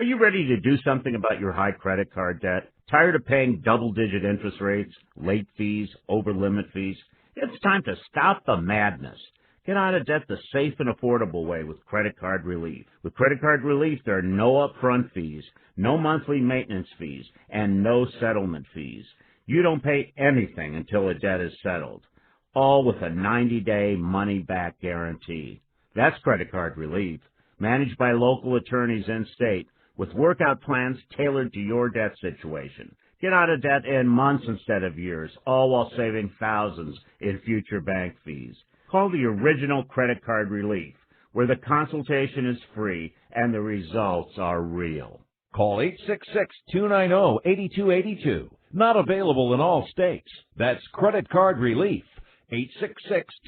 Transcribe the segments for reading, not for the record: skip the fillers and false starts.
Are you ready to do something about your high credit card debt? Tired of paying double-digit interest rates, late fees, over-limit fees? It's time to stop the madness. Get out of debt the safe and affordable way with Credit Card Relief. With Credit Card Relief, there are no upfront fees, no monthly maintenance fees, and no settlement fees. You don't pay anything until a debt is settled, all with a 90-day money-back guarantee. That's Credit Card Relief, managed by local attorneys in-state, with workout plans tailored to your debt situation. Get out of debt in months instead of years, all while saving thousands in future bank fees. Call the original Credit Card Relief, where the consultation is free and the results are real. Call 866-290-8282. Not available in all states. That's Credit Card Relief.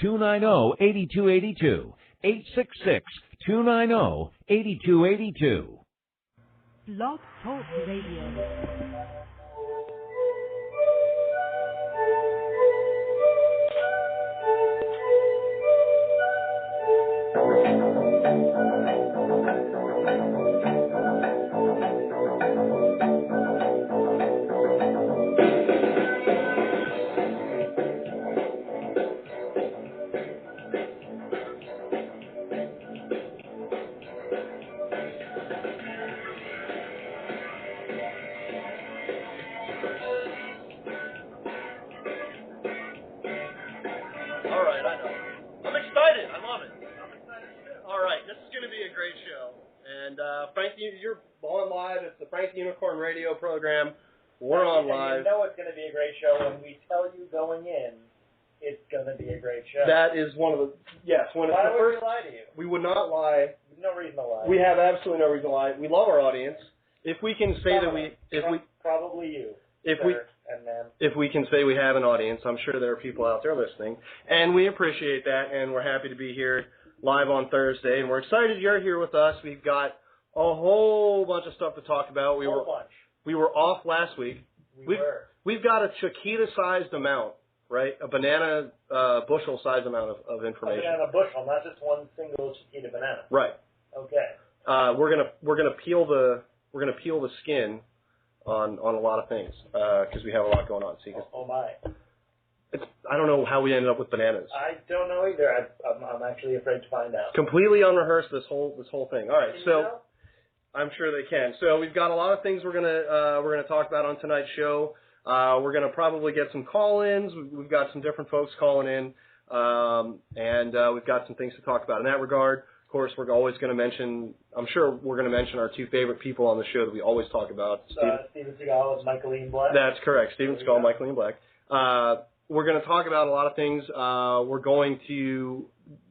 866-290-8282. 866-290-8282. Blog Talk Radio. You're on live. It's the Frank the Unicorn radio program. We're on live. You know it's going to be a great show when we tell you going in it's going to be a great show. That is one of the, yes. When Why it's the would first, we lie to you? We would not lie. There's no reason to lie. We have absolutely no reason to lie. We love our audience. If we can say Probably you, if we can say we have an audience, I'm sure there are people out there listening, and we appreciate that, and we're happy to be here live on Thursday, and we're excited you're here with us. We've got a whole bunch of stuff to talk about. We were off last week. We've got a Chiquita-sized amount, right? A banana bushel-sized amount of information. A banana bushel, not just one single Chiquita banana. Right. Okay. We're gonna peel the skin on a lot of things because we have a lot going on. See, oh my. I don't know how we ended up with bananas. I don't know either. I'm actually afraid to find out. Completely unrehearsed this whole thing. All right, so I'm sure they can. So we've got a lot of things we're gonna talk about on tonight's show. We're gonna probably get some call-ins. We've got some different folks calling in, and we've got some things to talk about in that regard. Of course, we're always going to mention. I'm sure we're going to mention our two favorite people on the show that we always talk about. Steven Seagal and Michaeline Black. That's correct. Steven Seagal and Michaeline Black. We're going to talk about a lot of things. We're going to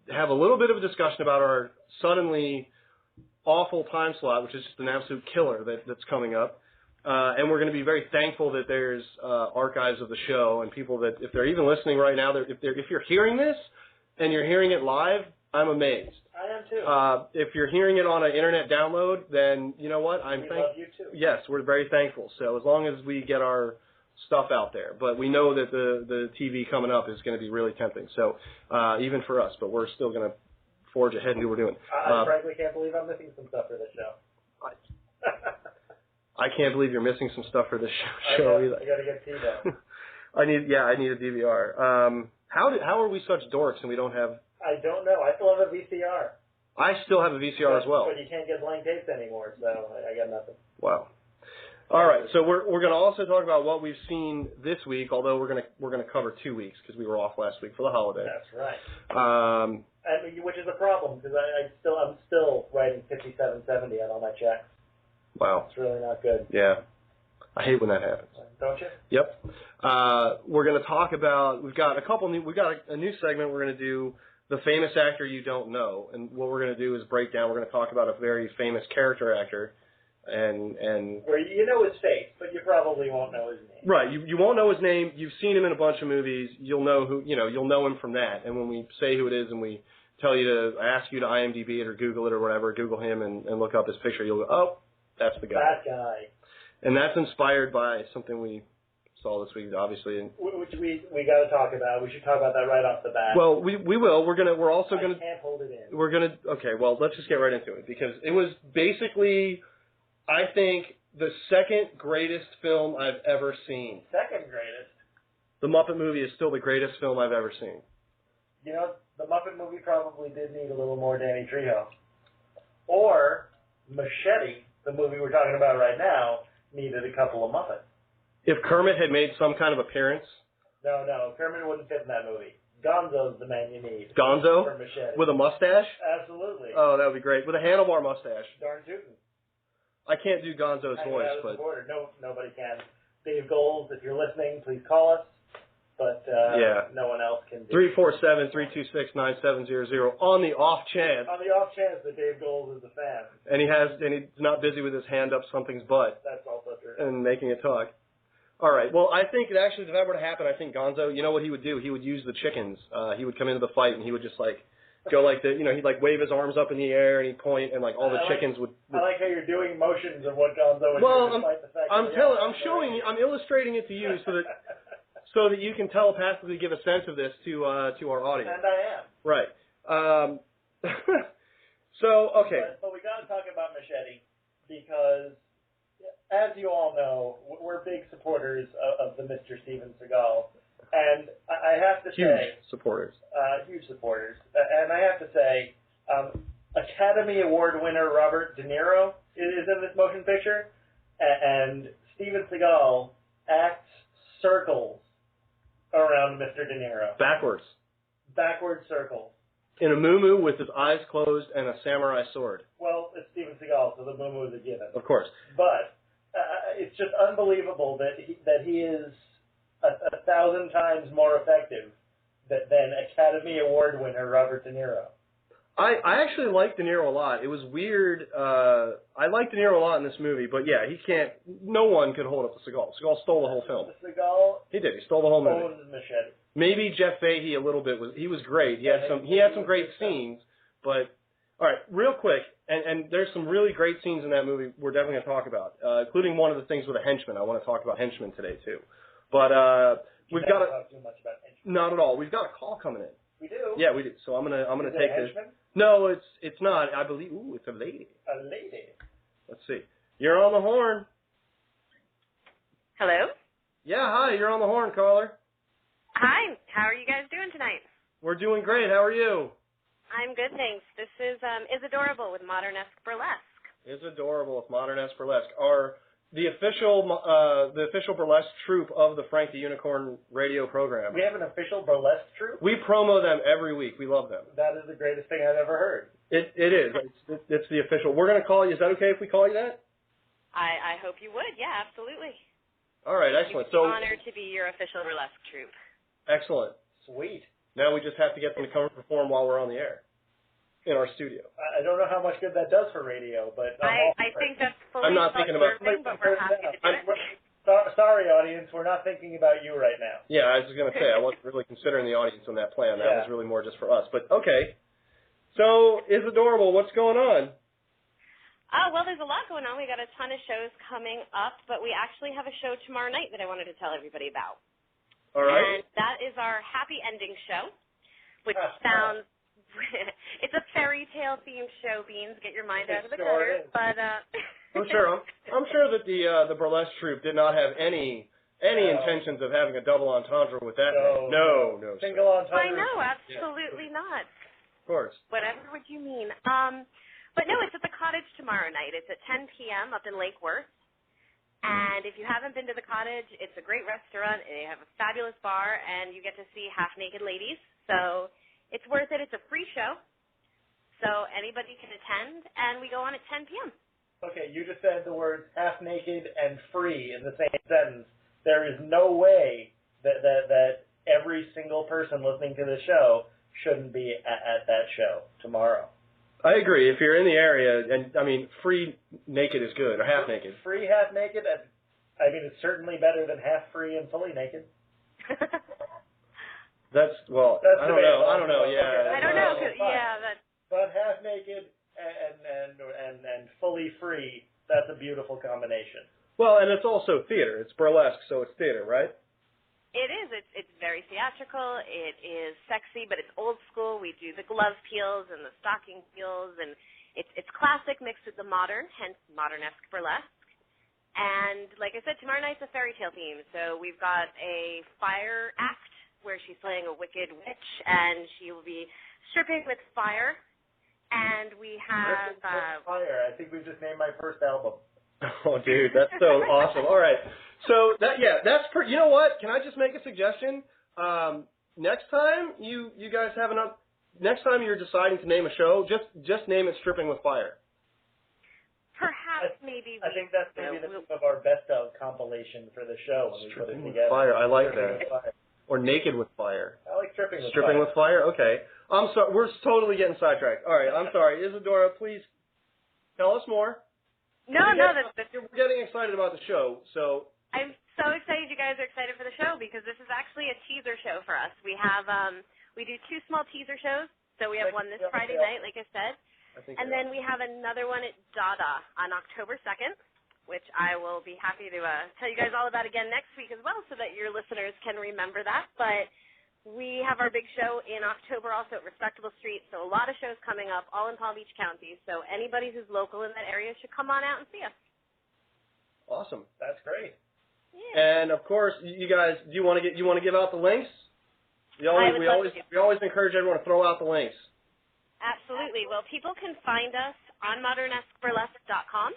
have a little bit of a discussion about our suddenly awful time slot, which is just an absolute killer that's coming up. And we're going to be very thankful that there's archives of the show and people that, if they're even listening right now, if you're hearing this and you're hearing it live, I'm amazed. I am too. If you're hearing it on an internet download, then you know what? We love you too. Yes, we're very thankful. So as long as we get our stuff out there, but we know that the TV coming up is going to be really tempting. So even for us, but we're still going to forge ahead and do what we're doing. I frankly can't believe I'm missing some stuff for this show. I can't believe you're missing some stuff for this show either. I got to get TiVo. I need a DVR. How are we such dorks and we don't have? I don't know. I still have a VCR. I still have a VCR as well. But you can't get blank tapes anymore, so I got nothing. Wow. All right, so we're going to also talk about what we've seen this week. Although we're going to cover 2 weeks because we were off last week for the holiday. That's right. Which is a problem because I'm still writing 5770 on all my checks. Wow. It's really not good. Yeah. I hate when that happens. Don't you? Yep. We're going to talk about. We've got a new segment. We're going to do the famous actor you don't know, and what we're going to do is break down. We're going to talk about a very famous character actor, and where you know his face, but you probably won't know his name. Right. You won't know his name. You've seen him in a bunch of movies. You'll know you'll know him from that. And when we say who it is, and we tell you to ask you to IMDb it or Google it or whatever, Google him and look up his picture, you'll go, oh, that's the guy. That guy. And that's inspired by something we saw this week, obviously. Which we got to talk about. We should talk about that right off the bat. Well, we will. We're also gonna. I can't hold it in. Okay. Well, let's just get right into it because it was basically I think the second greatest film I've ever seen. Second greatest. The Muppet movie is still the greatest film I've ever seen. You know, the Muppet movie probably did need a little more Danny Trejo. Or Machete, the movie we're talking about right now, needed a couple of Muppets. If Kermit had made some kind of appearance. No, Kermit wouldn't fit in that movie. Gonzo's the man you need. Gonzo? For Machete. With a mustache? Absolutely. Oh, that would be great. With a handlebar mustache. Darn tootin'. I can't do Gonzo's voice, but... No, nobody can. Dave Gold, if you're listening, please call us. But no one else can do 347-326-9700 on the off chance. On the off chance that Dave Gold is a fan. And he's not busy with his hand up something's butt. That's also true. And making it talk. All right. Well, I think that actually, if that were to happen, I think Gonzo, you know what he would do? He would use the chickens. He would come into the fight and he would just go like the, he'd wave his arms up in the air and he'd point and all the chickens would. I like how you're doing motions of what Gonzo would do despite the fact I'm illustrating it to you so that you can telepathically give a sense of this to our audience. And I am. Right. So, okay. But we got to talk about Machete because, as you all know, we're big supporters of the Mr. Steven Seagal. And I have to say... Huge supporters. And I have to say, Academy Award winner Robert De Niro is in this motion picture. And Steven Seagal acts circles around Mr. De Niro. Backward circles. In a muumuu with his eyes closed and a samurai sword. Well, it's Steven Seagal, so the muumuu is a given. Of course. But it's just unbelievable that he is 1,000 times more effective than Academy Award winner Robert De Niro. I actually like De Niro a lot. It was weird. I like De Niro a lot in this movie, but yeah, no one could hold up to Seagal. Seagal stole the whole film. Seagal He did. He stole the whole movie. owns Machete. Maybe Jeff Fahey a little bit. He was great. He had some great scenes, but all right, real quick, and there's some really great scenes in that movie we're definitely going to talk about, including one of the things with a henchman. I want to talk about henchmen today too. But we've got talk too much about henchmen. Not at all. We've got a call coming in. We do. Yeah, we do. So I'm gonna Is take it a this. henchman? No, it's not. I believe. Ooh, it's a lady. A lady. Let's see. You're on the horn. Hello? Yeah, hi. You're on the horn, caller. Hi. How are you guys doing tonight? We're doing great. How are you? I'm good, thanks. This is Adorable with Modern-esque Burlesque. Is Adorable with Modern-esque Burlesque. The official burlesque troupe of the Frank the Unicorn radio program. We have an official burlesque troupe? We promo them every week. We love them. That is the greatest thing I've ever heard. It is. It's the official. We're going to call you. Is that okay if we call you that? I hope you would. Yeah, absolutely. All right, excellent. So honored to be your official burlesque troupe. Excellent. Sweet. Now we just have to get them to come and perform while we're on the air in our studio. I don't know how much good that does for radio, but I think that's fully I'm not thinking about but we're happy to do it. Sorry, audience, we're not thinking about you right now. Yeah, I was just going to say, I wasn't really considering the audience on that plan. That was really more just for us. But, okay. So, Is Adorable, what's going on? Oh, well, there's a lot going on. We got a ton of shows coming up, but we actually have a show tomorrow night that I wanted to tell everybody about. All right. And that is our happy ending show, which sounds... it's a fairy tale themed show, Beans. Get your mind out of the gutter. But I'm sure that the burlesque troupe did not have any intentions of having a double entendre with that. No. Single entendre. I know, absolutely not. Of course. Whatever would you mean? But no, it's at the Cottage tomorrow night. It's at 10 p.m. up in Lake Worth. And if you haven't been to the Cottage, it's a great restaurant. And they have a fabulous bar, and you get to see half-naked ladies. So it's worth it. It's a free show. So anybody can attend, and we go on at 10 p.m. Okay, you just said the words half-naked and free in the same sentence. There is no way that every single person listening to this show shouldn't be at that show tomorrow. I agree. If you're in the area, and I mean, free naked is good, or half naked. Free half naked, I mean, it's certainly better than half free and fully naked. That's I don't know. Yeah. Okay, I don't know. But half naked and fully free, that's a beautiful combination. Well, and it's also theater. It's burlesque, so it's theater, right? It is. It's very theatrical. It is sexy, but it's old school. We do the glove peels and the stocking peels, and It's classic mixed with the modern, hence modern-esque burlesque. And like I said, tomorrow night's a fairy tale theme. So we've got a fire act where she's playing a wicked witch, and she will be stripping with fire. And we have fire. I think we've just named my first album. Oh, dude, that's so awesome. All right. So that's you know what? Can I just make a suggestion? Next time you guys have next time you're deciding to name a show, just name it Stripping with Fire. Perhaps maybe I think that's maybe the name of our best of compilation for the show when we put it Stripping with together. Fire. I like that. Or Naked with Fire. I like Stripping with Stripping Fire. with Fire? Okay. I'm sorry. We're totally getting sidetracked. All right. I'm sorry. Isadora, please tell us more. No, We're getting excited about the show, so. I'm so excited you guys are excited for the show because this is actually a teaser show for us. We have we do 2 small teaser shows. So we have one this Friday night, like I said. And then we have another one at Dada on October 2nd, which I will be happy to tell you guys all about again next week as well so that your listeners can remember that. But we have our big show in October also at Respectable Street. So a lot of shows coming up, all in Palm Beach County. So anybody who's local in that area should come on out and see us. Awesome. That's great. Yeah. And of course, you guys, you want to give out the links? We always encourage everyone to throw out the links. Absolutely. Well, people can find us on modernesqueburlesque.com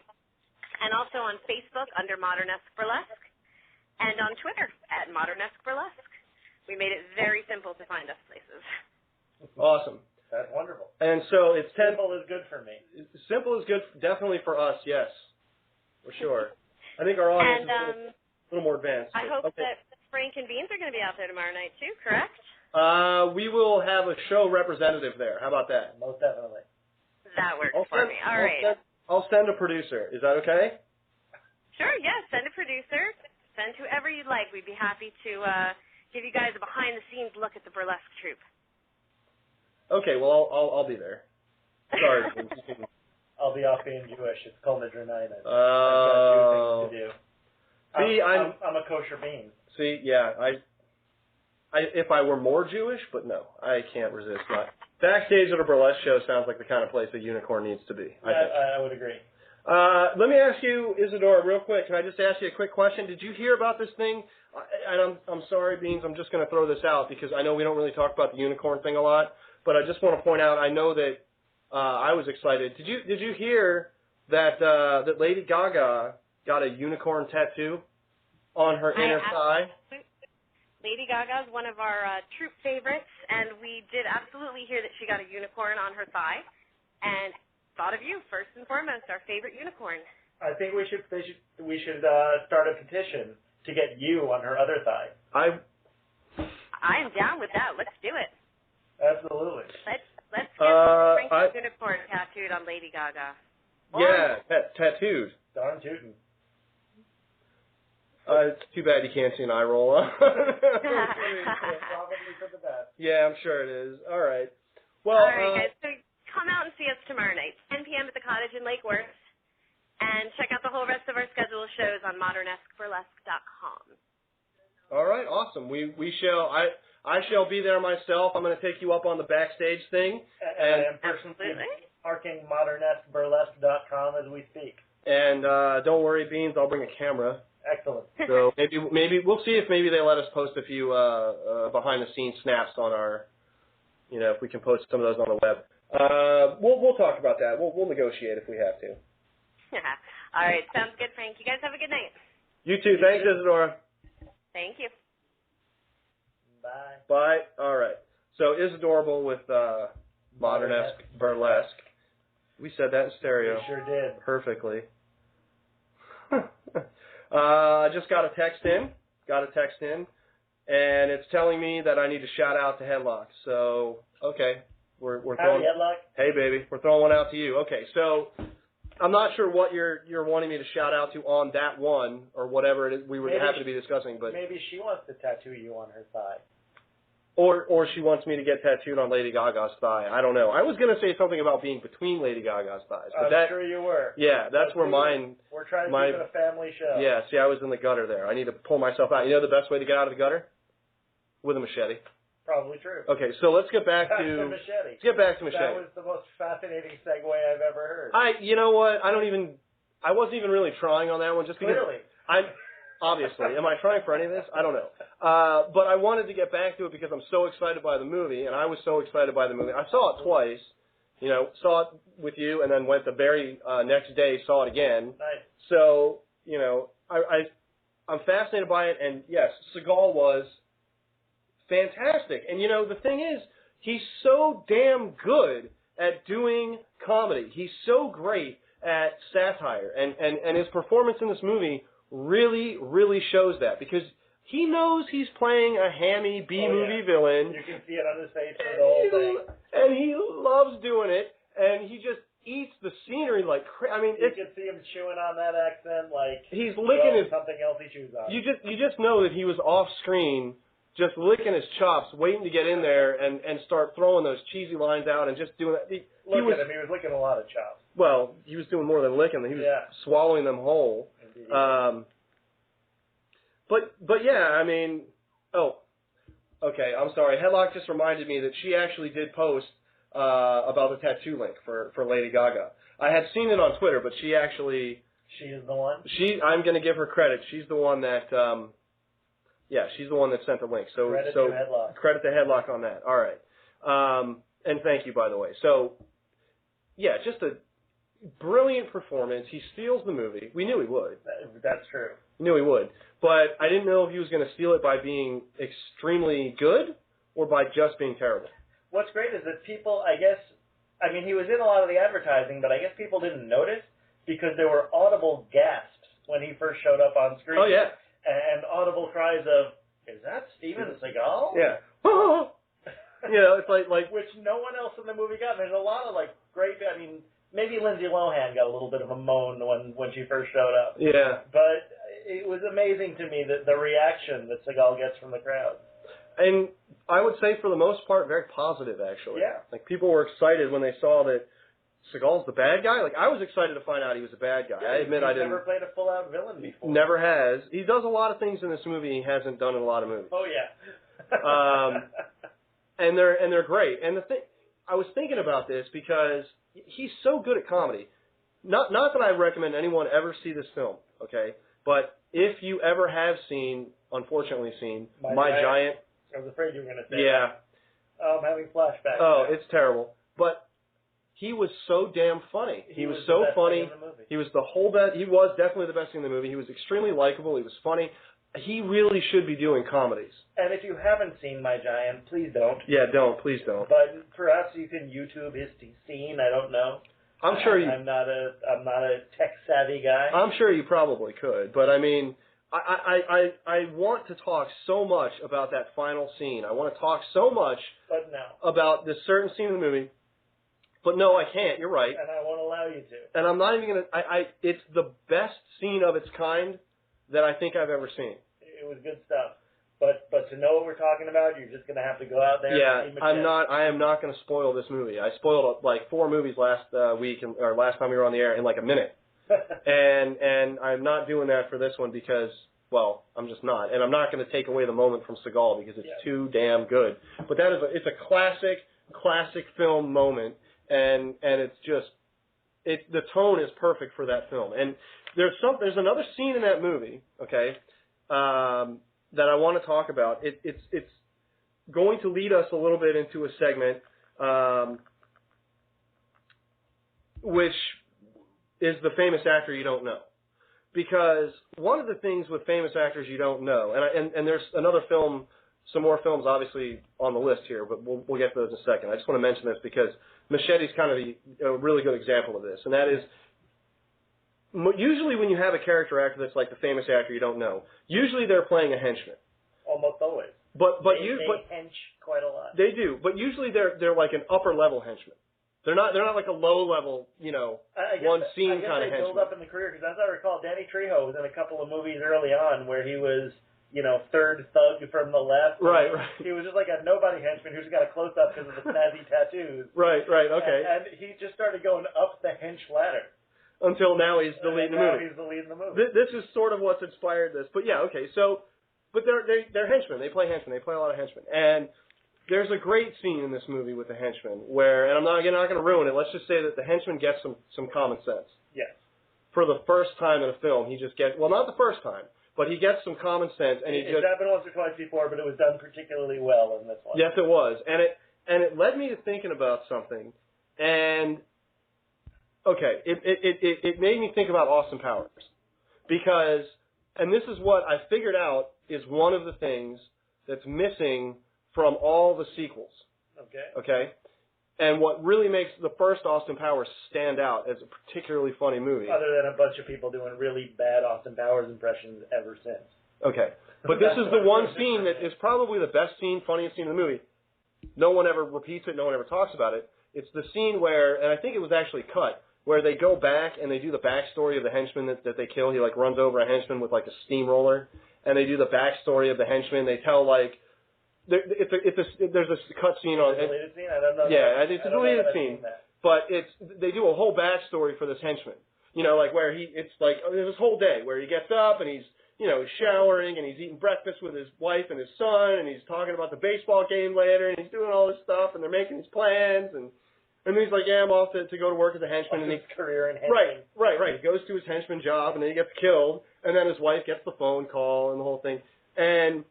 and also on Facebook under Modernesque Burlesque and on Twitter at Modernesque Burlesque. We made it very simple to find us places. Awesome. That's wonderful. And so it's simple is good for me. Simple is good, definitely for us, yes, for sure. I think our audience is a little more advanced. I hope that Frank and Beans are going to be out there tomorrow night too, correct? We will have a show representative there. How about that? Most definitely. That works for me. All right. I'll send a producer. Is that okay? Sure, yes. Send a producer. Send whoever you'd like. We'd be happy to give you guys a behind-the-scenes look at the burlesque troupe. Okay, well, I'll be there. Sorry. I'll be off being Jewish. It's Kol Nidre night. I've got 2 things to do. See, I'm a kosher bean. See, yeah, if I were more Jewish, but no, I can't resist that. Backstage at a burlesque show sounds like the kind of place a unicorn needs to be. I would agree. Let me ask you, Isadora, real quick. Can I just ask you a quick question? Did you hear about this thing? And I'm sorry, Beans. I'm just going to throw this out because I know we don't really talk about the unicorn thing a lot. But I just want to point out, I know that I was excited. Did you hear that that Lady Gaga got a unicorn tattoo on her inner thigh? Lady Gaga is one of our troupe favorites, and we did absolutely hear that she got a unicorn on her thigh, and thought of you first and foremost, our favorite unicorn. I think we should start a petition to get you on her other thigh. I am down with that. Let's do it. Absolutely. Let's get Frank's unicorn tattooed on Lady Gaga. Yeah, tattooed. Darn tootin'. It's too bad you can't see an eye roll. Probably for the best. Yeah, I'm sure it is. All right. Well, all right, guys. So come out and see us tomorrow night, 10 p.m. at the Cottage in Lake Worth, and check out the whole rest of our schedule of shows on modernesqueburlesque.com. All right, awesome. We shall. I shall be there myself. I'm going to take you up on the backstage thing. And personally, marking modernesqueburlesque.com as we speak. And don't worry, Beans. I'll bring a camera. Excellent. So maybe we'll see if maybe they let us post a few behind the scenes snaps on our, if we can post some of those on the web. We'll talk about that. We'll negotiate if we have to. All right, sounds good, Frank. You guys have a good night. You too. Thanks, Isadora. Thank you. Bye. Bye. All right. So Isadorable with Modernesque Burlesque. We said that in stereo. We sure did. Perfectly. I just got a text in, and it's telling me that I need to shout out to Headlock. So, okay, we're throwing. Headlock. Hey, baby, we're throwing one out to you. Okay, so I'm not sure what you're wanting me to shout out to on that one or whatever it is we would happen to be discussing, but maybe she wants to tattoo you on her thigh. Or she wants me to get tattooed on Lady Gaga's thigh. I don't know. I was going to say something about being between Lady Gaga's thighs. But I'm sure you were. Yeah, that's where mine... We're trying to keep it a family show. Yeah, see, I was in the gutter there. I need to pull myself out. You know the best way to get out of the gutter? With a machete. Probably true. Okay, so let's get back to Machete. Let's get back to Machete. That was the most fascinating segue I've ever heard. You know what? I wasn't even really trying on that one, just because. Clearly. Obviously. Am I trying for any of this? I don't know. But I wanted to get back to it because I'm so excited by the movie, and I was so excited by the movie. I saw it twice. Saw it with you, and then went the very next day, saw it again. Nice. So, I'm fascinated by it, and yes, Seagal was fantastic. And, the thing is, he's so damn good at doing comedy. He's so great at satire, and his performance in this movie really, really shows that, because he knows he's playing a hammy B-movie villain. You can see it on his face for the whole thing. And he loves doing it, and he just eats the scenery like crazy. You can see him chewing on that accent like he's licking something else he chews on. You just know that he was off screen, just licking his chops, waiting to get in there and start throwing those cheesy lines out and just doing that. Look at him. He was licking a lot of chops. Well, he was doing more than licking. He was swallowing them whole. But yeah, okay, I'm sorry. Headlock just reminded me that she actually did post about the tattoo link for Lady Gaga. I had seen it on Twitter, but she actually... She is the one? I'm going to give her credit. She's the one that... she's the one that sent the link. Credit to Headlock. Credit to Headlock on that. All right. And thank you, by the way. So, yeah, just a brilliant performance. He steals the movie. We knew he would. That's true. We knew he would. But I didn't know if he was going to steal it by being extremely good or by just being terrible. What's great is that people, he was in a lot of the advertising, but I guess people didn't notice because there were audible gasps when he first showed up on screen. Oh, yeah. And audible cries of, is that Steven Seagal? Yeah. It's like which no one else in the movie got. There's a lot of great. Maybe Lindsay Lohan got a little bit of a moan when she first showed up. Yeah. But it was amazing to me that the reaction that Seagal gets from the crowd. And I would say for the most part, very positive actually. Yeah. People were excited when they saw that Seagal's the bad guy. I was excited to find out he was a bad guy. Yeah, I admit I didn't. He's never played a full-out villain before. Never has. He does a lot of things in this movie he hasn't done in a lot of movies. Oh yeah. And they're great. And I was thinking about this because he's so good at comedy. Not that I recommend anyone ever see this film, okay? But if you ever have unfortunately seen My Giant. I was afraid you were going to say that. Oh, I'm having flashbacks. Oh, it's terrible. But he was so damn funny. He was so funny. He was the whole best. He was definitely the best thing in the movie. He was extremely likable. He was funny. He really should be doing comedies. And if you haven't seen My Giant, please don't. Yeah, don't. Please don't. But perhaps you can YouTube his scene. I don't know. I'm sure you. I'm not a tech savvy guy. I'm sure you probably could, but I want to talk so much about that final scene. I want to talk so much about this certain scene in the movie. But no, I can't. You're right. And I won't allow you to. And I'm not even going to... It's the best scene of its kind that I think I've ever seen. It was good stuff. But to know what we're talking about, you're just going to have to go out there and see Machete. I am not going to spoil this movie. I spoiled 4 movies last week, or last time we were on the air, in a minute. and I'm not doing that for this one because, well, I'm just not. And I'm not going to take away the moment from Seagal because it's too damn good. But it's a classic film moment. And it's just, the tone is perfect for that film. And there's another scene in that movie, okay, that I want to talk about. It's going to lead us a little bit into a segment, which is the famous actor you don't know. Because one of the things with famous actors you don't know, and there's another film, some more films obviously on the list here, but we'll get to those in a second. I just want to mention this because Machete's kind of a really good example of this, and that is usually when you have a character actor that's like the famous actor you don't know, usually they're playing a henchman. Almost always. But they hench quite a lot. They do, but usually they're like an upper level henchman. They're not like a low level, one scene kind of henchman. They build up in the career because as I recall, Danny Trejo was in a couple of movies early on where he was, third thug from the left. Right. He was just like a nobody henchman who just got a close up because of the snazzy tattoos. Right, okay. And he just started going up the hench ladder. Until now he's the lead in the movie. Now he's the lead in the movie. This is sort of what's inspired this. But yeah, okay, so, but they're henchmen. They play henchmen. They play a lot of henchmen. And there's a great scene in this movie with the henchman where, and I'm not going to ruin it. Let's just say that the henchman gets some common sense. Yes. For the first time in a film, he just gets, well, not the first time, but he gets some common sense, and It's happened once or twice before, but it was done particularly well in this one. Yes, it was, and it led me to thinking about something, and okay, it made me think about Austin Powers, because, and this is what I figured out is one of the things that's missing from all the sequels. Okay? And what really makes the first Austin Powers stand out as a particularly funny movie. Other than a bunch of people doing really bad Austin Powers impressions ever since. Okay. But this is the one scene that is probably the best scene, funniest scene in the movie. No one ever repeats it. No one ever talks about it. It's the scene where, and I think it was actually cut, where they go back and they do the backstory of the henchman that they kill. He like runs over a henchman with like a steamroller, and they do the backstory of the henchman. They tell like there's a cut scene on. Deleted scene? I don't know. Yeah, it's a deleted scene, but they do a whole backstory for this henchman. You know, like where it's like there's this whole day where he gets up and he's showering and he's eating breakfast with his wife and his son and he's talking about the baseball game later and he's doing all this stuff and they're making his plans and he's like, yeah, I'm off to go to work as a henchman. And his career in henchman. Right. He goes to his henchman job and then he gets killed and then his wife gets the phone call and the whole thing. And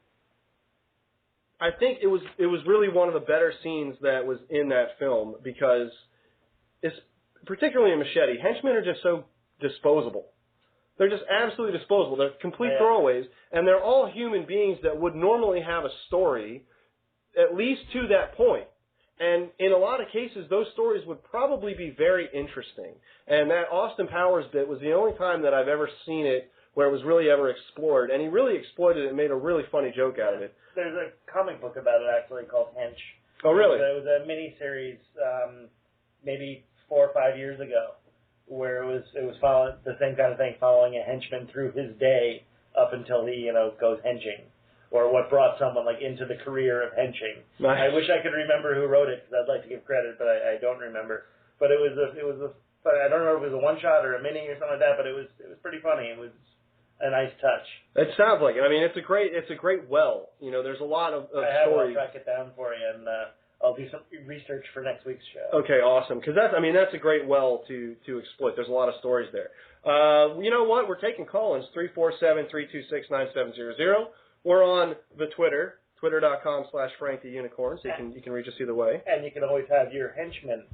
I think it was really one of the better scenes that was in that film because it's particularly in Machete, henchmen are just so disposable. They're just absolutely disposable. They're complete throwaways, and they're all human beings that would normally have a story, at least to that point. And in a lot of cases, those stories would probably be very interesting. And that Austin Powers bit was the only time that I've ever seen it where it was really ever explored. And he really exploited it and made a really funny joke out of it. There's a comic book about it, actually, called Hench. Oh, really? It was a mini-series maybe 4 or 5 years ago, where it was following the same kind of thing, following a henchman through his day up until he goes henching, or what brought someone like into the career of henching. Nice. I wish I could remember who wrote it because I'd like to give credit, but I don't remember. But but I don't remember if it was a one shot or a mini or something like that. But it was pretty funny. It was a nice touch. It sounds like it. I mean, it's a great well. There's a lot of stories. I'll track it down for you and. I'll do some research for next week's show. Okay, awesome. Because that's a great well to exploit. There's a lot of stories there. You know what? We're taking call-ins, 347-326-9700. We're on the twitter.com/FrankTheUnicorn, so you can reach us either way. And you can always have your henchmen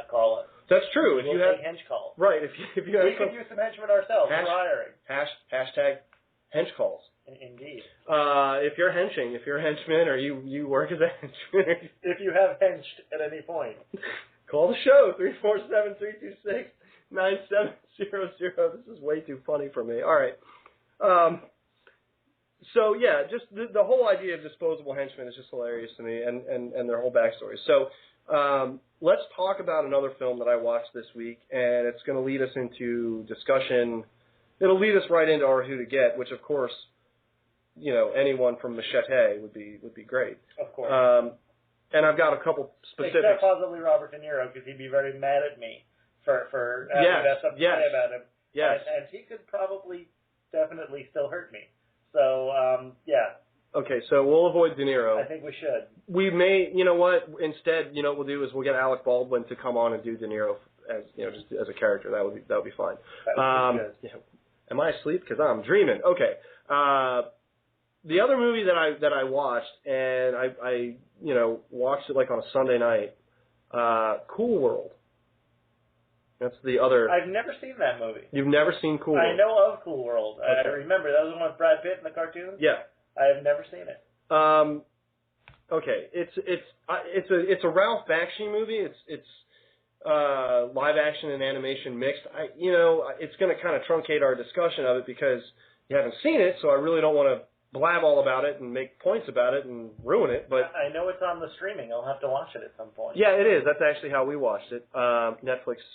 call us. That's true. If you have hench calls. Right. If you have we could use some henchmen ourselves. We're hiring. Hashtag hench calls. Indeed. If you're henching, if you're a henchman or you work as a henchman. If you have henched at any point. Call the show, 347-326-9700. This is way too funny for me. All right. So, yeah, just the whole idea of disposable henchmen is just hilarious to me and their whole backstory. So let's talk about another film that I watched this week, and it's going to lead us into discussion. It'll lead us right into our Who to Get, which, of course, anyone from Machete would be great. Of course. And I've got a couple specifics. Except possibly Robert De Niro, because he'd be very mad at me for having something to say about him. Yes. And he could probably definitely still hurt me. So, yeah. Okay, so we'll avoid De Niro. I think we should. We may, instead, what we'll do is we'll get Alec Baldwin to come on and do De Niro as, just as a character. That would be fine. That would be good. Yeah. Am I asleep? Because I'm dreaming. Okay. The other movie that I watched, and I watched it like on a Sunday night, Cool World. That's the other. I've never seen that movie. You've never seen Cool World? I know of Cool World. Okay. I remember that was the one with Brad Pitt in the cartoon. Yeah. I have never seen it. Okay. It's a Ralph Bakshi movie. It's live action and animation mixed. It's going to kind of truncate our discussion of it because you haven't seen it, so I really don't want to blab all about it and make points about it and ruin it. But I know it's on the streaming. I'll have to watch it at some point. Yeah, it is. That's actually how we watched it.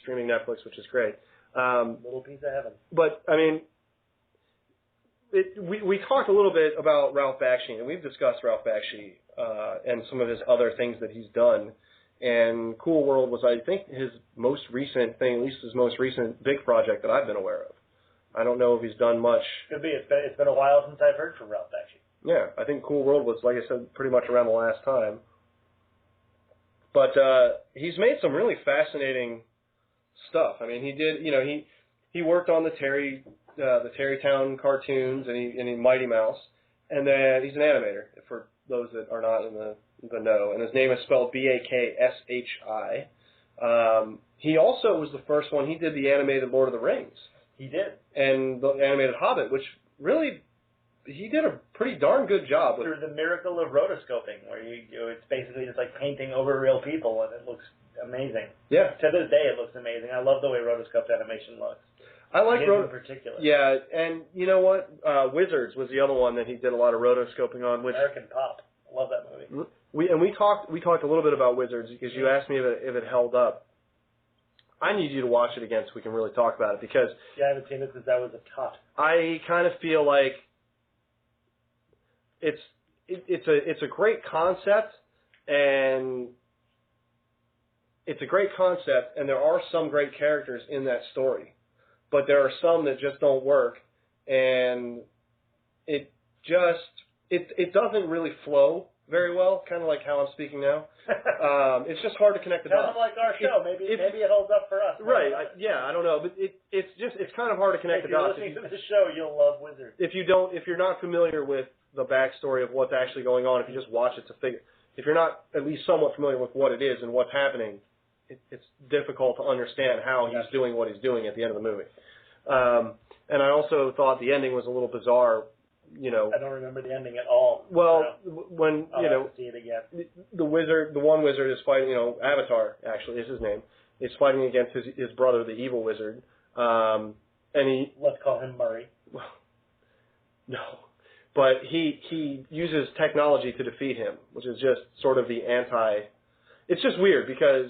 Streaming Netflix, which is great. Little piece of heaven. But I mean, we talked a little bit about Ralph Bakshi, and we've discussed Ralph Bakshi and some of his other things that he's done. And Cool World was, I think, his most recent thing, at least his most recent big project that I've been aware of. I don't know if he's done much. Could be. It's been a while since I've heard from Ralph Bakshi. Yeah, I think Cool World was, like I said, pretty much around the last time. But he's made some really fascinating stuff. I mean, he did, he worked on the Terrytown cartoons and Mighty Mouse, and then he's an animator for those that are not in the know. And his name is spelled Bakshi. He also was the first one. He did the animated Lord of the Rings. He did, and the animated Hobbit, which really he did a pretty darn good job with. Through the miracle of rotoscoping, where it's basically just like painting over real people, and it looks amazing. Yeah. To this day, it looks amazing. I love the way rotoscoped animation looks. I like in particular. Yeah, and you know what? Wizards was the other one that he did a lot of rotoscoping on. Which American Pop. I love that movie. We talked a little bit about Wizards because you asked me if it held up. I need you to watch it again so we can really talk about it because I haven't seen it since I was a tot. I kind of feel like it's a great concept and there are some great characters in that story, but there are some that just don't work, and it doesn't really flow very well, kind of like how I'm speaking now. It's just hard to connect the dots. Kind of like our show. Maybe it holds up for us. Right. I don't know. But it's kind of hard to connect the dots. If you're listening to the show, you'll love Wizards. If you're not familiar with the backstory of what's actually going on, if you just watch it to figure, if you're not at least somewhat familiar with what it is and what's happening, it's difficult to understand how he's doing what he's doing at the end of the movie. And I also thought the ending was a little bizarre. I don't remember the ending at all. Well, when I'll have to see it again. The one wizard is fighting. Avatar actually is his name. Is fighting against his brother, the evil wizard. And let's call him Murray. Well, no, but he uses technology to defeat him, which is just sort of the anti. It's just weird because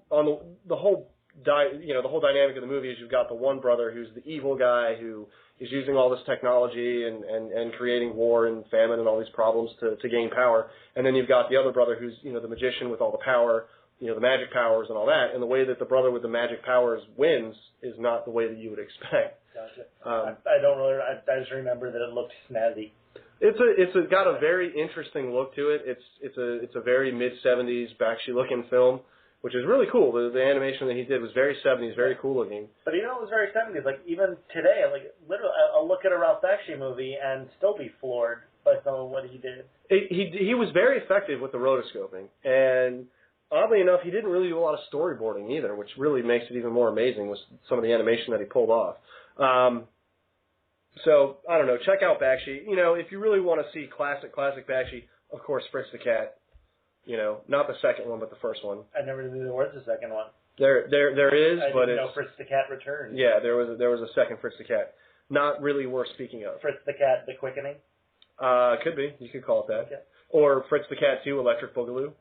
on the whole dynamic of the movie is you've got the one brother who's the evil guy who is using all this technology and creating war and famine and all these problems to gain power. And then you've got the other brother who's, the magician with all the power, the magic powers and all that. And the way that the brother with the magic powers wins is not the way that you would expect. Gotcha. I just remember that it looked snazzy. It's got a very interesting look to it. It's a very mid-70s Bakshi looking film, which is really cool. The animation that he did was very 70s, very cool looking. But it was very 70s. Like, even today, literally, I'll look at a Ralph Bakshi movie and still be floored by some of what he did. He was very effective with the rotoscoping. And oddly enough, he didn't really do a lot of storyboarding either, which really makes it even more amazing with some of the animation that he pulled off. So, I don't know, check out Bakshi. If you really want to see classic Bakshi, of course, Fritz the Cat. Not the second one, but the first one. I never knew there was a second one. There is, I but didn't know Fritz the Cat returned. Yeah, there was a second Fritz the Cat. Not really worth speaking of. Fritz the Cat, The Quickening? Could be. You could call it that. Okay. Or Fritz the Cat 2, Electric Boogaloo.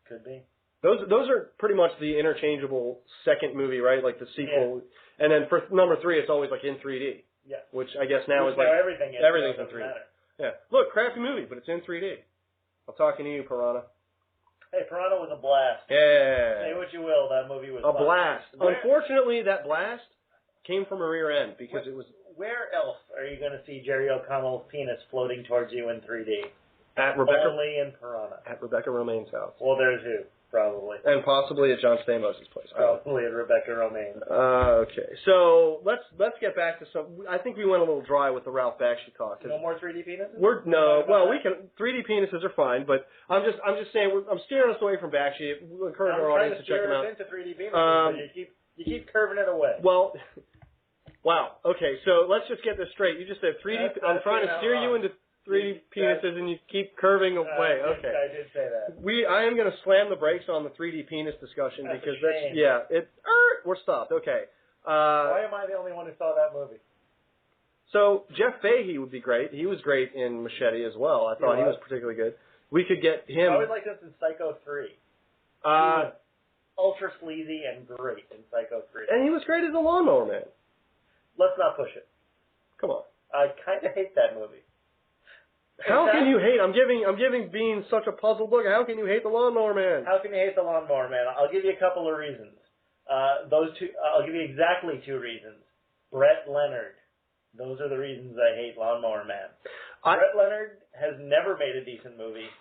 Could be. Those are pretty much the interchangeable second movie, right? Like the sequel. Yeah. And then for number 3, it's always like in 3D. Yeah. Which I guess now is like everything's in 3D. Matter. Yeah. Look, crappy movie, but it's in 3D. I'm talking to you, Piranha. Hey, Piranha was a blast. Yeah. Say what you will, that movie was a fun. blast. Unfortunately, that blast came from a rear end because it was. Where else are you going to see Jerry O'Connell's penis floating towards you in 3D? At Rebecca. Only in Piranha. At Rebecca Romaine's house. Well, there's who. Probably. And possibly at John Stamos' place. Probably at Rebecca Romaine. Okay. So let's get back to some. I think we went a little dry with the Ralph Bakshi talk. No more 3D penises? We can. 3D penises are fine, but I'm just saying I'm steering us away from Bakshi. We'll encourage our audience to check them out. I'm trying to steer us into 3D penises, but you keep curving it away. Well, wow. Okay. So let's just get this straight. You just said 3D. I'm trying to steer you into 3D penises, and you keep curving away. Okay. I did say that. I am going to slam the brakes on the 3D penis discussion because we're stopped. Okay. Why am I the only one who saw that movie? So Jeff Fahey would be great. He was great in Machete as well. I thought he was particularly good. We could get him. I always liked him in Psycho 3. He was ultra sleazy and great in Psycho 3. And he was great as a Lawnmower Man. Let's not push it. Come on. I kind of hate that movie. How can you hate? I'm giving Bean such a puzzled look. How can you hate the Lawnmower Man? How can you hate the Lawnmower Man? I'll give you a couple of reasons. Those two. I'll give you exactly 2 reasons. Brett Leonard. Those are the reasons I hate Lawnmower Man. Brett Leonard has never made a decent movie.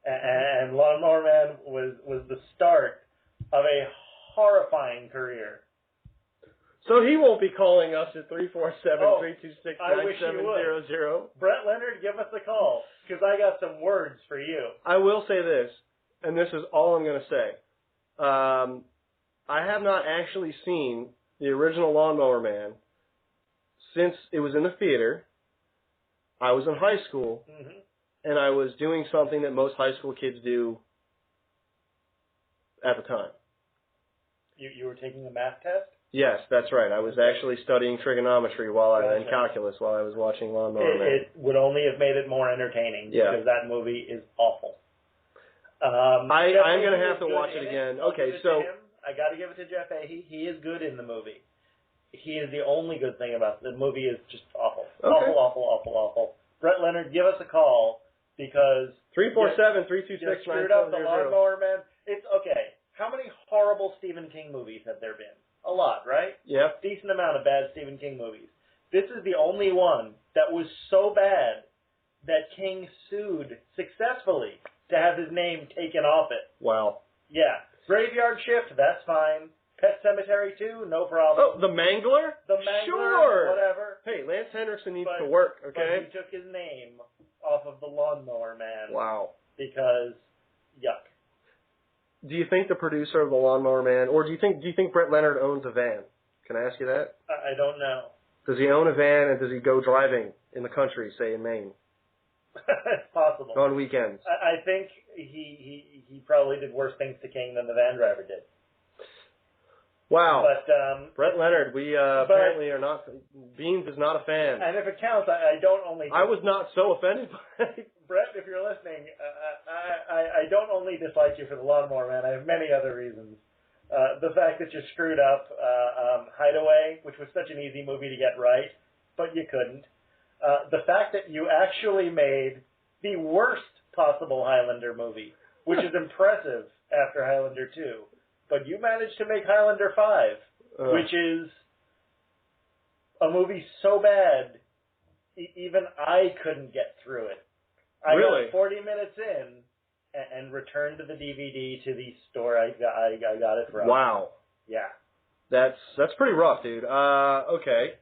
And Lawnmower Man was the start of a horrifying career. So he won't be calling us at 347-326-9700. I wish he would. Brett Leonard, give us a call, because I got some words for you. I will say this, and this is all I'm going to say. I have not actually seen the original Lawnmower Man since it was in the theater. I was in high school, and I was doing something that most high school kids do at the time. You were taking a math test? Yes, that's right. I was actually studying trigonometry and calculus while I was watching Lawnmower Man. It would only have made it more entertaining because that movie is awful. I'm going to have to watch it again. Okay, so I got to give it to Jeff A. He is good in the movie. He is the only good thing about it. The movie is just awful. Okay. Awful. Brett Leonard, give us a call because 347-326-9700. you screwed up the Lawnmower Man. It's okay. How many horrible Stephen King movies have there been? A lot, right? Yeah. Decent amount of bad Stephen King movies. This is the only one that was so bad that King sued successfully to have his name taken off it. Wow. Yeah. Graveyard Shift, that's fine. Pet Cemetery 2, no problem. Oh, The Mangler? The Mangler, sure. whatever. Hey, Lance Henriksen needs to work, okay? But he took his name off of the Lawnmower Man. Wow. Because, yuck. Do you think the producer of the Lawnmower Man, or do you think Brett Leonard owns a van? Can I ask you that? I don't know. Does he own a van, and does he go driving in the country, say in Maine? It's possible. On weekends. I think he probably did worse things to King than the van driver did. Wow. But Brett Leonard, we apparently are not. Beans is not a fan. And if it counts, I don't only. I was not so offended by it. Brett, if you're listening, I don't only dislike you for the Lawnmower Man. I have many other reasons. The fact that you screwed up Hideaway, which was such an easy movie to get right, but you couldn't. The fact that you actually made the worst possible Highlander movie, which is impressive after Highlander 2. But you managed to make Highlander 5, which is a movie so bad, even I couldn't get through it. I got 40 minutes in and returned the DVD to the store I got it from. Wow. Yeah. That's pretty rough, dude. Okay.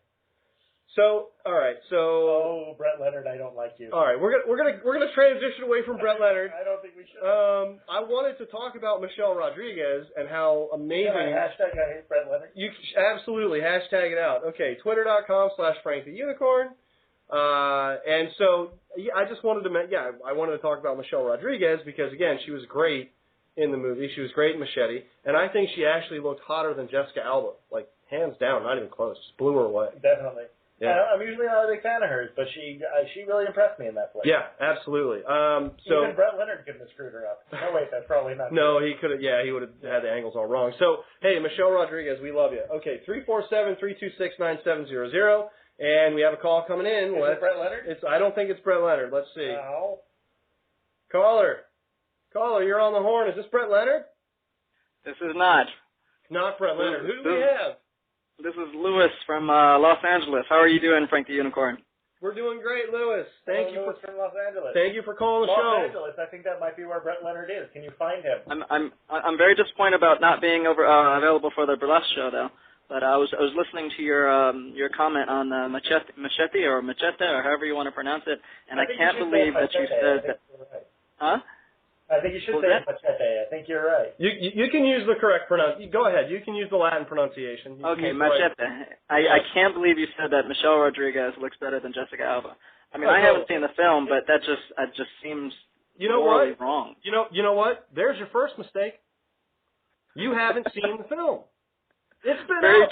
So, all right. So. Oh, Brett Leonard, I don't like you. All right, we're gonna transition away from Brett Leonard. I don't think we should. I wanted to talk about Michelle Rodriguez and how amazing. Yeah, hashtag I hate Brett Leonard. You absolutely hashtag it out. Okay, Twitter.com/FrankTheUnicorn. And so I just wanted to I wanted to talk about Michelle Rodriguez because again she was great in the movie. She was great in Machete, and I think she actually looked hotter than Jessica Alba, like hands down, not even close. Just blew her away. Definitely. Yeah. I'm usually not a big fan of hers, but she really impressed me in that play. Yeah, absolutely. Even Brett Leonard couldn't have screwed her up. No, wait, that's probably not No, true. he could have. Yeah, he would have had the angles all wrong. So, hey, Michelle Rodriguez, we love you. Okay, 347-326-9700, and we have a call coming in. Is it Brett Leonard? I don't think it's Brett Leonard. Let's see. No. Caller, you're on the horn. Is this Brett Leonard? This is not. Not Brett Leonard. Who do we have? This is Lewis from Los Angeles. How are you doing, Frank the Unicorn? We're doing great, Lewis. Thank you from Los Angeles. Thank you for calling the show. Los Angeles. I think that might be where Brett Leonard is. Can you find him? I'm very disappointed about not being available for the burlesque show though. But I was listening to your comment on Machete or however you want to pronounce it, and I can't believe that you said that. Huh? I think you should say Machete. I think you're right. You can use the correct pronunciation. Go ahead. You can use the Latin pronunciation. Okay, Machete. I can't believe you said that Michelle Rodriguez looks better than Jessica Alba. I mean, I haven't seen the film, but that just seems morally wrong. You know what? There's your first mistake. You haven't seen the film. It's been very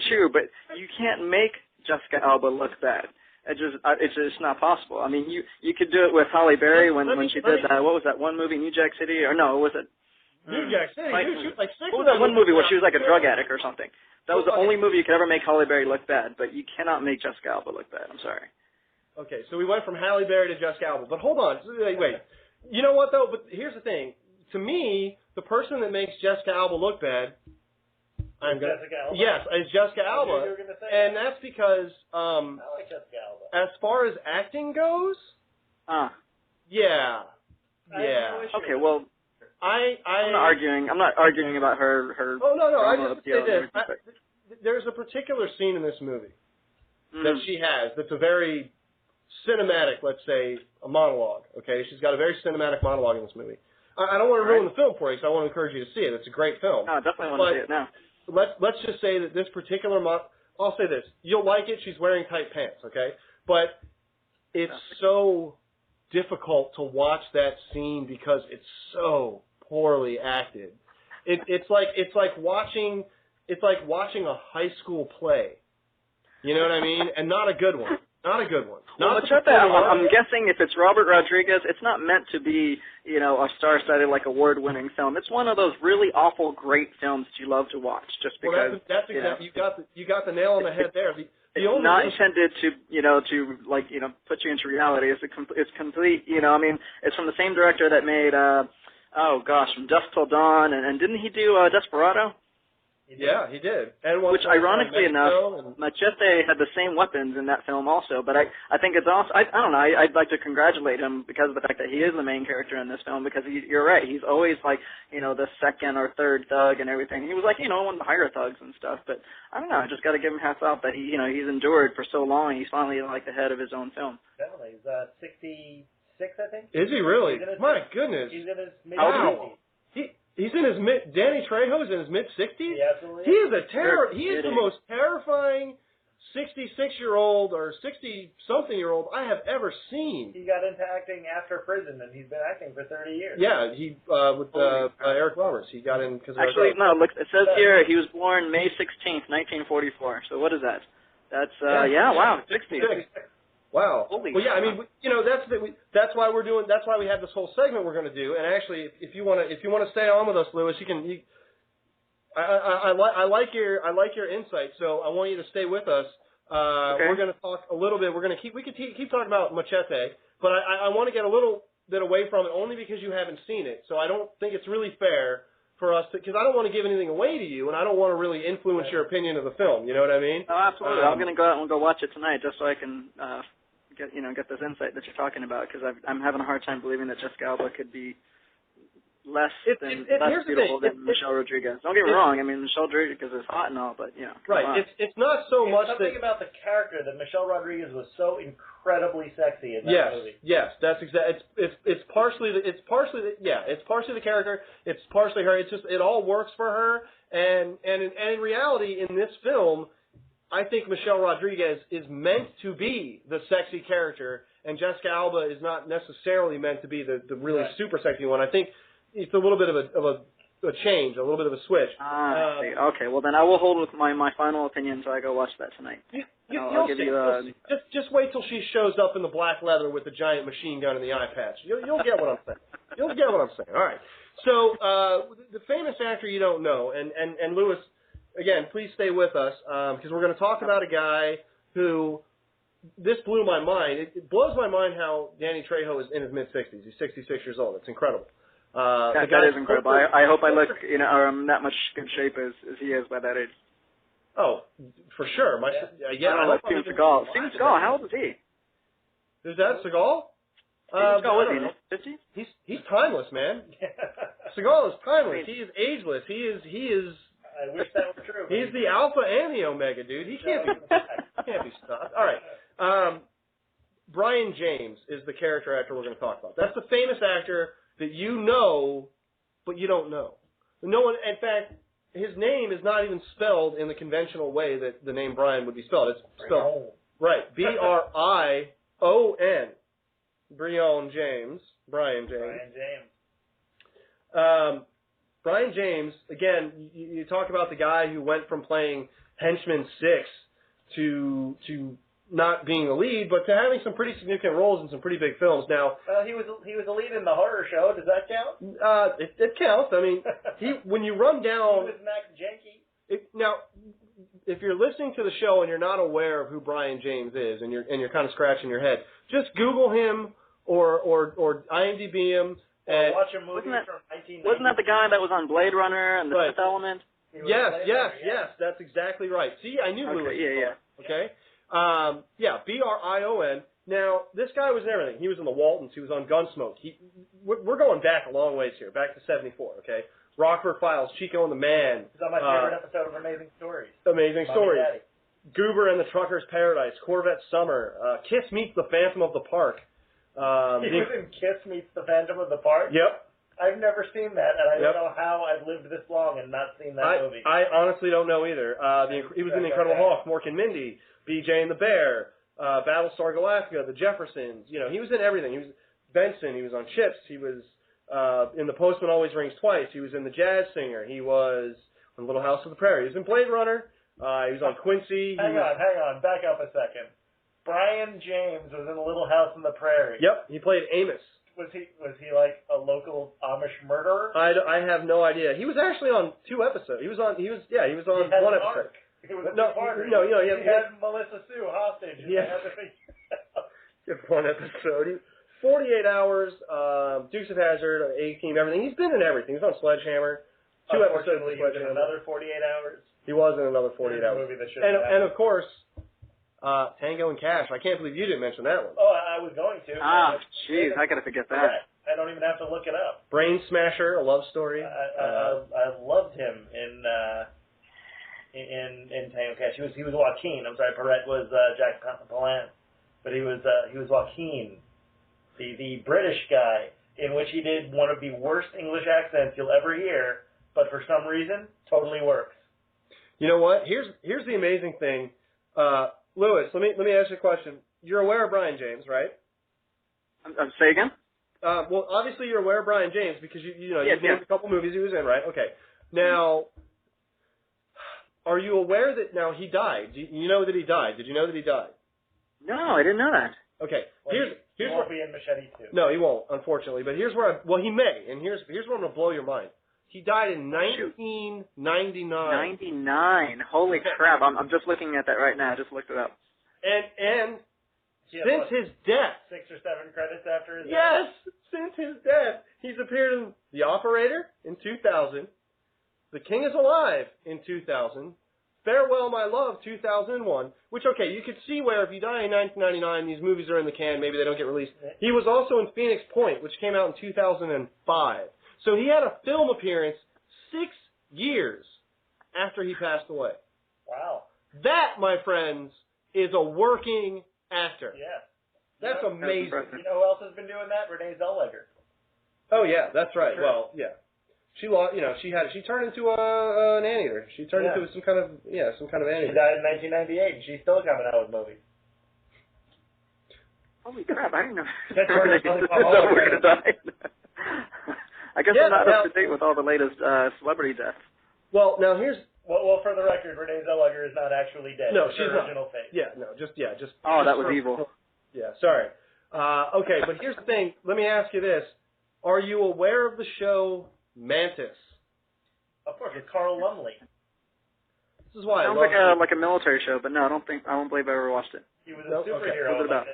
true. But you can't make Jessica Alba look bad. It's just not possible. I mean, you could do it with Halle Berry when she did what was that one movie, New Jack City, or no, was it? New Jack City. What was that one movie where she was like a drug addict or something? That was the only movie you could ever make Halle Berry look bad, but you cannot make Jessica Alba look bad. I'm sorry. Okay, so we went from Halle Berry to Jessica Alba, but hold on, wait. You know what though? But here's the thing. To me, the person that makes Jessica Alba look bad. Jessica Alba? Yes, it's Jessica Alba. You were gonna say and that's because I like Jessica Alba. as far as acting goes, yeah. Yeah. Okay, well, I'm not arguing about her. Oh no! I drama just appeal say and this. everything, There's a particular scene in this movie but- that she has that's a very cinematic, let's say, a monologue. Okay, she's got a very cinematic monologue in this movie. I don't want to ruin the film for you, so I want to encourage you to see it. It's a great film. No, I definitely want to see it now. Let's just say that this particular I'll say this. You'll like it. She's wearing tight pants, okay? But it's so difficult to watch that scene because it's so poorly acted. It's like watching a high school play. You know what I mean? And not a good one. Not a good one. Well, Machete, I'm guessing if it's Robert Rodriguez, it's not meant to be, a star-studded, like, award-winning film. It's one of those really awful, great films that you love to watch, just because. Well, that's exactly. You got the nail on the head there. It's not intended to, put you into reality. It's complete. It's from the same director that made, From Dusk Till Dawn, and didn't he do Desperado? Yeah, he did. And which, ironically enough, Machete had the same weapons in that film also. But I think it's also, I don't know, I'd like to congratulate him because of the fact that he is the main character in this film, because you're right, he's always like, the second or third thug and everything. He was like, one of the higher thugs and stuff. But I don't know, I just got to give him hats off that he's endured for so long. He's finally like the head of his own film. Definitely. He's 66, I think. Is he really? My goodness. He's in his mid-60s. He's in his Danny Trejo's in his mid-60s? Yeah, absolutely. He is He is the most terrifying 66-year-old or 60-something-year-old I have ever seen. He got into acting after prison, and he's been acting for 30 years. Yeah, he with Eric Roberts. He got in because actually, no, look, it says here he was born May 16th, 1944. So what is that? That's, wow, 60. Wow. Holy well, yeah, I mean, that's why we're doing. That's why we have this whole segment we're going to do. And actually, if you want to stay on with us, Lewis, you can. I like your insight. So I want you to stay with us. Okay. We're going to talk a little bit. We could keep talking about Machete, but I want to get a little bit away from it only because you haven't seen it. So I don't think it's really fair for us because I don't want to give anything away to you, and I don't want to really influence your opinion of the film. You know what I mean? Oh, absolutely. I'm going to go out and go watch it tonight just so I can. Get this insight that you're talking about, because I'm having a hard time believing that Jessica Alba could be less beautiful than Michelle Rodriguez. Don't get me wrong. I mean, Michelle Rodriguez is hot and all, but right. It's not so much something about the character that Michelle Rodriguez was so incredibly sexy in that movie. Yes, that's exactly. It's partially the character. It's partially her. It's just it all works for her. And in reality, in this film, I think Michelle Rodriguez is meant to be the sexy character, and Jessica Alba is not necessarily meant to be the really super sexy one. I think it's a little bit of a change, a little bit of a switch. Okay, well then I will hold with my final opinion until I go watch that tonight. You'll see. Just wait till she shows up in the black leather with the giant machine gun and the eye patch. You'll get what I'm saying. You'll get what I'm saying. All right. So the famous actor you don't know, and Lewis. Again, please stay with us because we're going to talk about a guy who this blew my mind. It blows my mind how Danny Trejo is in his mid-60s. He's 66 years old. It's incredible. That is incredible. I hope I look that much good shape as he is by that age. Oh, for sure. I like Steven Seagal. Steven Seagal, how old is he? Is that Seagal? Seagal, what is he? 50? He's timeless, man. Seagal is timeless. He is ageless. He is. I wish that were true. He's the alpha and the omega, dude. He can't be stopped. All right. Brian James is the character actor we're going to talk about. That's the famous actor that you know, but you don't know. No one. In fact, his name is not even spelled in the conventional way that the name Brian would be spelled. It's spelled right. Brion. Brian James. Brian James, again, you talk about the guy who went from playing Henchman 6 to not being the lead, but to having some pretty significant roles in some pretty big films. Now, he was the lead in the horror show. Does that count? It counts. I mean, when you run down, he was Max Jenke. Now, if you're listening to the show and you're not aware of who Brian James is, and you're kind of scratching your head, just Google him or IMDb him. And watch a movie from 1990. Wasn't that the guy that was on Blade Runner and The Fifth Element? Yes, that's exactly right. See, I knew Lewis. Yeah. Okay? Brion. Now, this guy was in everything. He was in the Waltons. He was on Gunsmoke. We're going back a long ways here, back to 74, okay? Rockford Files, Chico and the Man. It's on my favorite episode of Amazing Stories. Amazing Mommy Stories. Daddy. Goober and the Trucker's Paradise, Corvette Summer, Kiss Meets the Phantom of the Park. He was in Kiss Meets the Phantom of the Park? Yep. I've never seen that, and I don't know how I've lived this long and not seen that movie. I honestly don't know either. He was in The Incredible Hulk, Mork and Mindy, BJ and the Bear, Battlestar Galactica, The Jeffersons. You know, he was in everything. He was Benson. He was on Chips. He was in The Postman Always Rings Twice. He was in The Jazz Singer. He was on Little House on the Prairie. He was in Blade Runner. He was on Quincy. Hang on. Back up a second. Brian James was in Little House on the Prairie. Yep, he played Amos. Was he like a local Amish murderer? I have no idea. He was actually on 2 episodes. He was on one episode. He was a No, he had Melissa Sue hostage. Yeah. One episode. 48 Hours, Dukes of Hazzard, A-Team, everything. He's been in everything. He's on Sledgehammer. 2 episodes of He was in Sledgehammer. another 48 Hours. He was in another 48 Hours. Movie that And of course, Tango and Cash. I can't believe you didn't mention that one. Oh, I was going to. Jeez, I gotta forget that. I don't even have to look it up. Brain Smasher, a love story. I loved him in Tango Cash. He was Joaquin. I'm sorry, Perrette was Jack Palance, but he was Joaquin, the British guy, in which he did one of the worst English accents you'll ever hear, but for some reason totally works. You know what? Here's the amazing thing. Lewis, let me ask you a question. You're aware of Brian James, right? Say again? Well, obviously you're aware of Brian James because you named a couple movies he was in, right? Okay. Now, are you aware that now he died? You know that he died. Did you know that he died? No, I didn't know that. Okay. Well, he won't be in Machete 2. No, he won't, unfortunately. But here's where he may, and here's where I'm gonna blow your mind. He died in 1999. 99. Holy crap! I'm just looking at that right now. I just looked it up. And since his death, 6 or 7 credits after his death. yes, since his death, he's appeared in The Operator in 2000, The King is Alive in 2000, Farewell My Love 2001. Which you could see where if you die in 1999, these movies are in the can. Maybe they don't get released. He was also in Phoenix Point, which came out in 2005. So he had a film appearance 6 years after he passed away. Wow. That, my friends, is a working actor. Yeah. That's amazing. You know who else has been doing that? Renee Zellweger. Oh yeah, that's right. Sure. Well, yeah. She lost. She turned into an anteater. She turned into some kind of anteater. She died in 1998, and she's still coming out with movies. Holy crap! I didn't know. That's Renee Zellweger died. I guess I'm not up to date with all the latest celebrity deaths. Well, now here's. Well, for the record, Renee Zellweger is not actually dead. No, it's she's her original not. face. Yeah, no, just. Oh, that was evil. Yeah, sorry. Okay, but here's the thing. Let me ask you this: are you aware of the show Mantis? Of course, with Carl Lumley. This is why Sounds like a military show, but no, I don't believe I ever watched it. He was a superhero. What's it about?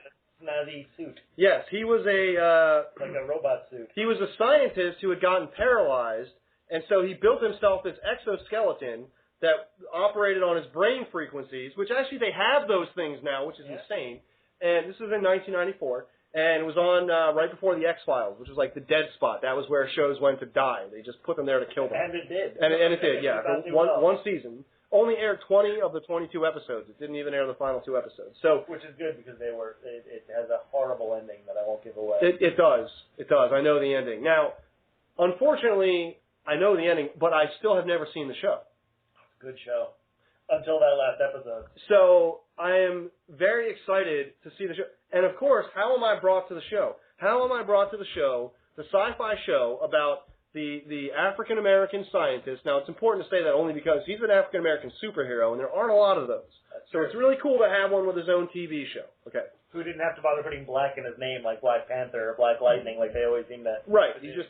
Snazzy suit. Yes, he was like a robot suit. He was a scientist who had gotten paralyzed, and so he built himself this exoskeleton that operated on his brain frequencies, which actually they have those things now, which is insane. And this was in 1994, and it was on right before the X-Files, which was like the dead spot. That was where shows went to die. They just put them there to kill them. And it did. And it did, yeah. One season. Only aired 20 of the 22 episodes. It didn't even air the final 2 episodes. So, which is good because it has a horrible ending that I won't give away. It does. It does. I know the ending. Now, unfortunately, I know the ending, but I still have never seen the show. Good show. Until that last episode. So, I am very excited to see the show. And of course, how am I brought to the show? How am I brought to the show, the sci-fi show about the African-American scientist? Now, it's important to say that only because he's an African-American superhero, and there aren't a lot of those. So it's really cool to have one with his own TV show. Okay. Who didn't have to bother putting black in his name like Black Panther or Black Lightning like they always seem to. Right. He's just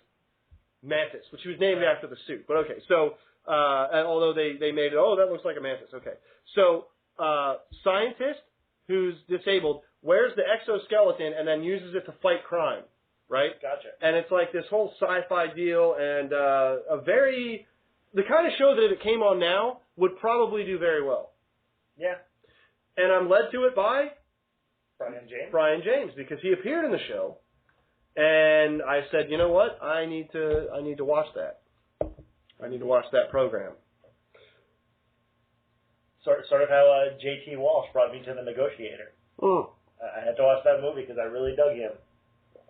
Mantis, which he was named after the suit. But okay, so and although they made it, that looks like a mantis. Okay. So scientist who's disabled wears the exoskeleton and then uses it to fight crime. Right? Gotcha. And it's like this whole sci-fi deal, and the kind of show that if it came on now would probably do very well. Yeah. And I'm led to it by Brian James, because he appeared in the show, and I said, you know what, I need to watch that. I need to watch that program. Sort of how J.T. Walsh brought me to The Negotiator. I had to watch that movie because I really dug him.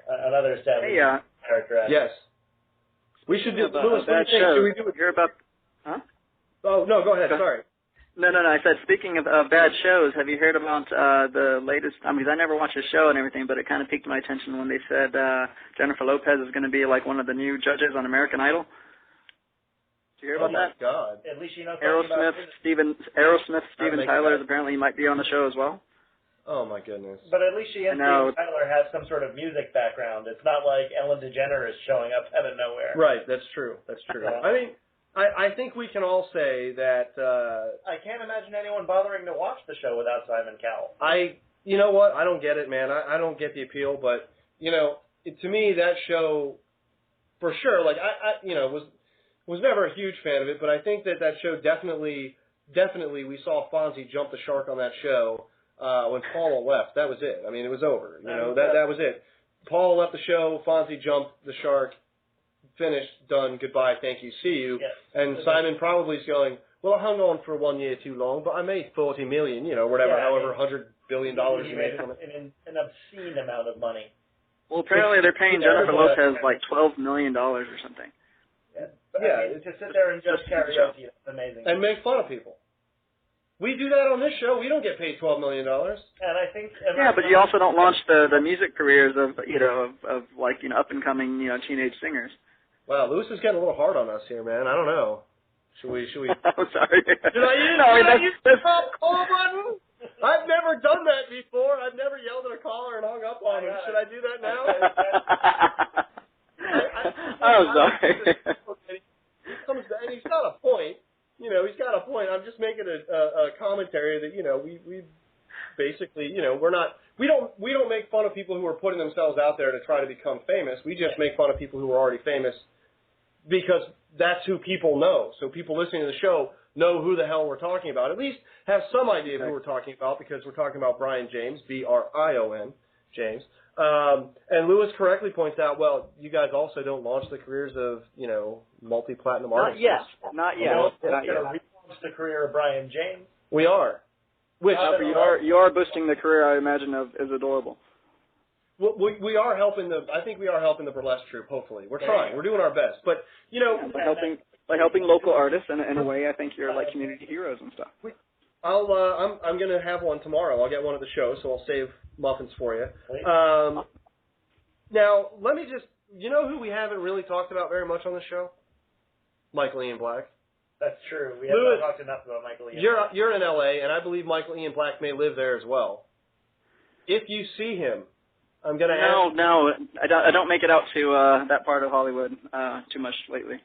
Another established character. Yes. We should do Lewis, what do you think? Should we do it? Hear about? Huh? Oh no, go ahead. Sorry. No. I said, speaking of bad shows, have you heard about the latest? I mean, because I never watched the show and everything, but it kind of piqued my attention when they said Jennifer Lopez is going to be like one of the new judges on American Idol. Did you hear about that? Oh my God! At least you know. Aerosmith, Steven Tyler apparently might be on the show as well. Oh my goodness! But at least she and Steven Tyler have some sort of music background. It's not like Ellen DeGeneres showing up out of nowhere. Right. That's true. I mean, I think we can all say that. I can't imagine anyone bothering to watch the show without Simon Cowell. You know what? I don't get it, man. I don't get the appeal, but you know, to me that show, for sure. Like I was never a huge fan of it, but I think that show definitely we saw Fonzie jump the shark on that show when Paula left. That was it. I mean, it was over. You know, that was it. Paula left the show. Fonzie jumped the shark. Finished, done, goodbye, thank you, see you. Yes. And Simon probably is going, well, I hung on for 1 year too long, but I made $40 million, however, $100 billion you made from it. An obscene amount of money. Well, apparently they're paying Jennifer Lopez like $12 million or something. Yeah, to sit there and just karaoke, it's amazing. And make fun of people. We do that on this show. We don't get paid $12 million. And I think... but you also don't launch the music careers of up and coming, teenage singers. Wow, Lewis is getting a little hard on us here, man. I don't know. Should we? I'm sorry. Did I use the top call button? I've never done that before. I've never yelled at a caller and hung up on him. Should I do that now? I'm sorry. And he's got a point. He's got a point. I'm just making a commentary that, we basically, we don't make fun of people who are putting themselves out there to try to become famous. We just make fun of people who are already famous because that's who people know. So people listening to the show know who the hell we're talking about. At least have some idea of who we're talking about because we're talking about Brian James, B-R-I-O-N, James. And Lewis correctly points out, well, you guys also don't launch the careers of, multi-platinum artists. Not yet. We launched the career of Brian James. We are. Which you are boosting the career, I imagine, of Is Adorable. Well, we are helping I think we are helping the burlesque troupe. Hopefully, we're trying. We're doing our best. But by helping local artists in a way, I think you're like community heroes and stuff. I'm going to have one tomorrow. I'll get one at the show, so I'll save muffins for you. Now, let me just, who we haven't really talked about very much on the show? Michael Ian Black. That's true. We haven't talked enough about Michael Ian Black. You're in L.A., and I believe Michael Ian Black may live there as well. If you see him, I'm going to ask... No, I don't make it out to that part of Hollywood too much lately.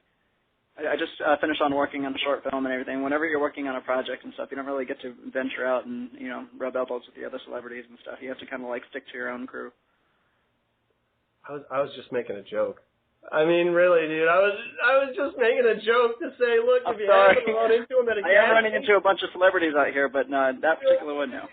I just finished on working on a short film and everything. Whenever you're working on a project and stuff, you don't really get to venture out and, rub elbows with the other celebrities and stuff. You have to kind of stick to your own crew. I was just making a joke. I mean, really, dude. I was just making a joke to say, look, if you happen to run into him at a gas I am running into a bunch of celebrities out here, but no, that particular one, no.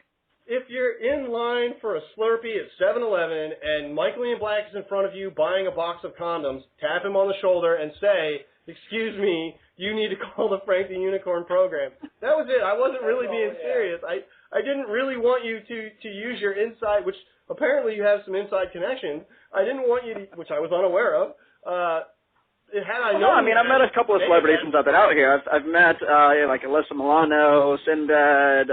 If you're in line for a Slurpee at 7-Eleven and Michael Ian Black is in front of you buying a box of condoms, tap him on the shoulder and say, excuse me, you need to call the Frank the Unicorn program. That was it. I wasn't really being serious. I didn't really want you to use your inside, which apparently you have some inside connections. I didn't want you to, which I was unaware of. I've met a couple of celebrities since I've been out here. I've met like Alyssa Milano, Sinbad,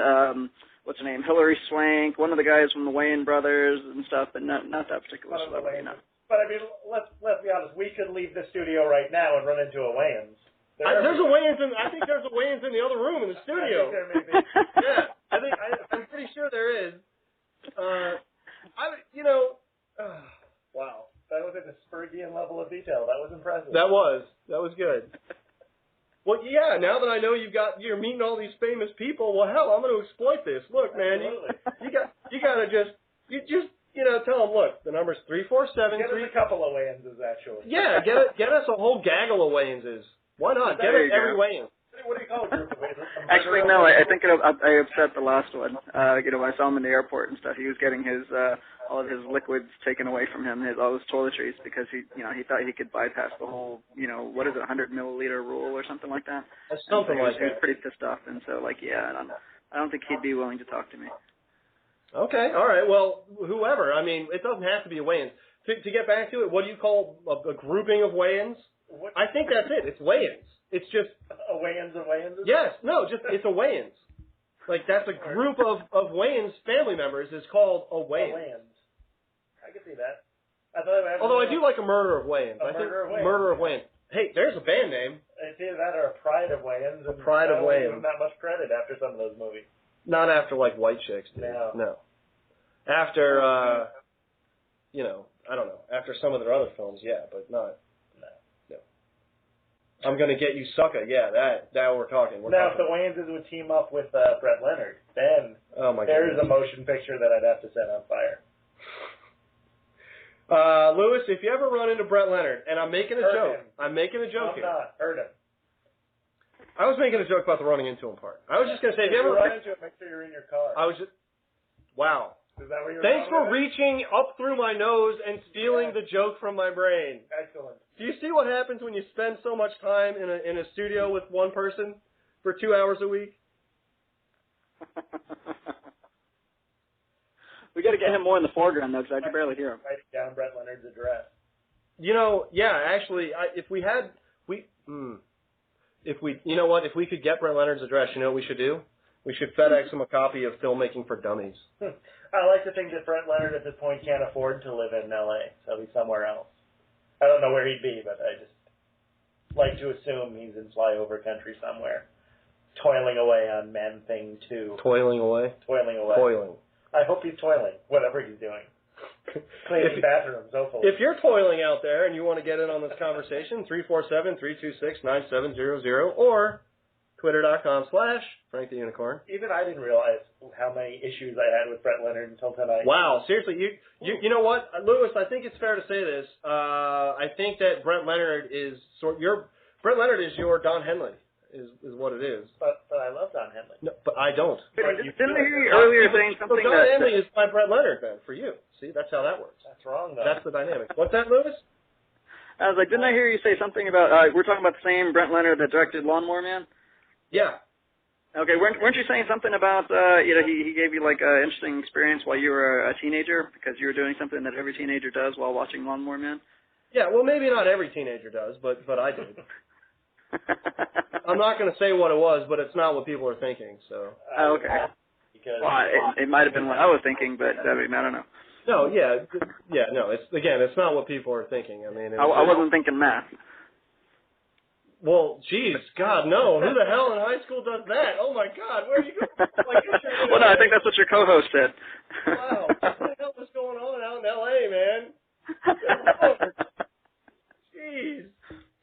what's her name, Hilary Swank, one of the guys from the Wayans brothers and stuff, but not that particular celebrity. No. But I mean, let's be honest. We could leave the studio right now and run into a Wayans. There's a Wayans I think there's a Wayans in the other room in the studio. I think there may be. Yeah, I'm pretty sure there is. Wow. That was at the Spurgeon level of detail. That was impressive. That was good. Well, yeah. Now that I know you're meeting all these famous people, well, hell, I'm going to exploit this. Look, man, you gotta just tell them, look, the number's 347. Get us a couple of Wayanses, actually. Yeah, get us a whole gaggle of Wayanses. Why not? Get us every Wayans. What do you call a group of Wayans? Actually, no. I think I upset the last one. When I saw him in the airport and stuff, he was getting his all of his liquids taken away from him, all his toiletries, because he thought he could bypass the whole, what is it, 100 milliliter rule or something like that. Something like that. He was pretty pissed off, and so I don't think he'd be willing to talk to me. Okay, all right. Well, whoever. I mean, it doesn't have to be a Wayans. To get back to it, what do you call a grouping of Wayans? I think that's it. It's Wayans. It's just a Wayans of Wayans. Yes, no, just it's a Wayans. Like that's a group of Wayans family members is called a Wayans. I can see that. Although I do like a Murder of Wayans. Murder of Wayans. Hey, there's a band name. It's either that or a Pride of Wayans. A Pride of Wayans. I don't give them that much credit after some of those movies. Not after like White Chicks, dude. No. After I don't know. After some of their other films, yeah, but not. No. I'm gonna get you, sucker. Yeah, that we're talking. Now, if the Wayanses would team up with Brett Leonard, then there's a motion picture that I'd have to set on fire. Lewis, if you ever run into Brett Leonard, and I'm making a joke. I'm making a joke here. I'm not. Hurt him. I was making a joke about the running into him part. I was just gonna say, if you ever run into him, make sure you're in your car. Wow. Is that where you're Thanks for reaching up through my nose and stealing the joke from my brain. Excellent. Do you see what happens when you spend so much time in a studio with one person for 2 hours a week? We got to get him more in the foreground, though, because I can barely hear him. Writing down Brett Leonard's address. Actually, if we could get Brett Leonard's address, you know what we should do? We should FedEx him a copy of Filmmaking for Dummies. I like to think that Brett Leonard at this point can't afford to live in L.A., so he's somewhere else. I don't know where he'd be, but I just like to assume he's in flyover country somewhere, toiling away on Man Thing 2. Toiling away? Toiling. I hope he's toiling, whatever he's doing. Cleaning bathrooms, hopefully. If you're toiling out there and you want to get in on this conversation, 347-326-9700 or Twitter.com/Frank the Unicorn. Even I didn't realize how many issues I had with Brett Leonard until tonight. Wow, seriously, you know what, Lewis? I think it's fair to say this. I think that Brett Leonard is your Don Henley, is what it is. But I love Don Henley. No, but I don't. Didn't I hear you earlier saying something Don Henley is my Brett Leonard then for you. See, that's how that works. That's wrong though. That's the dynamic. What's that, Lewis? I was like, didn't I hear you say something about we're talking about the same Brett Leonard that directed Lawnmower Man? Yeah. Okay, weren't you saying something about, he gave you like an interesting experience while you were a teenager because you were doing something that every teenager does while watching Lawnmower Man? Yeah, well, maybe not every teenager does, but I did. I'm not going to say what it was, but it's not what people are thinking, so. Okay. Well, it might have been what I was thinking, but I don't know. No, no, it's not what people are thinking. I mean, I wasn't thinking math. Well, geez, God, no. Who the hell in high school does that? Oh, my God, where are you going? Well, no, I think that's what your co-host said. Wow, what the hell is going on out in L.A., man? Jeez.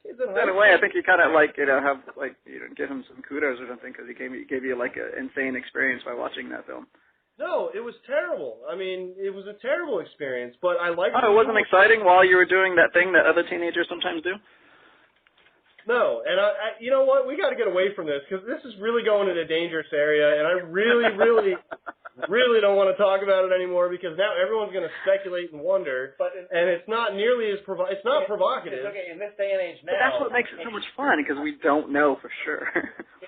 In a way, I think you kind of give him some kudos or something because he gave you like an insane experience by watching that film. No, it was terrible. I mean, it was a terrible experience, but I liked it. Oh, it wasn't exciting while you were doing that thing that other teenagers sometimes do? No, and I you know what? We got to get away from this because this is really going in a dangerous area, and I really, really, really don't want to talk about it anymore because now everyone's going to speculate and wonder, and it's not nearly as it's not provocative. It's okay, in this day and age now. But that's what makes it so much fun because we don't know for sure.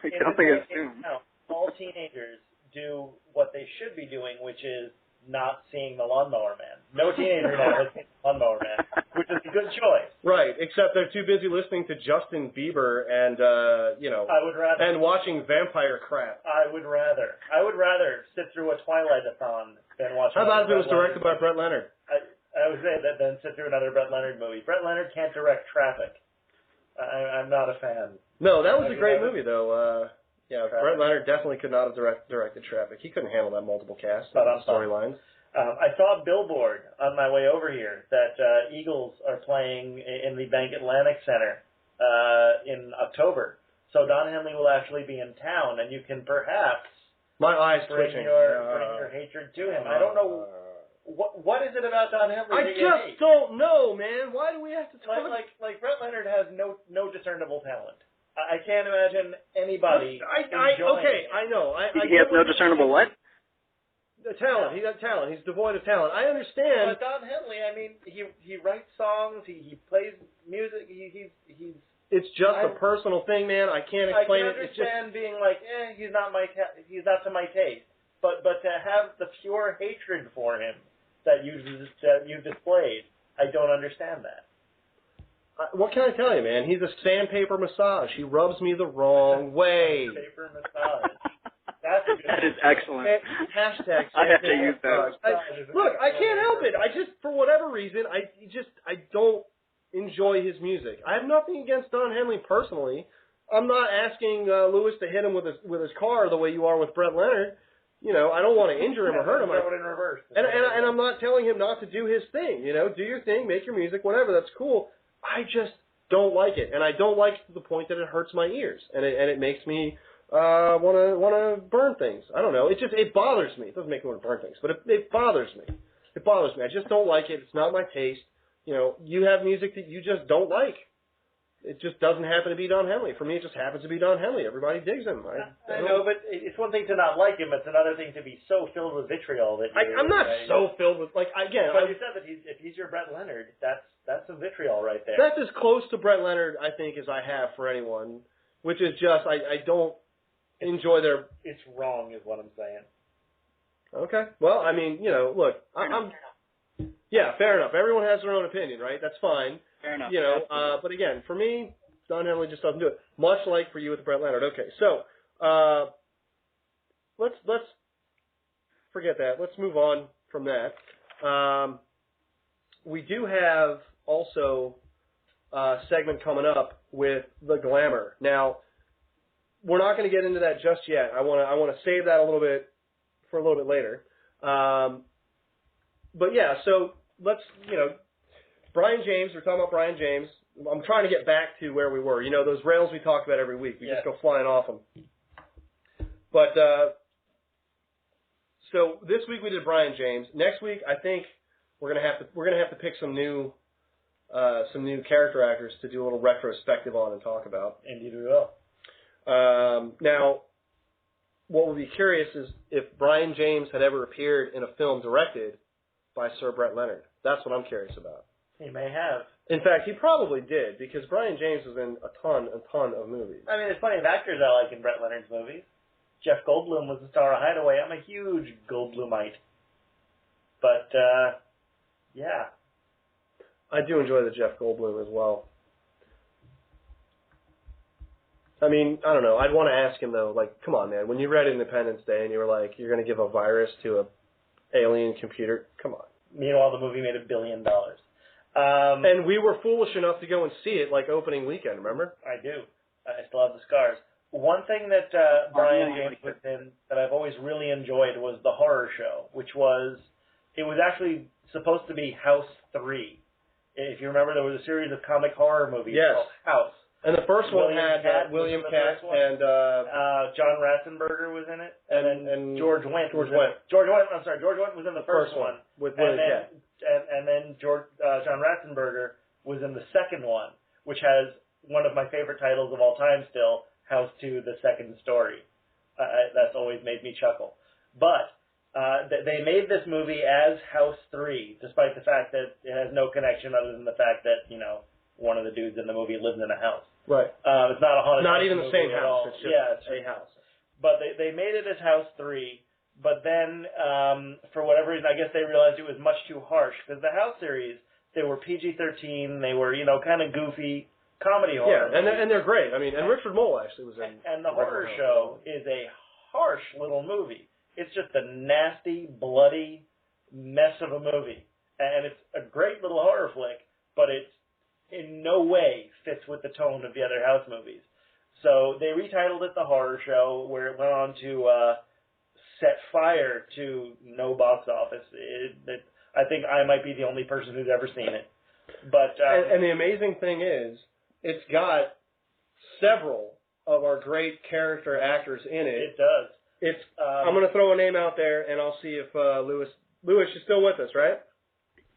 We can only assume. Now, all teenagers do what they should be doing, which is not seeing The Lawnmower Man. No teenager now has seen The Lawnmower Man, which is a good choice. Right, except they're too busy listening to Justin Bieber and and watching vampire crap. I would rather sit through a Twilight-a-thon than watch. How about if it was directed by Brett Leonard? I would say that then sit through another Brett Leonard movie. Brett Leonard can't direct Traffic. I'm not a fan. No, that was a great movie though. Yeah, Brett Leonard definitely could not have directed Traffic. He couldn't handle that multiple cast storylines. I saw a billboard on my way over here that Eagles are playing in the Bank Atlantic Center in October. So Don Henley will actually be in town, and you can perhaps my eyes bring your hatred to him. I don't know. What is it about Don Henley? I just don't know, man. Why do we have to talk? Like Brett Leonard has no discernible talent. I can't imagine anybody enjoying it. I know. He has no discernible what? Talent. He got talent. He's devoid of talent. I understand. But Don Henley, I mean, he writes songs. He plays music. He's. It's just a personal thing, man. I can't explain it. I can understand being like, he's not to my taste. But to have the pure hatred for him that you displayed, I don't understand that. What can I tell you, man? He's a sandpaper massage. He rubs me the wrong way. Sandpaper massage. That is excellent. Hashtag I have to use that. Look, I can't help it. I just, for whatever reason, I don't enjoy his music. I have nothing against Don Henley personally. I'm not asking Lewis to hit him with his car the way you are with Brett Leonard. You know, I don't want to injure him or hurt him. Throw it in reverse. And I'm not telling him not to do his thing. You know, do your thing, make your music, whatever. That's cool. I just don't like it, and I don't like it to the point that it hurts my ears, and it makes me want to burn things. I don't know. It bothers me. It doesn't make me want to burn things, but it bothers me. It bothers me. I just don't like it. It's not my taste. You know, you have music that you just don't like. It just doesn't happen to be Don Henley. For me, it just happens to be Don Henley. Everybody digs him. I know, but it's one thing to not like him. It's another thing to be so filled with vitriol that I'm not so filled with, like, again. But you said that if he's your Brett Leonard, that's some vitriol right there. That's as close to Brett Leonard, I think, as I have for anyone, which is just, I don't enjoy their... It's wrong is what I'm saying. Okay. Well, I mean, you know, look, yeah, fair enough. Everyone has their own opinion, right? That's fine. Fair enough. You know, but again, for me, Don Henley just doesn't do it. Much like for you with Brett Leonard. Okay, so let's forget that. Let's move on from that. We do have also a segment coming up with the glamour. Now, we're not going to get into that just yet. I want to save that a little bit for a little bit later. But yeah, so let's, you know, Brian James, we're talking about Brian James. I'm trying to get back to where we were. You know, those rails we talk about every week. We just go flying off them. But, so this week we did Brian James. Next week, I think we're gonna have to pick some new character actors to do a little retrospective on and talk about. Indeed we will. Now, what would be curious is if Brian James had ever appeared in a film directed by Sir Brett Leonard. That's what I'm curious about. He may have. In fact, he probably did, because Brian James was in a ton of movies. I mean, there's plenty of actors I like in Brett Leonard's movies. Jeff Goldblum was the star of Hideaway. I'm a huge Goldblumite. But, yeah. I do enjoy the Jeff Goldblum as well. I mean, I don't know. I'd want to ask him, though, like, come on, man. When you read Independence Day and you were like, you're going to give a virus to a alien computer, come on. Meanwhile, the movie made $1 billion. And we were foolish enough to go and see it like opening weekend, remember? I do. I still have the scars. One thing that Brian James was in that I've always really enjoyed was The Horror Show, which was actually supposed to be House 3. If you remember, there was a series of comic horror movies called House. And the first one had William Katt and John Ratzenberger was in it, and George Wendt. George Wendt was in the first one with William Katt. And then John Ratzenberger was in the second one, which has one of my favorite titles of all time still, House 2, The Second Story. That's always made me chuckle. But they made this movie as House 3, despite the fact that it has no connection other than the fact that, you know, one of the dudes in the movie lives in a house. Right. It's not a haunted house. Not even the same house. It's just a house. But they made it as House 3, but then for whatever reason, I guess they realized it was much too harsh, because the House series, they were PG-13, they were, you know, kind of goofy comedy horror. Yeah, and they're great. I mean, and Richard Mole actually was in. And The Horror Show is a harsh little movie. It's just a nasty, bloody mess of a movie. And it's a great little horror flick, but it's in no way fits with the tone of the other House movies. So they retitled it The Horror Show, where it went on to set fire to no box office. I think I might be the only person who's ever seen it. But and the amazing thing is, it's got several of our great character actors in it. It does. It's. I'm going to throw a name out there, and I'll see if Lewis, you're still with us, right?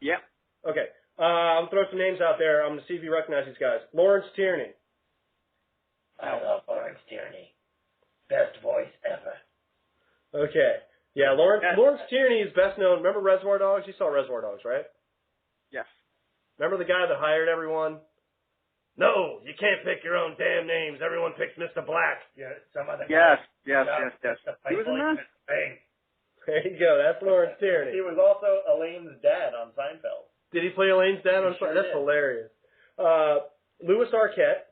Yeah. Okay. I'm going to throw some names out there. I'm going to see if you recognize these guys. Lawrence Tierney. I love Lawrence Tierney. Best voice ever. Okay. Yeah, Lawrence Tierney is best known. Remember Reservoir Dogs? You saw Reservoir Dogs, right? Yes. Remember the guy that hired everyone? No, you can't pick your own damn names. Everyone picks Mr. Black. Yeah, some other Yes. He was in that? There you go. That's Lawrence Tierney. He was also Elaine's dad on Seinfeld. Did he play Elaine's dad on Sure That's did. hilarious. Louis Arquette,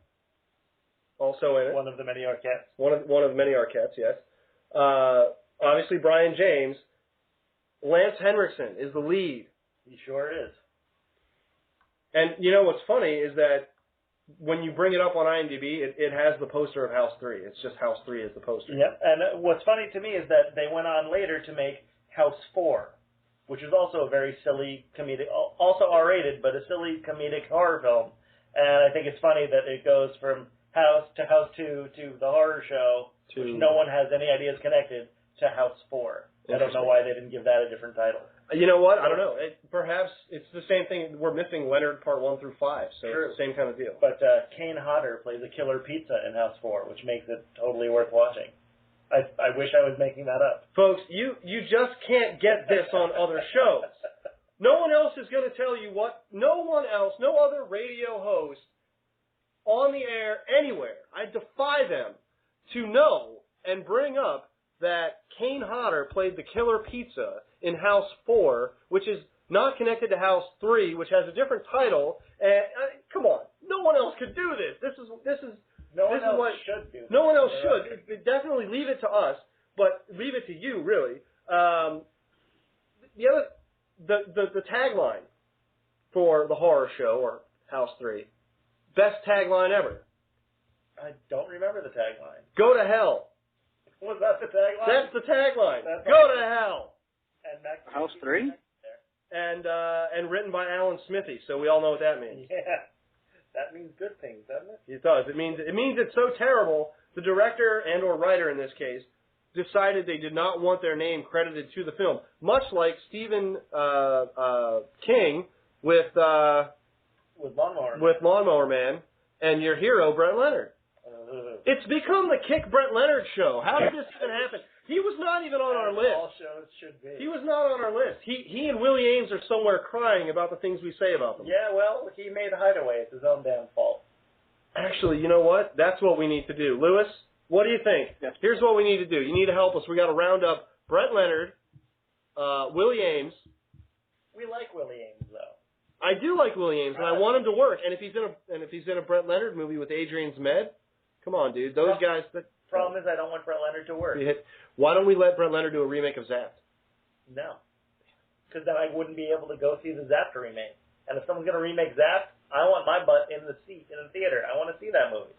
also in it. One of the many Arquettes. One of many Arquettes, yes. Obviously, Brian James. Lance Henriksen is the lead. He sure is. And you know what's funny is that when you bring it up on IMDb, it has the poster of House 3. It's just House 3 is the poster. Yep. And what's funny to me is that they went on later to make House 4, which is also a very silly comedic, also R-rated, but a silly comedic horror film. And I think it's funny that it goes from House to House 2 to the horror show, which no one has any ideas connected, to House 4. I don't know why they didn't give that a different title. You know what? I don't know. Perhaps it's the same thing. We're missing Leonard Part 1 through 5, so True. it's the same kind of deal. But Kane Hodder plays a killer pizza in House 4, which makes it totally worth watching. I wish I was making that up. Folks, you just can't get this on other shows. No one else is going to tell you what. No one else, no other radio host on the air anywhere, I defy them to know and bring up that Kane Hodder played the killer pizza in House 4, which is not connected to House 3, which has a different title. And come on, no one else could do this. This is No one this is else what should do. No one else should. Definitely leave it to us, but leave it to you, really. The tagline for the horror show or House 3, best tagline ever. I don't remember the tagline. Go to hell. Was that the tagline? That's the tagline. That's Go to hell. And Max House 3? And written by Alan Smithy, so we all know what that means. Yeah, that means good things, doesn't it? It does. It means it's so terrible. The director and or writer in this case decided they did not want their name credited to the film, much like Stephen King with Lawnmower Man and your hero Brett Leonard. It's become the Kick Brett Leonard show. How did this even happen? He was not even on our list. All shows should be. He was not on our list. He and Willie Ames are somewhere crying about the things we say about them. Yeah, well, he made Hideaway. It's his own damn fault. Actually, you know what? That's what we need to do. Lewis, what do you think? Yes. Here's what we need to do. You need to help us. We got to round up Brett Leonard, Willie Ames. We like Willie Ames, though. I do like Willie Ames, and I want him to work. And if he's in a Brett Leonard movie with Adrian Zmed, come on, dude. Those guys. Problem is, I don't want Brett Leonard to work. Why don't we let Brett Leonard do a remake of Zapped? No, because then I wouldn't be able to go see the Zapped remake. And if someone's going to remake Zapped, I want my butt in the seat in the theater. I want to see that movie.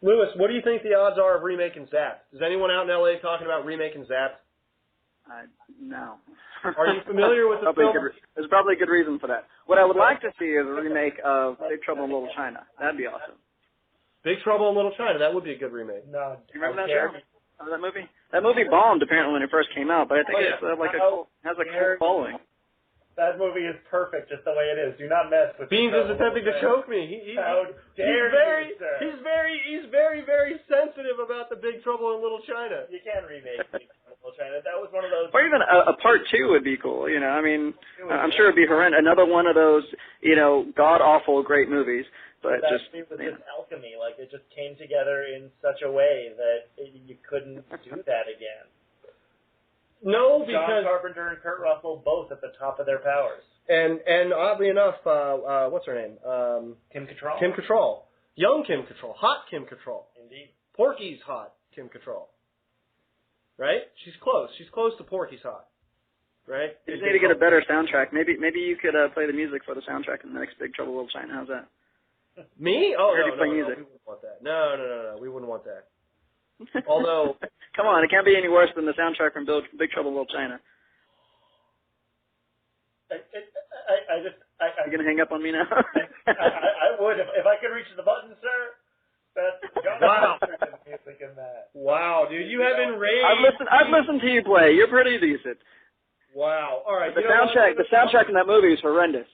Lewis, what do you think the odds are of remaking Zapped? Is anyone out in L.A. talking about remaking Zapped? No. Are you familiar with the film? There's probably a good reason for that. What I would like to see is a remake of Big Trouble in Little China. That'd be awesome. Big Trouble in Little China. That would be a good remake. No, do you remember that show? That movie? That movie bombed apparently when it first came out, but I think it's has a cult following. That movie is perfect just the way it is. Do not mess with Beans is attempting to choke me. How dare you, sir? He's very sensitive about the Big Trouble in Little China. You can remake Big Trouble in Little China. That was one of those. Or even a part 2 would be cool. You know, I mean, I'm sure it'd be horrendous. Another one of those, god awful great movies. But that just was just alchemy. Like it just came together in such a way that you couldn't do that again. No, because John Carpenter and Kurt Russell both at the top of their powers. And oddly enough, what's her name? Kim Cattrall. Kim Cattrall. Young Kim Cattrall. Hot Kim Cattrall. Indeed. Porky's hot Kim Cattrall. Right? She's close. She's close to Porky's hot. Right? You just need to get a better soundtrack. Maybe you could play the music for the soundtrack in the next Big Trouble in Little China. How's that? Me? Oh, no, we music. wouldn't want that. No, we wouldn't want that. Although, come on, it can't be any worse than the soundtrack from Big Trouble in Little China. Are you gonna hang up on me now? I would if I could reach the button, sir. Wow. Music in that. Wow, dude, you have enraged. I've listened to you play. You're pretty decent. Wow. All right. The soundtrack in that movie is horrendous.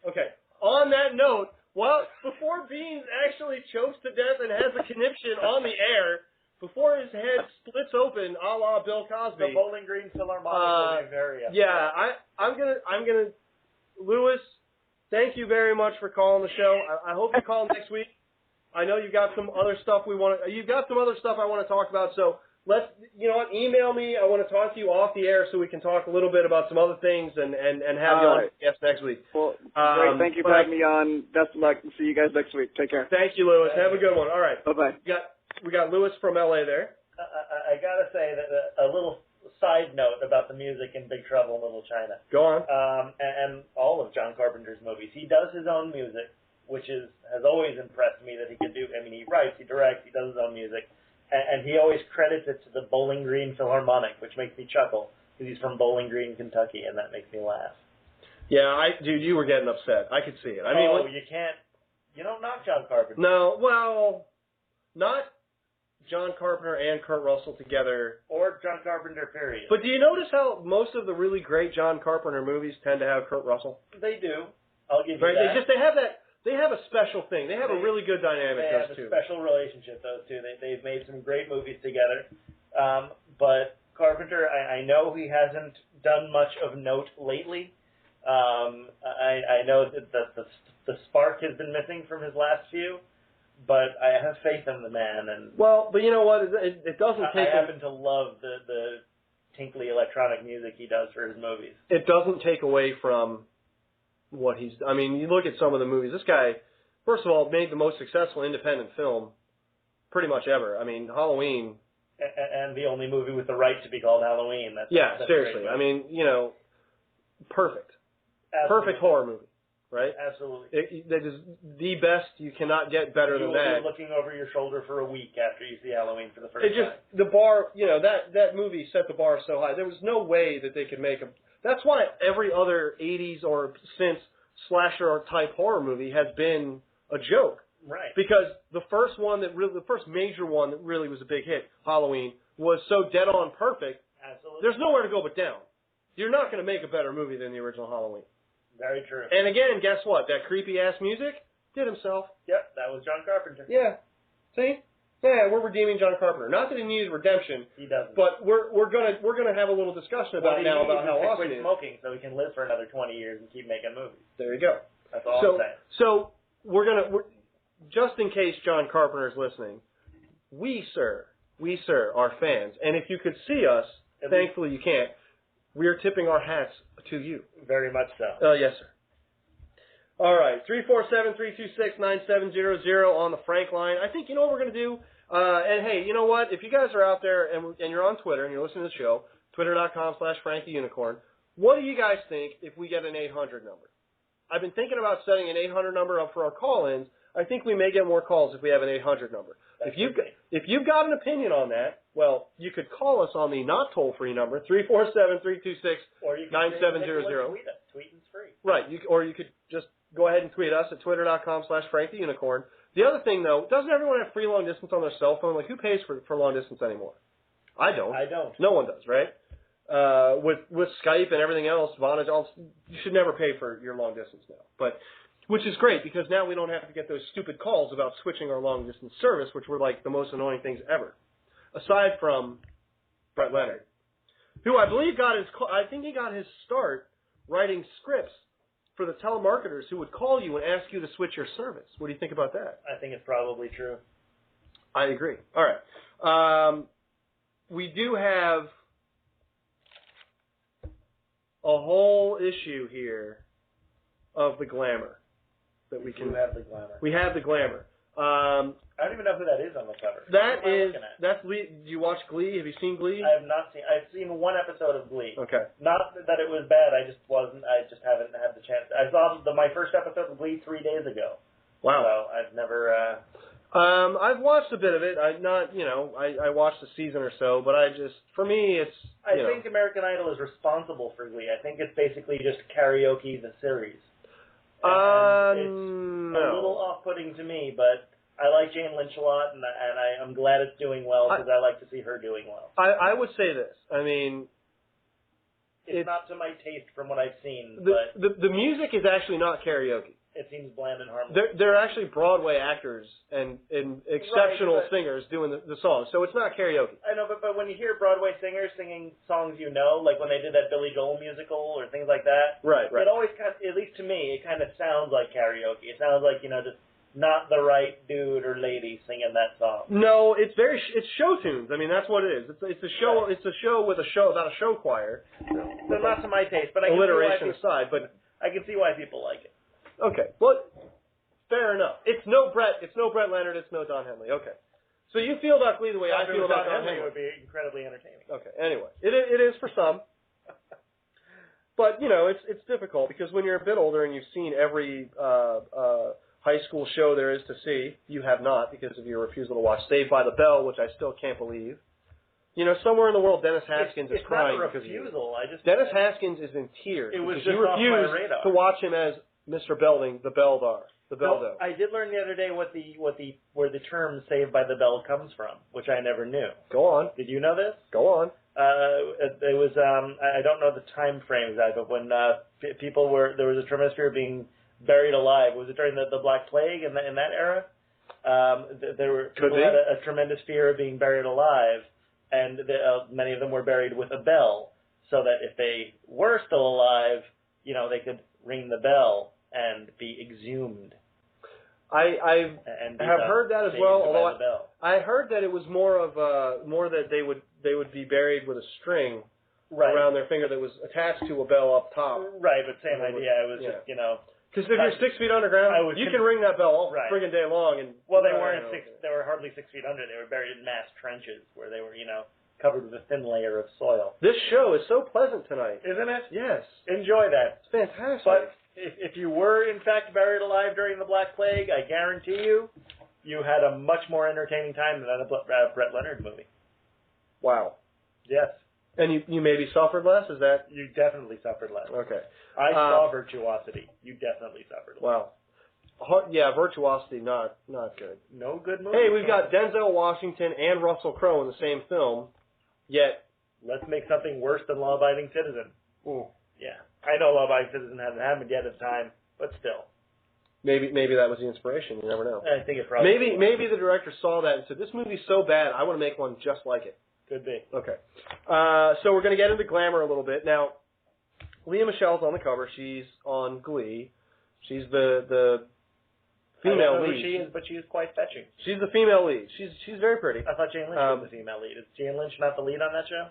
Okay. On that note, Well, before Beans actually chokes to death and has a conniption on the air, before his head splits open, a la Bill Cosby. The Bowling Green Philharmonic will be very upset. Yeah, I'm gonna. Lewis, thank you very much for calling the show. I hope you call next week. I know you've got some other stuff you've got some other stuff I want to talk about. So you know what? Email me. I want to talk to you off the air so we can talk a little bit about some other things and have you on guest next week. Well, great. Thank you for having me on. Best of luck and see you guys next week. Take care. Thank you, Lewis. Have a good one. All right. Bye-bye. We got Lewis from LA there. I gotta say that a little side note about the music in Big Trouble in Little China. Go on. And all of John Carpenter's movies. He does his own music, which has always impressed me that he can do. I mean, he writes, he directs, he does his own music, and he always credits it to the Bowling Green Philharmonic, which makes me chuckle because he's from Bowling Green, Kentucky, and that makes me laugh. Yeah, dude, you were getting upset. I could see it. I mean, you don't knock John Carpenter. No, well, not John Carpenter and Kurt Russell together. Or John Carpenter, period. But do you notice how most of the really great John Carpenter movies tend to have Kurt Russell? They do. I'll give you right? that. They have a special thing. They have a really good dynamic, those two. They have a special relationship, those two. They've made some great movies together. But Carpenter, I know he hasn't done much of note lately. I know that the spark has been missing from his last few. But I have faith in the man, and but you know what? It doesn't take. I happen to love the tinkly electronic music he does for his movies. It doesn't take away from what he's. I mean, you look at some of the movies. This guy, first of all, made the most successful independent film, pretty much ever. I mean, Halloween, and the only movie with the right to be called Halloween. That's seriously. I mean, perfect, perfect horror movie. Right? Absolutely. That is the best. You cannot get better than that. You will be looking over your shoulder for a week after you see Halloween for the first time. The bar, that movie set the bar so high. There was no way that they could make a. That's why every other 80s or since slasher or type horror movie has been a joke. Right. Because the first major one that really was a big hit, Halloween, was so dead on perfect. Absolutely. There's nowhere to go but down. You're not going to make a better movie than the original Halloween. Very true. And again, guess what? That creepy-ass music did himself. Yep, that was John Carpenter. Yeah. See? Yeah, we're redeeming John Carpenter. Not that he needs redemption. He doesn't. But we're gonna have a little discussion about how awesome he is. Smoking so he can live for another 20 years and keep making movies. There you go. That's all I'm saying. So we're just in case John Carpenter is listening, we sir, are fans. And if you could see us, thankfully you can't, we are tipping our hats to you. Very much so. Yes, sir. All right, 347-326-9700 on the Frank line. I think you know what we're going to do. And, hey, you know what? If you guys are out there and you're on Twitter and you're listening to the show, twitter.com/FrankTheUnicorn, what do you guys think if we get an 800 number? I've been thinking about setting an 800 number up for our call-ins. I think we may get more calls if we have an 800 number. If you've got an opinion on that, well, you could call us on the not toll-free number, 347-326-9700. Or you can tweet is free. Right, or you could just go ahead and tweet us at twitter.com/FrankTheUnicorn. The other thing, though, doesn't everyone have free long distance on their cell phone? Like, who pays for long distance anymore? I don't. No one does, right? With Skype and everything else, Vonage, you should never pay for your long distance now. But which is great because now we don't have to get those stupid calls about switching our long distance service, which were like the most annoying things ever, aside from Brett Leonard, who I believe I think he got his start writing scripts for the telemarketers who would call you and ask you to switch your service. What do you think about that? I think it's probably true. I agree. All right. We do have a whole issue here of the glamour that we can. We have the glamour. We have the glamour. I don't even know who that is on the cover. That's Lee. Do you watch Glee? Have you seen Glee? I have not seen. I've seen one episode of Glee. Okay. Not that it was bad. I just haven't had the chance. I saw my first episode of Glee 3 days ago. Wow. So I've never. I've watched a bit of it. I watched a season or so, but for me, it's. I think American Idol is responsible for Glee. I think it's basically just karaoke the series. It's a little off-putting to me, but I like Jane Lynch a lot, and I'm glad it's doing well because I like to see her doing well. I would say this. I mean, It's not to my taste from what I've seen, but the music is actually not karaoke. it seems bland and harmless. They're actually Broadway actors and exceptional Right, singers doing the songs, so it's not karaoke. I know, but when you hear Broadway singers singing songs you know, like when they did that Billy Joel musical or things like that, Right. it always kind of, at least to me, it kind of sounds like karaoke. It sounds like, just not the right dude or lady singing that song. No, it's show tunes. I mean, that's what it is. It's a show. Right. It's a show with a show about a show choir. So not to my taste, but I can Alliteration see why aside, but I can see why people like it. okay. Well, fair enough. It's no Brett Leonard. It's no Don Henley. Okay. So you feel about Glee the way I feel about Don Henley. Would be incredibly entertaining. Okay. Anyway, it is for some. But it's difficult because when you're a bit older and you've seen every high school show there is to see, you have not because of your refusal to watch Saved by the Bell, which I still can't believe. Somewhere in the world, Dennis Haskins is crying not a because of you. refusal. Dennis Haskins is in tears It was because just you off my refused radar. to watch him as Mr. Belding, the Beldar, the Beldo. I did learn the other day where the term "Saved by the Bell" comes from, which I never knew. Go on. Did you know this? Go on. It was I don't know the time frame exactly, but when people there was a tremendous fear of being buried alive. Was it during the Black Plague in that era? People had a tremendous fear of being buried alive, and many of them were buried with a bell, so that if they were still alive, they could ring the bell and be exhumed. I have heard that as well. Although I heard that it was more that they would be buried with a string around their finger that was attached to a bell up top. Right, but same idea. It was just Because if you're 6 feet underground, you can ring that bell all friggin' day long. And they weren't they were hardly 6 feet under. They were buried in mass trenches where they were covered with a thin layer of soil. This show is so pleasant tonight, isn't it? Yes, enjoy that. It's fantastic. But if you were in fact buried alive during the Black Plague, I guarantee you had a much more entertaining time than a Brett Leonard movie. Wow. Yes. And you maybe suffered less? Is that? You definitely suffered less. Okay. I saw Virtuosity. You definitely suffered less. Wow. Yeah, Virtuosity, not good. No good movie. Hey, we've got Denzel Washington and Russell Crowe in the same film, yet... Let's make something worse than Law Abiding Citizen. Ooh. Yeah. I know Law Abiding Citizen hasn't happened yet at the time, but still. Maybe that was the inspiration. You never know. I think it probably Maybe the director saw that and said, this movie's so bad, I want to make one just like it. Could be. Okay. So we're going to get into glamour a little bit. Now, Leah Michelle's on the cover. She's on Glee. She's the female lead. She is, but she is quite fetching. She's the female lead. She's very pretty. I thought Jane Lynch was the female lead. Is Jane Lynch not the lead on that show?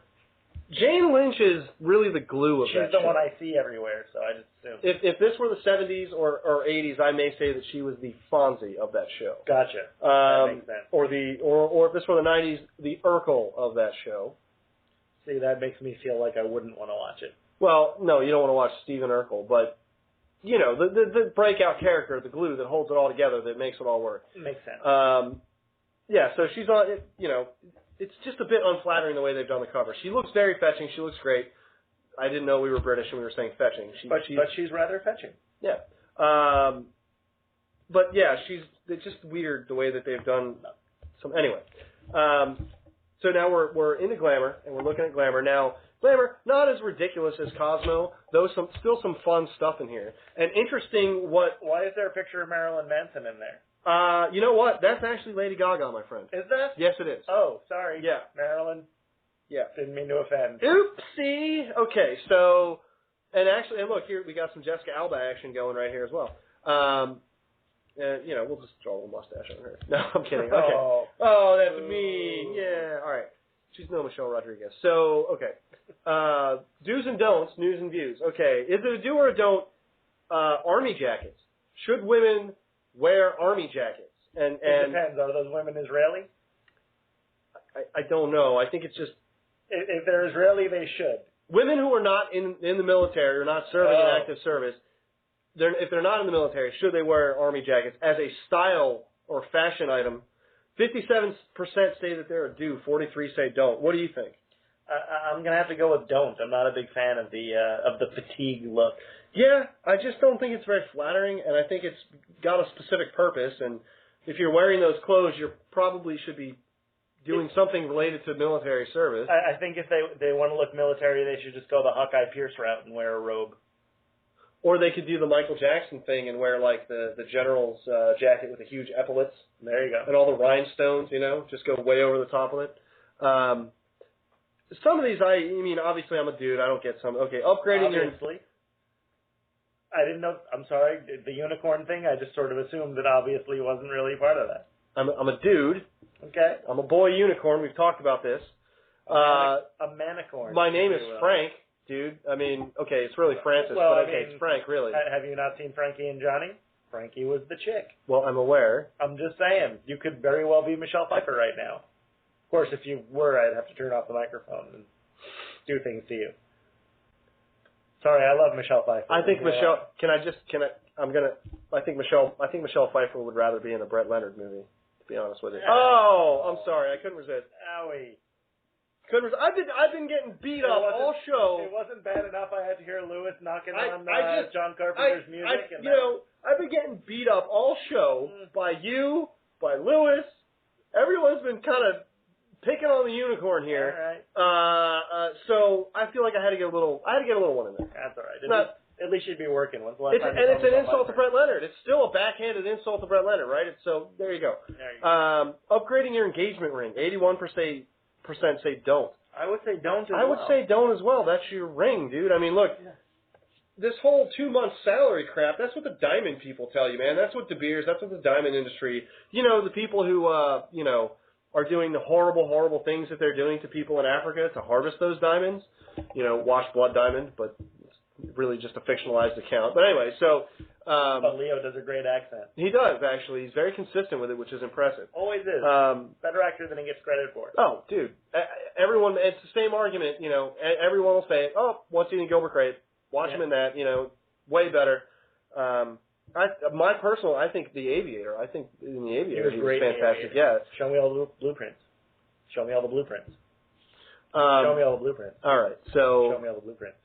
Jane Lynch is really the glue of that show. She's the one I see everywhere, so I just assume. If this were the 70s or 80s, I may say that she was the Fonzie of that show. Gotcha. That makes sense. Or if this were the 90s, the Urkel of that show. See, that makes me feel like I wouldn't want to watch it. Well, no, you don't want to watch Stephen Urkel, but the breakout character, the glue that holds it all together, that makes it all work. Makes sense. Yeah, so she's on. It's just a bit unflattering the way they've done the cover. She looks very fetching. She looks great. I didn't know we were British and we were saying fetching. But she's rather fetching. Yeah. But yeah, it's just weird the way that they've done some. Anyway, so now we're into glamour and we're looking at glamour now. Glamour, not as ridiculous as Cosmo, though still some fun stuff in here. And interesting Why is there a picture of Marilyn Manson in there? You know what? That's actually Lady Gaga, my friend. Is that? Yes, it is. Oh, sorry. Yeah. Marilyn. Yeah. Didn't mean to offend. Oopsie. Okay, so, and look, here we got some Jessica Alba action going right here as well. We'll just draw a little mustache on her. No, I'm kidding. Okay. Oh, that's mean. Yeah. All right. She's no Michelle Rodriguez. So, okay. Do's and don'ts, news and views. Okay. Is it a do or a don't? Army jackets. Should women wear army jackets? And it depends. Are those women Israeli? I don't know. I think it's just... If they're Israeli, they should. Women who are not in the military or not serving in active service, if they're not in the military, should they wear army jackets as a style or fashion item? 57% say that they're a do, 43 say don't. What do you think? I'm going to have to go with don't. I'm not a big fan of the fatigue look. Yeah, I just don't think it's very flattering, and I think it's got a specific purpose, and if you're wearing those clothes, you probably should be doing something related to military service. I think if they want to look military, they should just go the Hawkeye Pierce route and wear a robe. Or they could do the Michael Jackson thing and wear like the general's jacket with the huge epaulets. There you go. And all the rhinestones, just go way over the top of it. Some of these, I mean, obviously I'm a dude. I don't get some. Okay, upgrading Obviously. I didn't know. I'm sorry. The unicorn thing, I just sort of assumed that obviously wasn't really part of that. I'm a dude. Okay. I'm a boy unicorn. We've talked about this. A manicorn. My name is Frank, dude. I mean, okay, it's really Francis, well, but okay, it's Frank, really. Have you not seen Frankie and Johnny? Frankie was the chick. Well, I'm aware. I'm just saying, you could very well be Michelle Pfeiffer right now. Of course, if you were, I'd have to turn off the microphone and do things to you. Sorry, I love Michelle Pfeiffer. I think Michelle. I think Michelle Pfeiffer would rather be in a Brett Leonard movie. To be honest with you. Oh, I'm sorry. I couldn't resist. Owie. I've been getting beat up all show. It wasn't bad enough. I had to hear Lewis knocking on John I've Carpenter's music. been getting beat up all show by you, by Lewis. Everyone's been kind of picking on the unicorn here. All right. So I feel like I had to get a little one in there. That's all right. At least you'd be working. When's the last time you it's an insult to Brett Leonard. It's still a backhanded insult to Brett Leonard, right? So there you go. Upgrading your engagement ring. 81% say don't. I would say don't as well. I would say don't as well. That's your ring, dude. I mean, look, this whole 2-month salary crap, that's what the diamond people tell you, man. That's what De Beers, that's what the diamond industry, the people who, are doing the horrible, horrible things that they're doing to people in Africa to harvest those diamonds. Washed blood diamond, but it's really just a fictionalized account. But anyway, so... but Leo does a great accent. He does, actually. He's very consistent with it, which is impressive. Always is. Better actor than he gets credit for. Oh, dude. Everyone, it's the same argument, everyone will say, once in Gilbert Grape, watch him in that, way better. I think The Aviator. I think in The Aviator he was fantastic. Yeah. Show me all the blueprints. Show me all the blueprints. Show me all the blueprints. All right. So. Show me all the blueprints.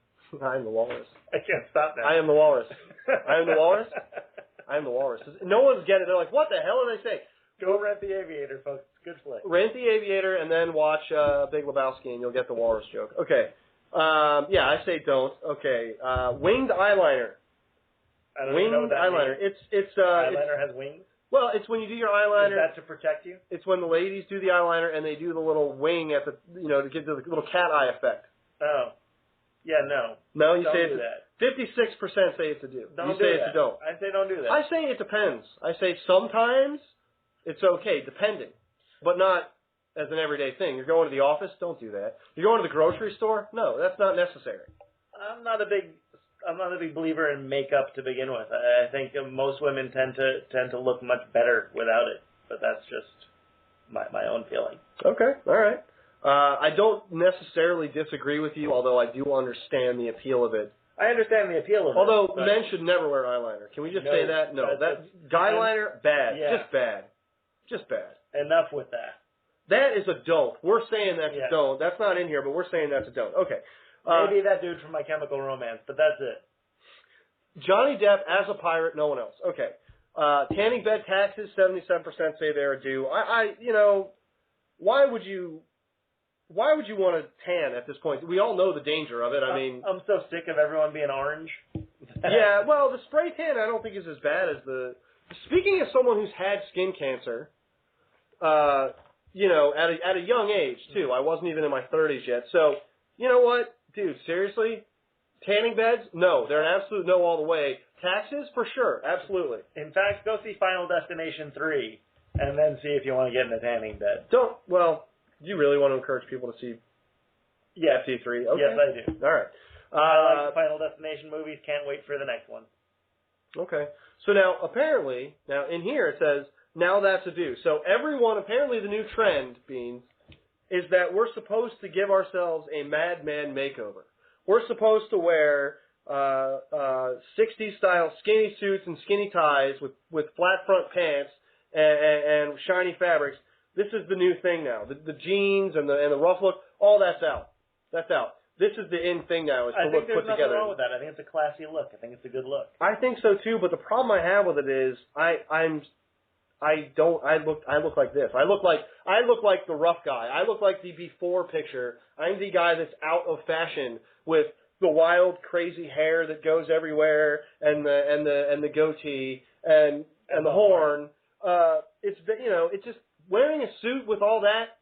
I am the walrus. I can't stop now. I am the walrus. I am the walrus. I am the walrus. No one's getting it. They're like, what the hell are they saying? Go rent The Aviator, folks. It's a good flick. Rent The Aviator and then watch Big Lebowski and you'll get the walrus joke. Okay. I say don't. Okay. Winged eyeliner. I don't even know what that eyeliner. Means. It's eyeliner has wings? Well, it's when you do your eyeliner. Is that to protect you? It's when the ladies do the eyeliner and they do the little wing at the, to get the little cat eye effect. Oh. Yeah, no. No, you don't say do it's that. 56% say it's a do. Don't you do say that. it's a don't. I say don't do that. I say it depends. I say sometimes it's okay, depending, but not as an everyday thing. You're going to the office, don't do that. You're going to the grocery store, no, that's not necessary. I'm not a big believer in makeup to begin with. I think most women tend to look much better without it, but that's just my own feeling. Okay, all right. I don't necessarily disagree with you, although I do understand the appeal of it. I understand the appeal of it. Although men should never wear eyeliner. Can we just say that? No. Guyliner, bad. Yeah. Just bad. Just bad. Enough with that. That is a don't. We're saying that's a don't. That's not in here, but we're saying that's a don't. Okay. Maybe that dude from My Chemical Romance, but that's it. Johnny Depp as a pirate, no one else. Okay. Tanning bed taxes, 77% say they're a do. Why would you want to tan at this point? We all know the danger of it. I mean, I'm so sick of everyone being orange. Yeah, well, the spray tan I don't think is as bad as the... Speaking as someone who's had skin cancer, at a young age, too. I wasn't even in my 30s yet. So, you know what? Dude, seriously? Tanning beds? No. They're an absolute no all the way. Taxes? For sure. Absolutely. In fact, go see Final Destination 3 and then see if you want to get in a tanning bed. You really want to encourage people to see FT3? Okay. Yes, I do. All right. I like the Final Destination movies. Can't wait for the next one. Okay. So now, apparently, in here it says, now that's a do. So apparently the new trend, Beans, is that we're supposed to give ourselves a madman makeover. We're supposed to wear 60s style skinny suits and skinny ties with flat front pants and shiny fabrics. This is the new thing now. The jeans and the rough look, all that's out. That's out. This is the in thing now, is to look put together. I think there's nothing wrong with that. I think it's a classy look. I think it's a good look. I think so too, but the problem I have with it is I look like this. I look like the rough guy. I look like the before picture. I'm the guy that's out of fashion with the wild, crazy hair that goes everywhere and the goatee and the horn. It's just wearing a suit with all that.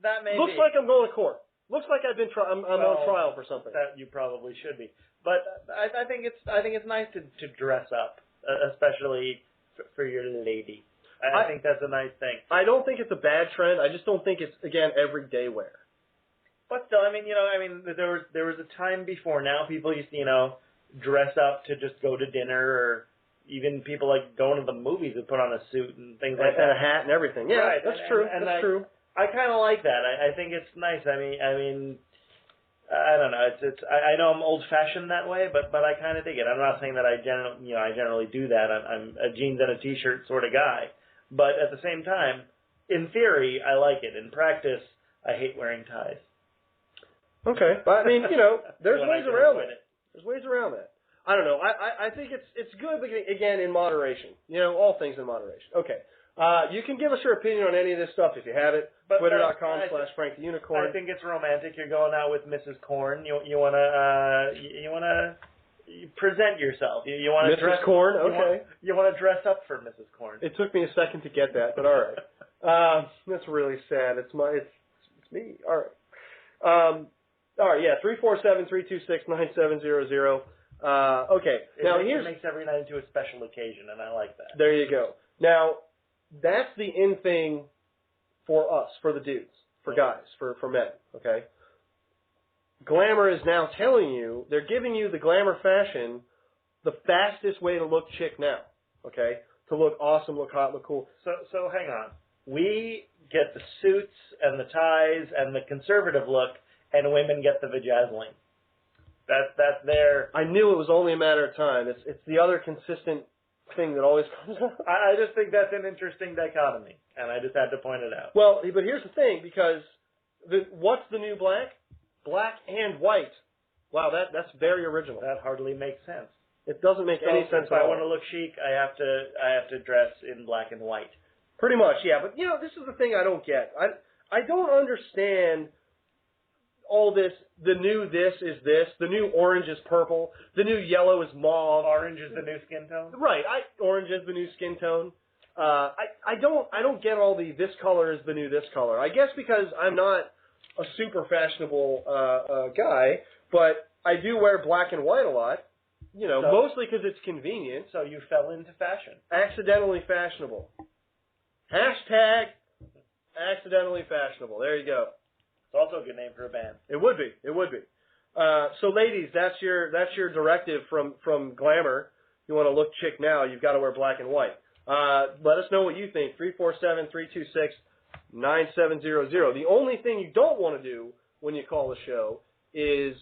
That may looks be. like I'm going to court. Looks like I've been I'm on trial for something. That you probably should be. But I think it's nice to dress up, especially for your lady. I think that's a nice thing. I don't think it's a bad trend. I just don't think it's, again, everyday wear. But still, there was a time before. Now people used to, dress up to just go to dinner, or even people like going to the movies and put on a suit and things like that. And a hat and everything. Yeah, right. That's true. That's true. I kind of like that. I think it's nice. I mean, I don't know. I know I'm old-fashioned that way, but I kind of dig it. I'm not saying that I generally do that. I'm a jeans and a t-shirt sort of guy. But at the same time, in theory, I like it. In practice, I hate wearing ties. Okay, but I mean, there's ways around it. There's ways around that. I don't know. I think it's good, but again, in moderation. All things in moderation. Okay. You can give us your opinion on any of this stuff if you have it. Twitter.com/FrankTheUnicorn. I think it's romantic. You're going out with Mrs. Corn. You wanna present yourself. You want to dress Corn. Okay. You want to dress up for Mrs. Corn. It took me a second to get that, but all right. That's really sad. It's me. All right. All right. Yeah. 347-326-9700. Okay. Now it makes every night into a special occasion, and I like that. There you go. Now, that's the in thing for us, for the dudes, for guys, for men, okay? Glamour is now telling you, they're giving you the glamour fashion, the fastest way to look chick now, okay? To look awesome, look hot, look cool. So hang on. We get the suits and the ties and the conservative look, and women get the vajazzling. That's their... I knew it was only a matter of time. It's the other consistent thing that always comes up. I just think that's an interesting dichotomy, and I just had to point it out. Well, but here's the thing, because what's the new black? Black and white. Wow, that's very original. That hardly makes sense. It doesn't make any sense If I want to look chic, I have to dress in black and white. Pretty much, yeah. But this is the thing I don't get. I don't understand all this. The new this is this. The new orange is purple. The new yellow is mauve. Orange is the new skin tone. Right. Orange is the new skin tone. I don't get all this color is the new this color. I guess because I'm not a super fashionable guy, but I do wear black and white a lot. Mostly because it's convenient. So you fell into fashion. Accidentally fashionable. Hashtag accidentally fashionable. There you go. It's also a good name for a band. It would be. So ladies, that's your directive from Glamour. You want to look chic now, you've got to wear black and white. Let us know what you think. 347-326-9700. The only thing you don't want to do when you call the show is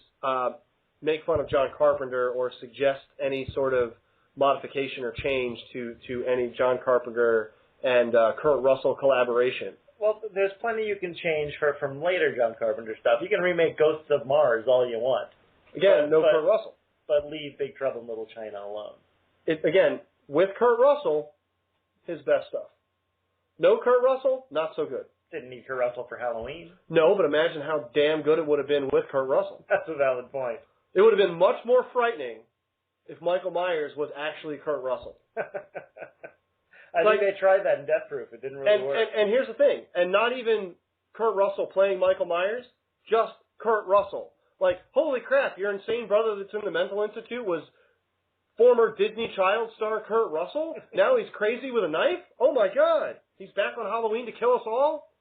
make fun of John Carpenter or suggest any sort of modification or change to any John Carpenter and Kurt Russell collaboration. Well, there's plenty you can change from later John Carpenter stuff. You can remake Ghosts of Mars all you want. Again, Kurt Russell. But leave Big Trouble in Little China alone. Again, with Kurt Russell, his best stuff. No Kurt Russell, not so good. Didn't need Kurt Russell for Halloween. No, but imagine how damn good it would have been with Kurt Russell. That's a valid point. It would have been much more frightening if Michael Myers was actually Kurt Russell. I think they tried that in Death Proof. It didn't really work. And here's the thing. And not even Kurt Russell playing Michael Myers, just Kurt Russell. Like, holy crap, your insane brother that's in the mental institute was former Disney child star Kurt Russell? Now he's crazy with a knife? Oh, my God. He's back on Halloween to kill us all?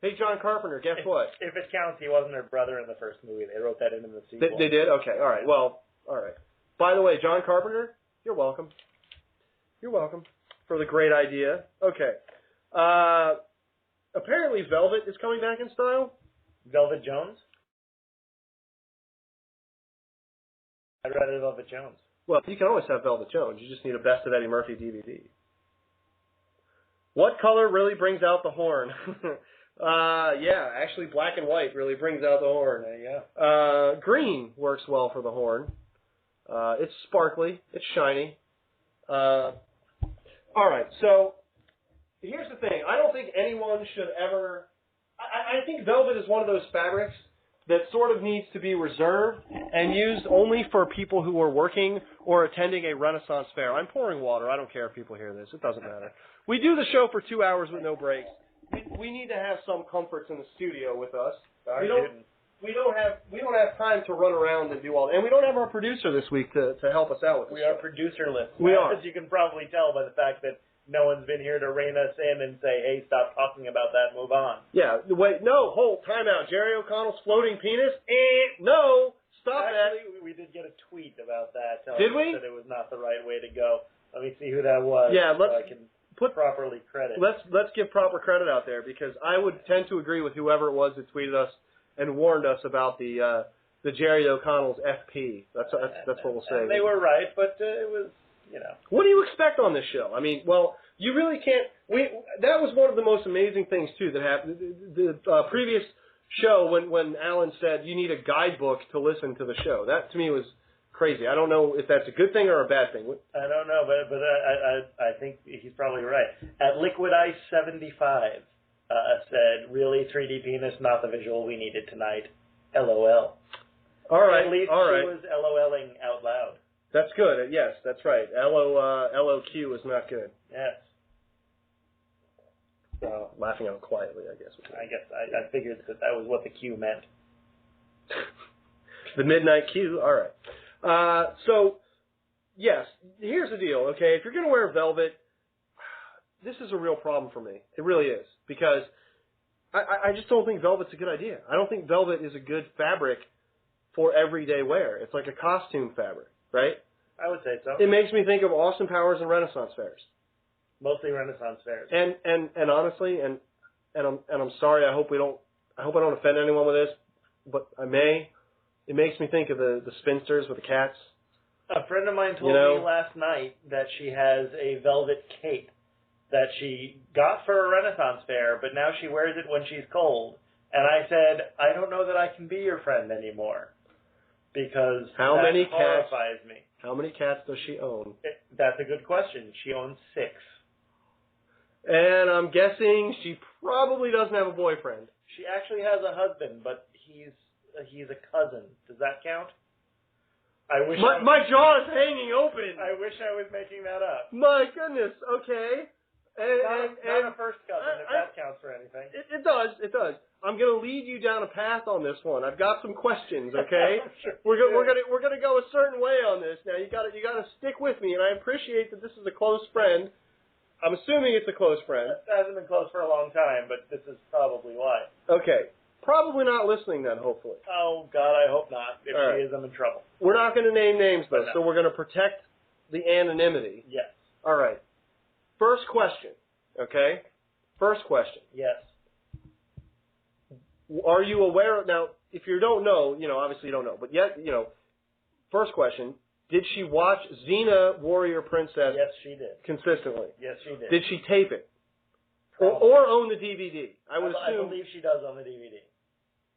Hey, John Carpenter, guess what? If it counts, he wasn't her brother in the first movie. They wrote that in the sequel. They did? Okay, all right. Well, all right. By the way, John Carpenter, you're welcome. You're welcome for the great idea. Okay. Apparently Velvet is coming back in style. Velvet Jones? I'd rather Velvet Jones. Well, you can always have Velvet Jones. You just need a Best of Eddie Murphy DVD. What color really brings out the horn? Yeah, actually black and white really brings out the horn. There you go. Green works well for the horn. It's sparkly. It's shiny. All All right, so here's the thing. I don't think anyone should ever... I think velvet is one of those fabrics that sort of needs to be reserved and used only for people who are working or attending a Renaissance fair. I'm pouring water. I don't care if people hear this. It doesn't matter. We do the show for 2 hours with no breaks. We need to have some comforts in the studio with us. We don't have time to run around and do all that. And we don't have our producer this week to help us out with this. We are producerless. We are. As you can probably tell by the fact that no one's been here to rein us in and say, hey, stop talking about that, move on. Yeah, wait, no, hold, time out. Jerry O'Connell's floating penis? No, stop that. Actually, we did get a tweet about that. Did we? That it was not the right way to go. Let me see who that was. Yeah, so I can properly credit. Let's give proper credit out there, because I would tend to agree with whoever it was that tweeted us and warned us about the Jerry O'Connell's FP. That's what we'll say. And they were right, but it was, you know. What do you expect on this show? I mean, well, you really can't. That was one of the most amazing things too that happened. The previous show when Alan said you need a guidebook to listen to the show. That to me was crazy. I don't know if that's a good thing or a bad thing. I don't know, but I think he's probably right. At Liquid Ice 75 said, really 3D penis, not the visual we needed tonight. LOL. All right. At least all right. She was LOLing out loud. That's good. Yes, that's right. LOQ is not good. Yes. Laughing out quietly, I guess. I figured that was what the Q meant. The midnight Q. All right. So, yes, here's the deal, okay? If you're going to wear velvet, this is a real problem for me. It really is. Because I just don't think velvet's a good idea. I don't think velvet is a good fabric for everyday wear. It's like a costume fabric, right? I would say so. It makes me think of Austin Powers and Renaissance fairs. Mostly Renaissance fairs. And honestly, and I'm sorry. I hope I don't offend anyone with this, but I may. It makes me think of the spinsters with the cats. A friend of mine told me last night that she has a velvet cape that she got for a Renaissance fair, but now she wears it when she's cold. And I said, I don't know that I can be your friend anymore, because that horrifies me. How many cats does she own? That's a good question. She owns 6. And I'm guessing she probably doesn't have a boyfriend. She actually has a husband, but he's a cousin. Does that count? My jaw is hanging open. I wish I was making that up. My goodness. Okay. Not a first cousin, if that counts for anything. It does. It does. I'm going to lead you down a path on this one. I've got some questions. Okay. Sure. We're gonna go a certain way on this. Now you got to stick with me, and I appreciate that this is a close friend. I'm assuming it's a close friend. It hasn't been close for a long time, but this is probably why. Okay. Probably not listening then, hopefully. Oh, God, I hope not. If she is, I'm in trouble. We're not going to name names, though, so we're going to protect the anonymity. Yes. All right. First question, okay? First question. Yes. Are you aware of, now, if you don't know, obviously you don't know, but yet, first question, did she watch Xena Warrior Princess? Yes, she did. Consistently? Yes, she did. Did she tape it? Or own the DVD? I believe she does own the DVD.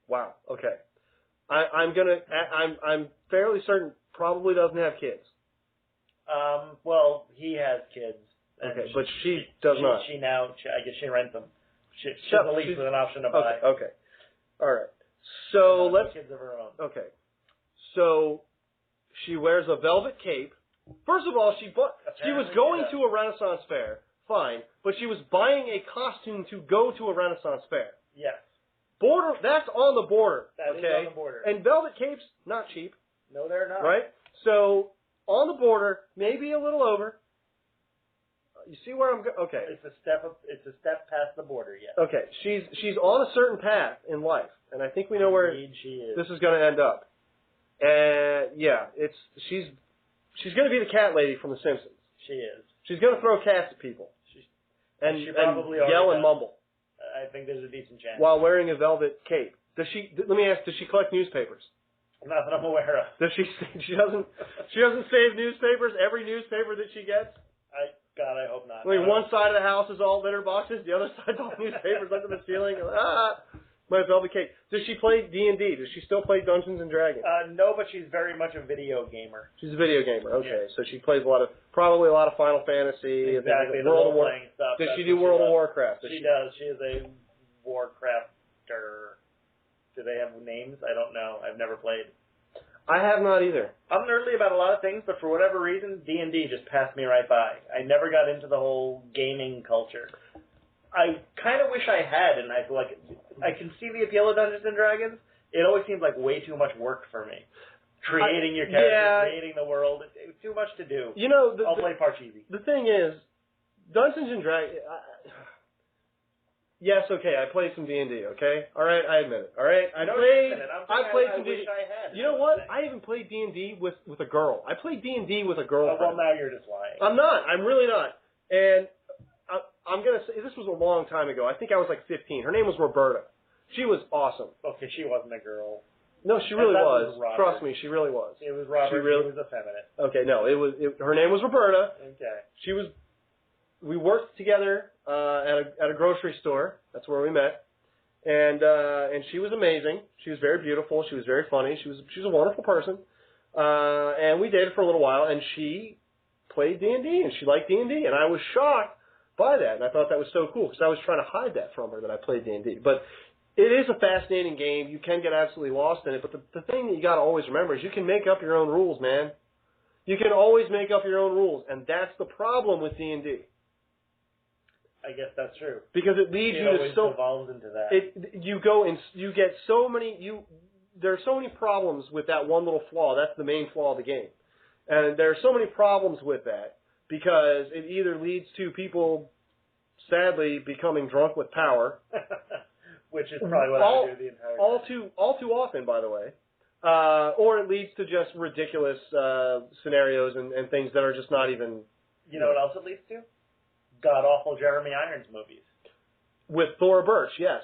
Wow. Okay. I'm fairly certain probably doesn't have kids. Well, he has kids. Okay, but she does not. I guess she rents them. She's a lease with an option to buy. Okay. All right. So let's. Kids of her own. Okay. So she wears a velvet cape. First of all, she was going to a Renaissance fair. Fine, but she was buying a costume to go to a Renaissance fair. Yes. Border, that's on the border. That is on the border. And velvet capes, not cheap. No, they're not. Right? So, on the border, maybe a little over. You see where I'm going? Okay. It's a step past the border, yes. Okay. She's on a certain path in life, and I think we know where this is going to end up. And yeah, she's going to be the cat lady from The Simpsons. She is. She's going to throw cats at people. And yell and mumble. I think there's a decent chance. While wearing a velvet cape. Let me ask, does she collect newspapers? Not that I'm aware of. Does she doesn't save newspapers, every newspaper that she gets? God, I hope not. I mean, one side of the house is all litter boxes, the other side's all newspapers under the ceiling. My velvet cake. Does she play D&D? Does she still play Dungeons and Dragons? No, but she's very much a video gamer. She's a video gamer. Okay, so she plays probably a lot of Final Fantasy. Exactly, the World of role-playing stuff. Does she do World of Warcraft? She does. She is a Warcrafter. Do they have names? I don't know. I've never played. I have not either. I'm nerdy about a lot of things, but for whatever reason, D&D just passed me right by. I never got into the whole gaming culture. I kind of wish I had, and I feel like I can see the appeal of Dungeons and Dragons. It always seems like way too much work for me. Creating your character, creating the world, it's too much to do. You know, I'll play Parcheesi. The thing is, Dungeons and Dragons. Yes, okay, I played some D&D, okay? All right, I admit it. All right, I played some D&D. You know what? I even played D&D with a girl. I played D&D with a girlfriend. Well, now you're just lying. I'm not. I'm really not. And I'm going to say, this was a long time ago. I think I was like 15. Her name was Roberta. She was awesome. Okay, she wasn't a girl. No, she really was. Trust me, she really was. It was Robert. She was effeminate. Okay, no, her name was Roberta. Okay. We worked together at a grocery store. That's where we met, and she was amazing. She was very beautiful. She was very funny. She was a wonderful person, and we dated for a little while. And she played D&D, and she liked D&D, and I was shocked by that, and I thought that was so cool because I was trying to hide that from her that I played D&D. But it is a fascinating game. You can get absolutely lost in it, but the thing that you got to always remember is you can make up your own rules, man. You can always make up your own rules, and that's the problem with D&D. I guess that's true. Because it leads you to so evolves into that. There are so many problems with that one little flaw. That's the main flaw of the game, and there are so many problems with that because it either leads to people, sadly, becoming drunk with power, which is probably what I do the entire time. All too often, by the way, or it leads to just ridiculous scenarios and things that are just not even. You know what else it leads to? God-awful Jeremy Irons movies. With Thora Birch, yes.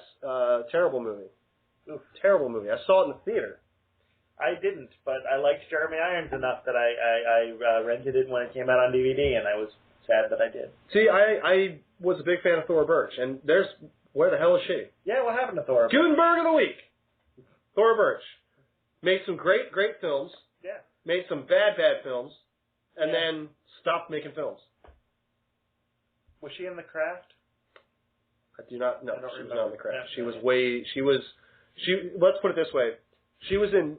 Terrible movie. Oof, terrible movie. I saw it in the theater. I didn't, but I liked Jeremy Irons enough that I rented it when it came out on DVD, and I was sad that I did. See, I was a big fan of Thora Birch, and where the hell is she? Yeah, what happened to Thora Birch? Gutenberg of the Week. Thora Birch. Made some great films. Yeah. Made some bad films, and then stopped making films. Was she in The Craft? I do not know. She was not in The Craft. Yeah, let's put it this way. She was in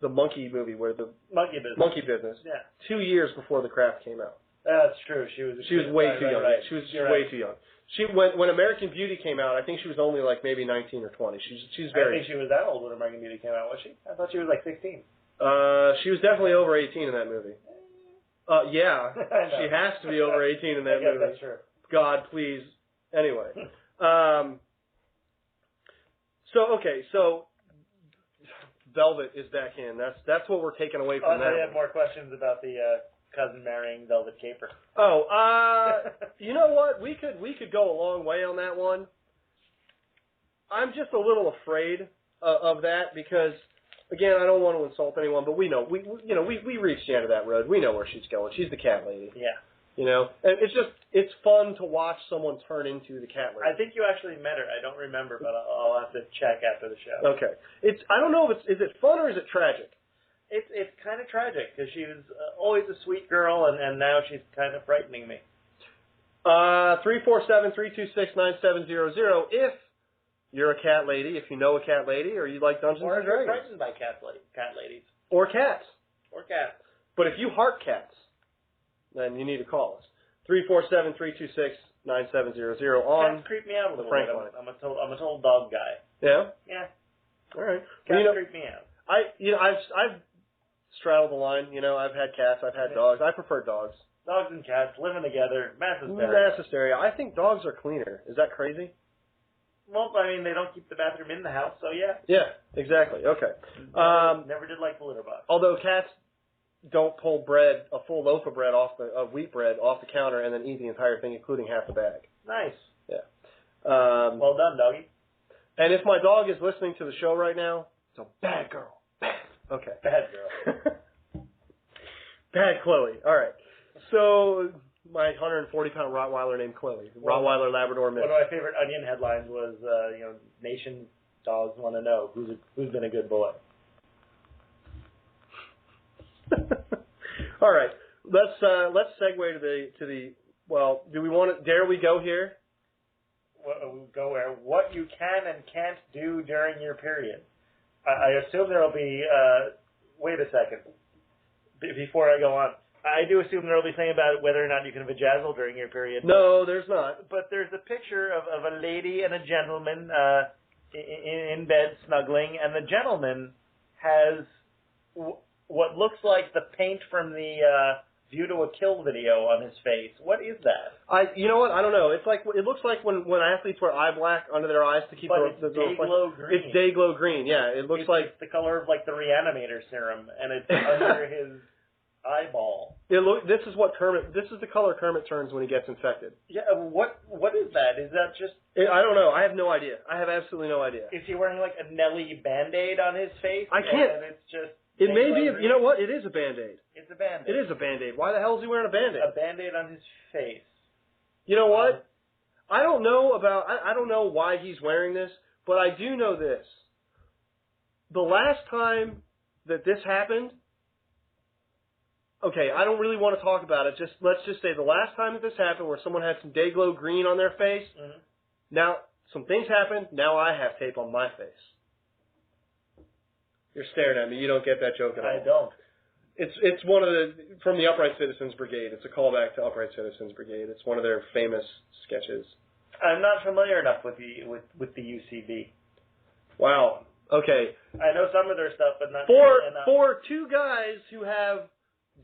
the Monkey movie, where the Monkey Business. Yeah. 2 years before The Craft came out. That's true. She was way too young. Right. She was way too young. When American Beauty came out, I think she was only like maybe 19 or 20. She's very. I think she was that old when American Beauty came out, was she? I thought she was like 16. She was definitely over 18 in that movie. Yeah, she has to be over 18 in that movie. That's true. God, please. Anyway, so Velvet is back in. That's what we're taking away from that. I had more questions about the cousin marrying Velvet Caper. You know what? We could go a long way on that one. I'm just a little afraid of that because. Again, I don't want to insult anyone, but we know we reached the end of that road. We know where she's going. She's the cat lady. Yeah. You know, and it's fun to watch someone turn into the cat lady. I think you actually met her. I don't remember, but I'll have to check after the show. Okay. I don't know if is it fun or is it tragic? It's kind of tragic because she was always a sweet girl, and now she's kind of frightening me. 347-326-9700. If you're a cat lady, if you know a cat lady, or you like Dungeons and Dragons. Or you're frightened by cat ladies. Or cats. Or cats. But if you heart cats, then you need to call us. 347-326-9700 on Cats creep me out a little Frank bit. line. I'm a total dog guy. Yeah? Yeah. All right. Cats creep me out. I've straddled the line. You know, I've had cats, I've had dogs. I prefer dogs. Dogs and cats living together, mass hysteria. Mass hysteria. I think dogs are cleaner. Is that crazy? Well, I mean, they don't keep the bathroom in the house, so yeah. Yeah, exactly. Okay. Never did like the litter box. Although cats don't pull a full loaf of bread of wheat bread off the counter and then eat the entire thing, including half the bag. Nice. Yeah. Well done, doggy. And if my dog is listening to the show right now, it's a bad girl. Bad. Okay. Bad girl. Bad Chloe. All right. So my 140-pound Rottweiler named Chloe. Rottweiler Labrador mix. One of my favorite Onion headlines was, Nation dogs want to know who's been a good boy. All right, let's segue to the. Well, do we want to? Dare we go here? Go where? What you can and can't do during your period. I assume there will be. Wait a second. Before I go on, I do assume there will be something about whether or not you can vajazzle during your period. No, there's not. But there's a picture of a lady and a gentleman in bed snuggling, and the gentleman has what looks like the paint from the View to a Kill video on his face. What is that? You know what? I don't know. It looks like when athletes wear eye black under their eyes to keep the day glow green. It's day glow green. Yeah, it looks like the color of like the Reanimator serum, and it's under his eyeball. This is what Kermit. This is the color Kermit turns when he gets infected. Yeah. What is that? Is that just? I don't know. I have no idea. I have absolutely no idea. Is he wearing like a Nelly Band-Aid on his face? I can't. And it's just. It may be. You know what? It is a Band-Aid. It's a Band-Aid. It is a Band-Aid. Why the hell is he wearing a Band-Aid? A Band-Aid on his face. You know what? I don't know why he's wearing this, but I do know this. The last time that this happened, okay, I don't really want to talk about it. Let's just say the last time that this happened, where someone had some day glow green on their face. Mm-hmm. Now some things happened. Now I have tape on my face. You're staring at me. You don't get that joke at all. I don't. It's one of from the Upright Citizens Brigade. It's a callback to Upright Citizens Brigade. It's one of their famous sketches. I'm not familiar enough with the UCB. Wow. Okay. I know some of their stuff, but not enough. For two guys who have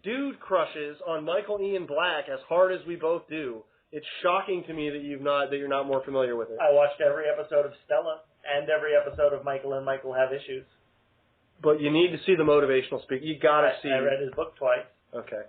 dude crushes on Michael Ian Black as hard as we both do, it's shocking to me that you're not more familiar with it. I watched every episode of Stella and every episode of Michael and Michael Have Issues. But you need to see the motivational speak. You gotta see. I read his book twice. Okay.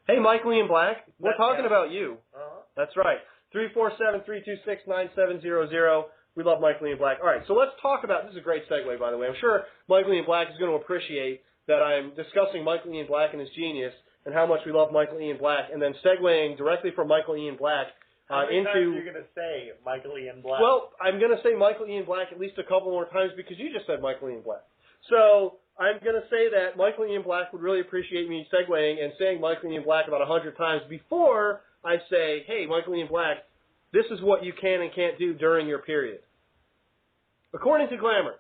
Hey, Michael Ian Black, we're talking about you. Uh-huh. That's right. 347-326-9700. We love Michael Ian Black. All right, so let's talk about. This is a great segue, by the way. I'm sure Michael Ian Black is going to appreciate that I'm discussing Michael Ian Black and his genius and how much we love Michael Ian Black, and then segueing directly from Michael Ian Black How many times are you going to say Michael Ian Black? Well, I'm going to say Michael Ian Black at least a couple more times because you just said Michael Ian Black. So I'm going to say that Michael Ian Black would really appreciate me segueing and saying Michael Ian Black about 100 times before I say, hey, Michael Ian Black, this is what you can and can't do during your period. According to Glamour.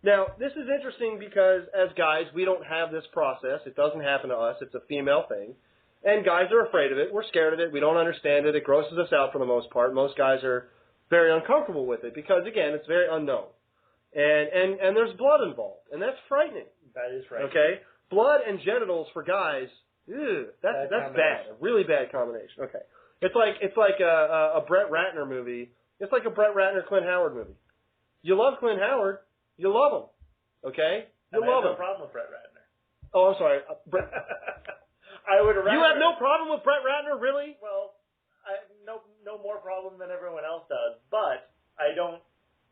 Now, this is interesting because as guys, we don't have this process. It doesn't happen to us. It's a female thing. And guys are afraid of it. We're scared of it. We don't understand it. It grosses us out for the most part. Most guys are very uncomfortable with it because, again, it's very unknown. And there's blood involved, and that's frightening. That is frightening. Okay? Blood and genitals for guys, that's bad. A really bad combination. Okay. It's like a Brett Ratner movie. It's like a Brett Ratner, Clint Howard movie. You love Clint Howard. You love him. Okay? You love him. I have no problem with Brett Ratner. Oh, I'm sorry. Brett. I would rather. You have no problem with Brett Ratner, really? Well, no more problem than everyone else does, but I don't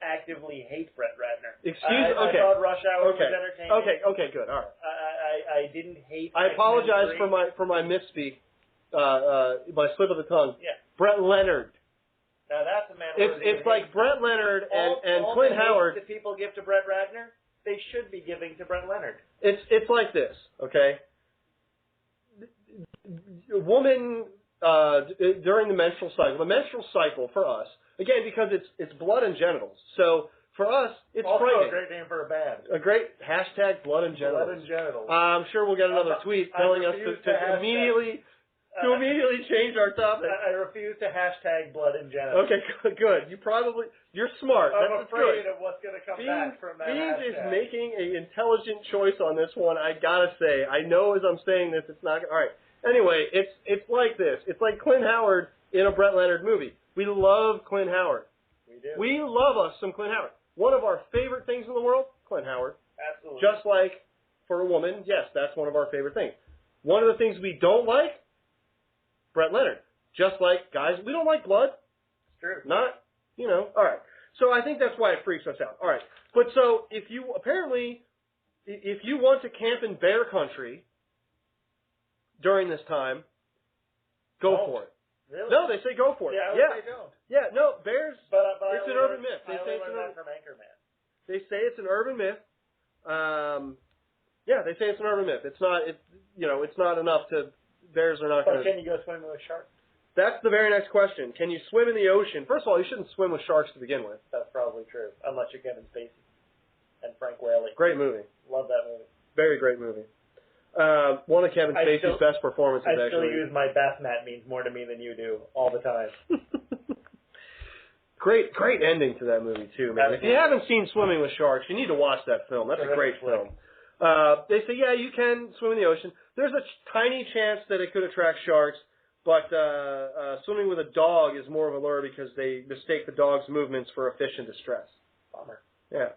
actively hate Brett Ratner. Okay. I thought Rush Hour was entertaining. Okay, good. All right. I didn't hate. I apologize for my misspeak, my slip of the tongue. Yeah. Brett Leonard. Now that's a man. It's like Brett Leonard and all Clint the Howard. That people give to Brett Ratner, they should be giving to Brett Leonard. It's like this, okay? A woman during the menstrual cycle. The menstrual cycle for us, again, because it's blood and genitals. So for us, it's also frightening. a great name for a band. A great hashtag blood and genitals. Blood and genitals. I'm sure we'll get another tweet telling us to immediately change our topic. I refuse to hashtag blood and genitals. Okay, good. You're smart. I'm That's afraid good. of what's going to come back from that Beans hashtag. is making an intelligent choice on this one. I gotta say, I know as I'm saying this, it's not all right. Anyway, it's like this. It's like Clint Howard in a Brett Leonard movie. We love Clint Howard. We do. We love us some Clint Howard. One of our favorite things in the world, Clint Howard. Absolutely. Just like for a woman, yes, that's one of our favorite things. One of the things we don't like, Brett Leonard. Just like, guys, we don't like blood. It's true. Not, all right. So I think that's why it freaks us out. All right. But so if you want to camp in bear country during this time, go for it. Really? No, they say go for it. Yeah, I would say don't. Yeah, no, bears. But it's an urban myth. They say it's an urban. From Anchorman. They say it's an urban myth. Yeah, they say it's an urban myth. It's not. It's not enough to. Bears are not going to. But can you go swimming with sharks? That's the very next question. Can you swim in the ocean? First of all, you shouldn't swim with sharks to begin with. That's probably true, unless you're Kevin Spacey and Frank Whaley. Great movie. Love that movie. Very great movie. One of Kevin Spacey's best performances, I still actually. use my bath-mat means more to me than you do all the time. Great ending to that movie, too, man. If you haven't seen Swimming with Sharks, you need to watch that film. That's a great film. They say, yeah, you can swim in the ocean. There's a tiny chance that it could attract sharks, but swimming with a dog is more of a lure because they mistake the dog's movements for a fish in distress. Bummer. Yeah.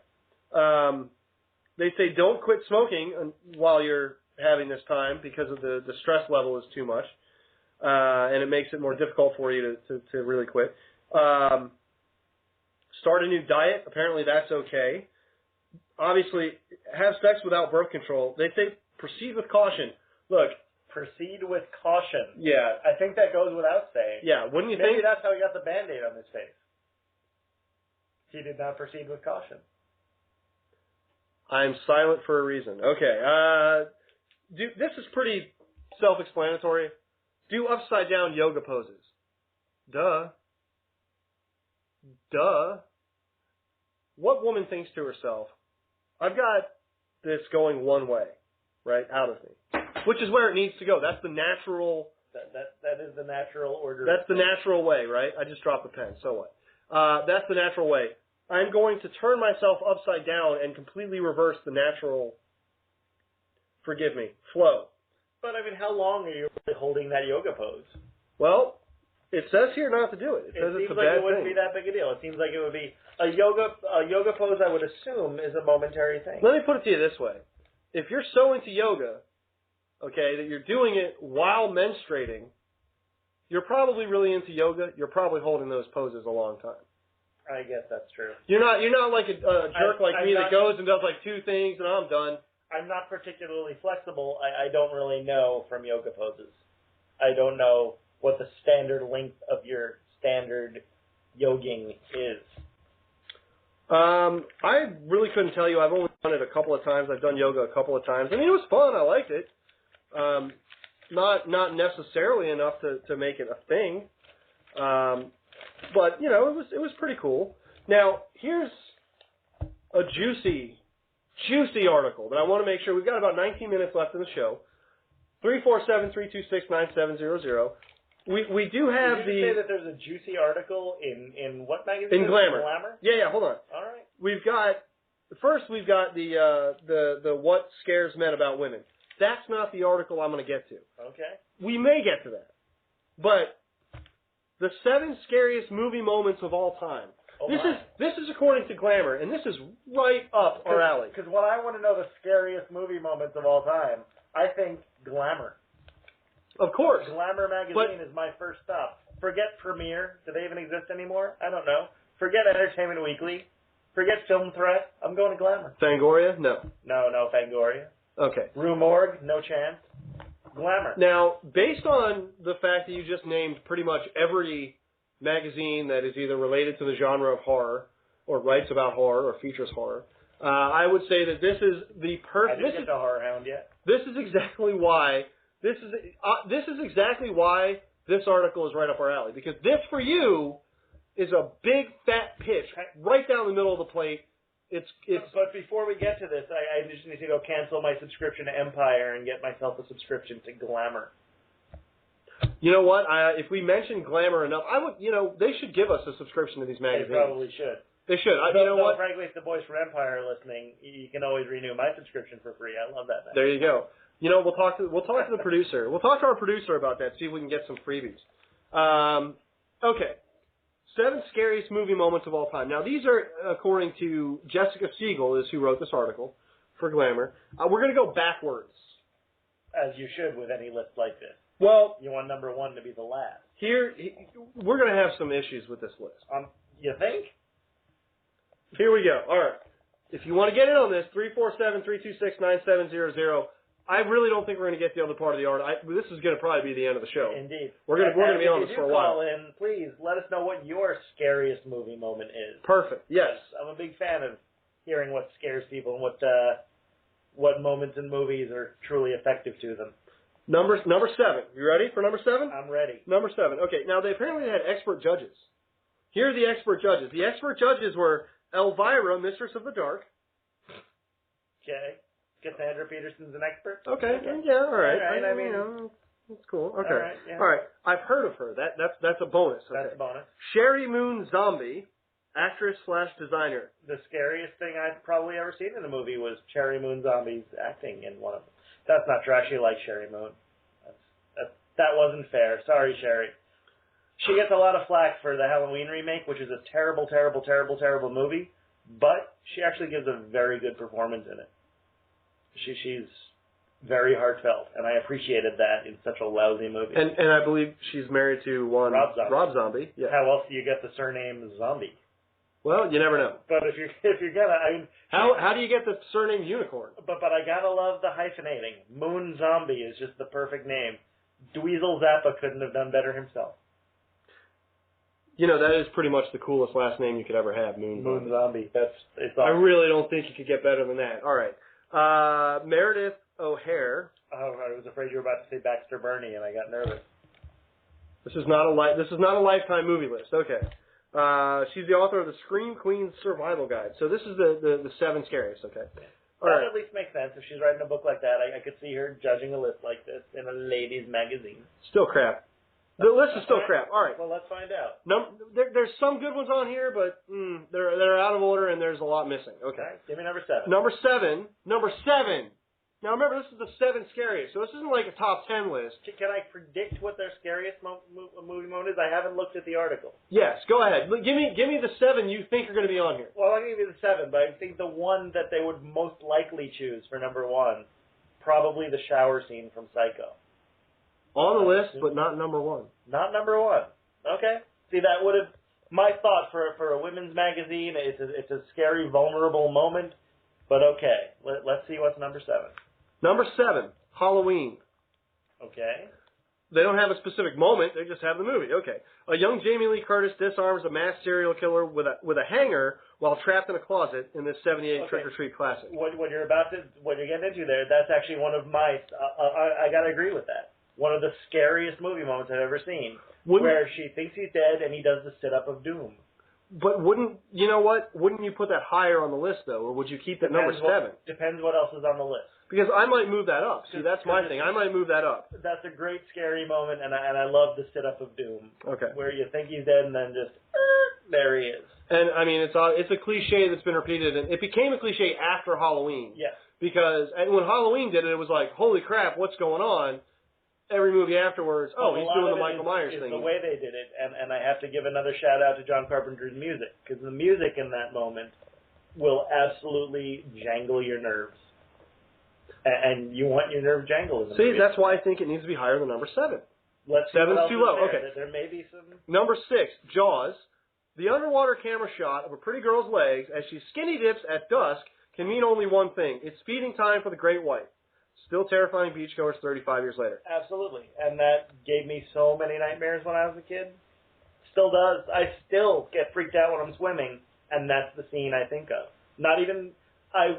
They say don't quit smoking while you're having this time because of the stress level is too much, and it makes it more difficult for you to really quit. Start a new diet. Apparently that's okay. Obviously, have sex without birth control. They say proceed with caution. Look. Proceed with caution. Yeah. I think that goes without saying. Yeah, wouldn't you think? Maybe that's how he got the Band-Aid on his face. He did not proceed with caution. I'm silent for a reason. Okay. This is pretty self-explanatory. Do upside-down yoga poses. Duh. What woman thinks to herself, I've got this going one way, right, out of me, which is where it needs to go. That's the natural... That is the natural order. That's the natural way, right? I just dropped the pen, so what? That's the natural way. I'm going to turn myself upside down and completely reverse the natural, forgive me, flow. But, I mean, how long are you really holding that yoga pose? Well, it says here not to do it. It says it's a bad thing. It seems like it wouldn't be that big a deal. It seems like it would be a yoga pose, I would assume, is a momentary thing. Let me put it to you this way. If you're so into yoga, okay, that you're doing it while menstruating, you're probably really into yoga. You're probably holding those poses a long time. I guess that's true. You're not like a jerk like me that goes and does like two things and I'm done. I'm not particularly flexible. I don't really know from yoga poses. I don't know what the standard length of your standard yoging is. I really couldn't tell you. I've only done it a couple of times. I've done yoga a couple of times. I mean, it was fun. I liked it. Not necessarily enough to make it a thing. But, it was pretty cool. Now, here's a juicy article that I want to make sure. We've got about 19 minutes left in the show. 347-326-9700. We do have Did you say that there's a juicy article in what magazine? In Glamour. Glamour? Yeah, hold on. All right. We've got the what scares men about women. That's not the article I'm going to get to. Okay. We may get to that. But the 7 scariest movie moments of all time. Oh, this is according to Glamour, and this is right up our alley. Because when I want to know the scariest movie moments of all time, I think Glamour. Of course. Glamour magazine is my first stop. Forget Premiere. Do they even exist anymore? I don't know. Forget Entertainment Weekly. Forget Film Threat. I'm going to Glamour. Fangoria? No. No, Fangoria. Okay. Rue Morgue? No chance. Glamour. Now, based on the fact that you just named pretty much every magazine that is either related to the genre of horror, or writes about horror, or features horror, I would say that this is the perfect... I didn't get to Horror Hound yet. This is exactly why... This is exactly why this article is right up our alley. Because this, for you, is a big, fat pitch right down the middle of the plate. But before we get to this, I just need to go cancel my subscription to Empire and get myself a subscription to Glamour. You know what? If we mention Glamour enough, I would. They should give us a subscription to these magazines. They probably should. They should. You know what? Frankly, if the boys from Empire are listening, you can always renew my subscription for free. I love that. There you go. We'll talk to the producer. We'll talk to our producer about that. See if we can get some freebies. Okay. 7 scariest movie moments of all time. Now, these are according to Jessica Siegel, is who wrote this article for Glamour. We're going to go backwards. As you should with any list like this. Well, you want number 1 to be the last. Here, we're going to have some issues with this list. You think? Here we go. All right. If you want to get in on this, 347-326-9700. I really don't think we're going to get the other part of the art. This is going to probably be the end of the show. Indeed. We're going to be on this for a while. Call in, please let us know what your scariest movie moment is. Perfect. Yes. I'm a big fan of hearing what scares people and what moments in movies are truly effective to them. Number 7. You ready for number 7? I'm ready. Number 7. Okay. Now they apparently had expert judges. Here are the expert judges. The expert judges were Elvira, Mistress of the Dark. Okay. Cassandra Peterson's an expert? Okay. Yeah, all right. I mean, that's cool. Okay. All right. Yeah. All right. I've heard of her. That's a bonus. Okay. That's a bonus. Sherry Moon Zombie, actress/designer. The scariest thing I've probably ever seen in a movie was Cherry Moon Zombie's acting in one of them. That's not true. I actually like Sherry Moon. That wasn't fair. Sorry, Sherry. She gets a lot of flack for the Halloween remake, which is a terrible, terrible, terrible, terrible movie, but she actually gives a very good performance in it. She's very heartfelt, and I appreciated that in such a lousy movie. And I believe she's married to one Rob Zombie. Yeah. How else do you get the surname Zombie? Well, you never know. But if you're gonna, I mean, how do you get the surname Unicorn? But I gotta love the hyphenating. Moon Zombie is just the perfect name. Dweezil Zappa couldn't have done better himself. You know, that is pretty much the coolest last name you could ever have, Moon Zombie. It's awesome. I really don't think you could get better than that. All right. Meredith O'Hare. Oh, I was afraid you were about to say Baxter Burney, and I got nervous. This is not a Lifetime movie list. Okay. She's the author of the Scream Queen Survival Guide. So this is the 7 scariest. Okay. All that right. at least makes sense. If she's writing a book like that, I could see her judging a list like this in a ladies' magazine. Still crap. The list is still crap. All right. Well, let's find out. There's some good ones on here, but they're out of order and there's a lot missing. Okay. All right, give me number 7. Number 7. Now remember, this is the 7 scariest, so this isn't like a top 10 list. Can I predict what their scariest movie moment is? I haven't looked at the article. Yes, go ahead. Give me the 7 you think are going to be on here. Well, I'll give you the 7, but I think the one that they would most likely choose for number 1, probably the shower scene from Psycho. On the list, but not number 1. Not number 1. Okay. See, that would have my thought for a women's magazine. It's a scary, vulnerable moment, but okay. Let's see what's number 7. Number 7, Halloween. Okay. They don't have a specific moment; they just have the movie. Okay. A young Jamie Lee Curtis disarms a mass serial killer with a hanger while trapped in a closet in this '78 Trick or Treat classic. What you're getting into there? That's actually one of my. I gotta agree with that. One of the scariest movie moments I've ever seen, where she thinks he's dead and he does the sit-up of doom. But wouldn't you put that higher on the list though, or would you keep it number 7? Depends what else is on the list. Because I might move that up. See, that's my thing. I might move that up. That's a great scary moment, and I love the sit-up of doom. Okay. Where you think he's dead and then just there he is. And I mean, it's a cliche that's been repeated, and it became a cliche after Halloween. Yes. Because when Halloween did it, it was like, holy crap, what's going on? Every movie afterwards, he's doing the Michael Myers thing. The way they did it, and I have to give another shout out to John Carpenter's music, because the music in that moment will absolutely jangle your nerves. And you want your nerve jangled. See, that's why I think it needs to be higher than number 7. 7's too low. Okay. There may be some. Number 6, Jaws. The underwater camera shot of a pretty girl's legs as she skinny dips at dusk can mean only one thing. It's feeding time for the great white. Still terrifying beachgoers 35 years later. Absolutely. And that gave me so many nightmares when I was a kid. Still does. I still get freaked out when I'm swimming, and that's the scene I think of.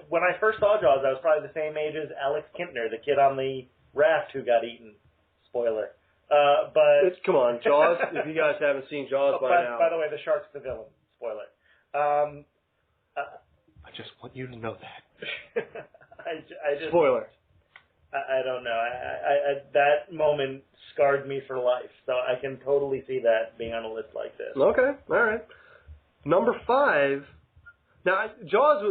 When I first saw Jaws, I was probably the same age as Alex Kintner, the kid on the raft who got eaten. Spoiler. Come on, Jaws. If you guys haven't seen Jaws by now. By the way, the shark's the villain. Spoiler. I just want you to know that. I just, Spoiler. I don't know. That moment scarred me for life, so I can totally see that being on a list like this. Okay, all right. Number 5. Now, Jaws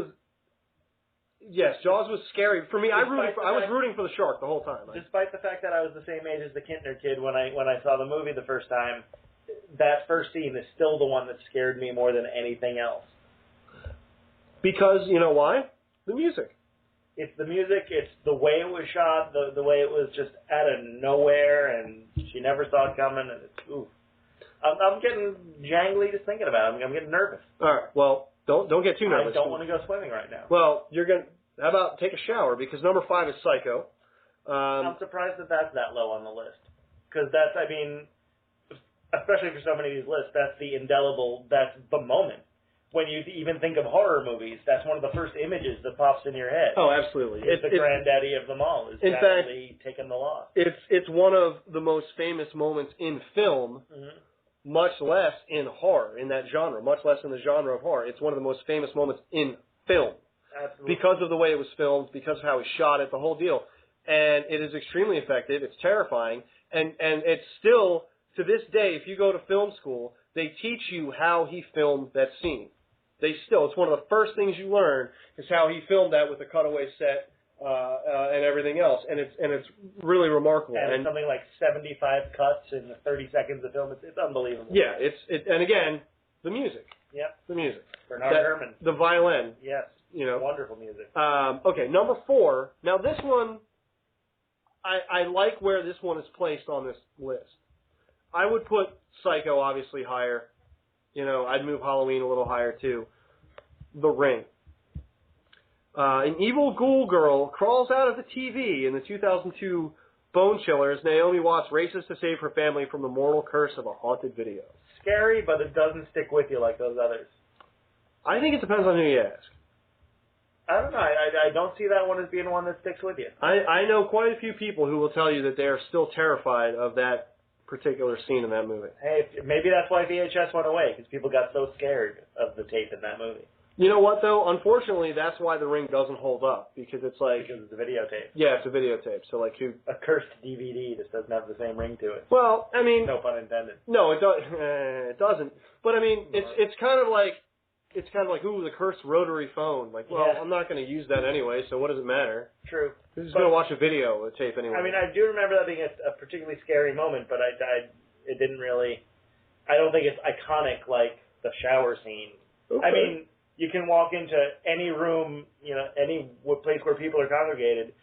was scary for me. I was rooting for the shark the whole time. Despite the fact that I was the same age as the Kintner kid when I saw the movie the first time, that first scene is still the one that scared me more than anything else. Because you know why? The music. It's the music, it's the way it was shot, the way it was just out of nowhere, and she never saw it coming, and it's, ooh. I'm getting jangly just thinking about it. I'm getting nervous. All right, well, don't get too nervous. I don't want to go swimming right now. Well, how about take a shower, because number 5 is Psycho. I'm surprised that that's that low on the list. Because that's, I mean, especially for so many of these lists, that's the indelible, that's the moment. When you even think of horror movies, that's one of the first images that pops in your head. Oh, absolutely. It's the granddaddy of them all. Is definitely taking the loss. It's one of the most famous moments in film, much less in horror, in that genre, much less in the genre of horror. It's one of the most famous moments in film. Absolutely. Because of the way it was filmed, because of how he shot it, the whole deal. And it is extremely effective. It's terrifying. And it's still, to this day, if you go to film school, they teach you how he filmed that scene. It's one of the first things you learn is how he filmed that with the cutaway set and everything else, and it's really remarkable. And something like 75 cuts in the 30 seconds of film. It's unbelievable. Yeah, and again, the music. Yep. The music. Bernard Herrmann. The violin. Yes. You know. Wonderful music. Okay, number 4. Now this one, I like where this one is placed on this list. I would put Psycho obviously higher. You know, I'd move Halloween a little higher too. The Ring. An evil ghoul girl crawls out of the TV in the 2002 Bone Chillers. Naomi Watts races to save her family from the mortal curse of a haunted video. Scary, but it doesn't stick with you like those others. I think it depends on who you ask. I don't know. I don't see that one as being one that sticks with you. I know quite a few people who will tell you that they are still terrified of that particular scene in that movie. Hey, maybe that's why VHS went away, because people got so scared of the tape in that movie. You know what, though? Unfortunately, that's why The Ring doesn't hold up, because it's like... Because it's a videotape. Yeah, it's a videotape, so like who... A cursed DVD just doesn't have the same ring to it. Well, I mean... No pun intended. No, it doesn't. But, I mean, it's kind of like... It's kind of like, ooh, the cursed rotary phone. Like, well, yeah. I'm not going to use that anyway, so what does it matter? True. Who's going to watch a video, a tape anyway? I mean, I do remember that being a particularly scary moment, but it didn't really... I don't think it's iconic like the shower scene. Okay. I mean, you can walk into any room, you know, any place where people are congregated,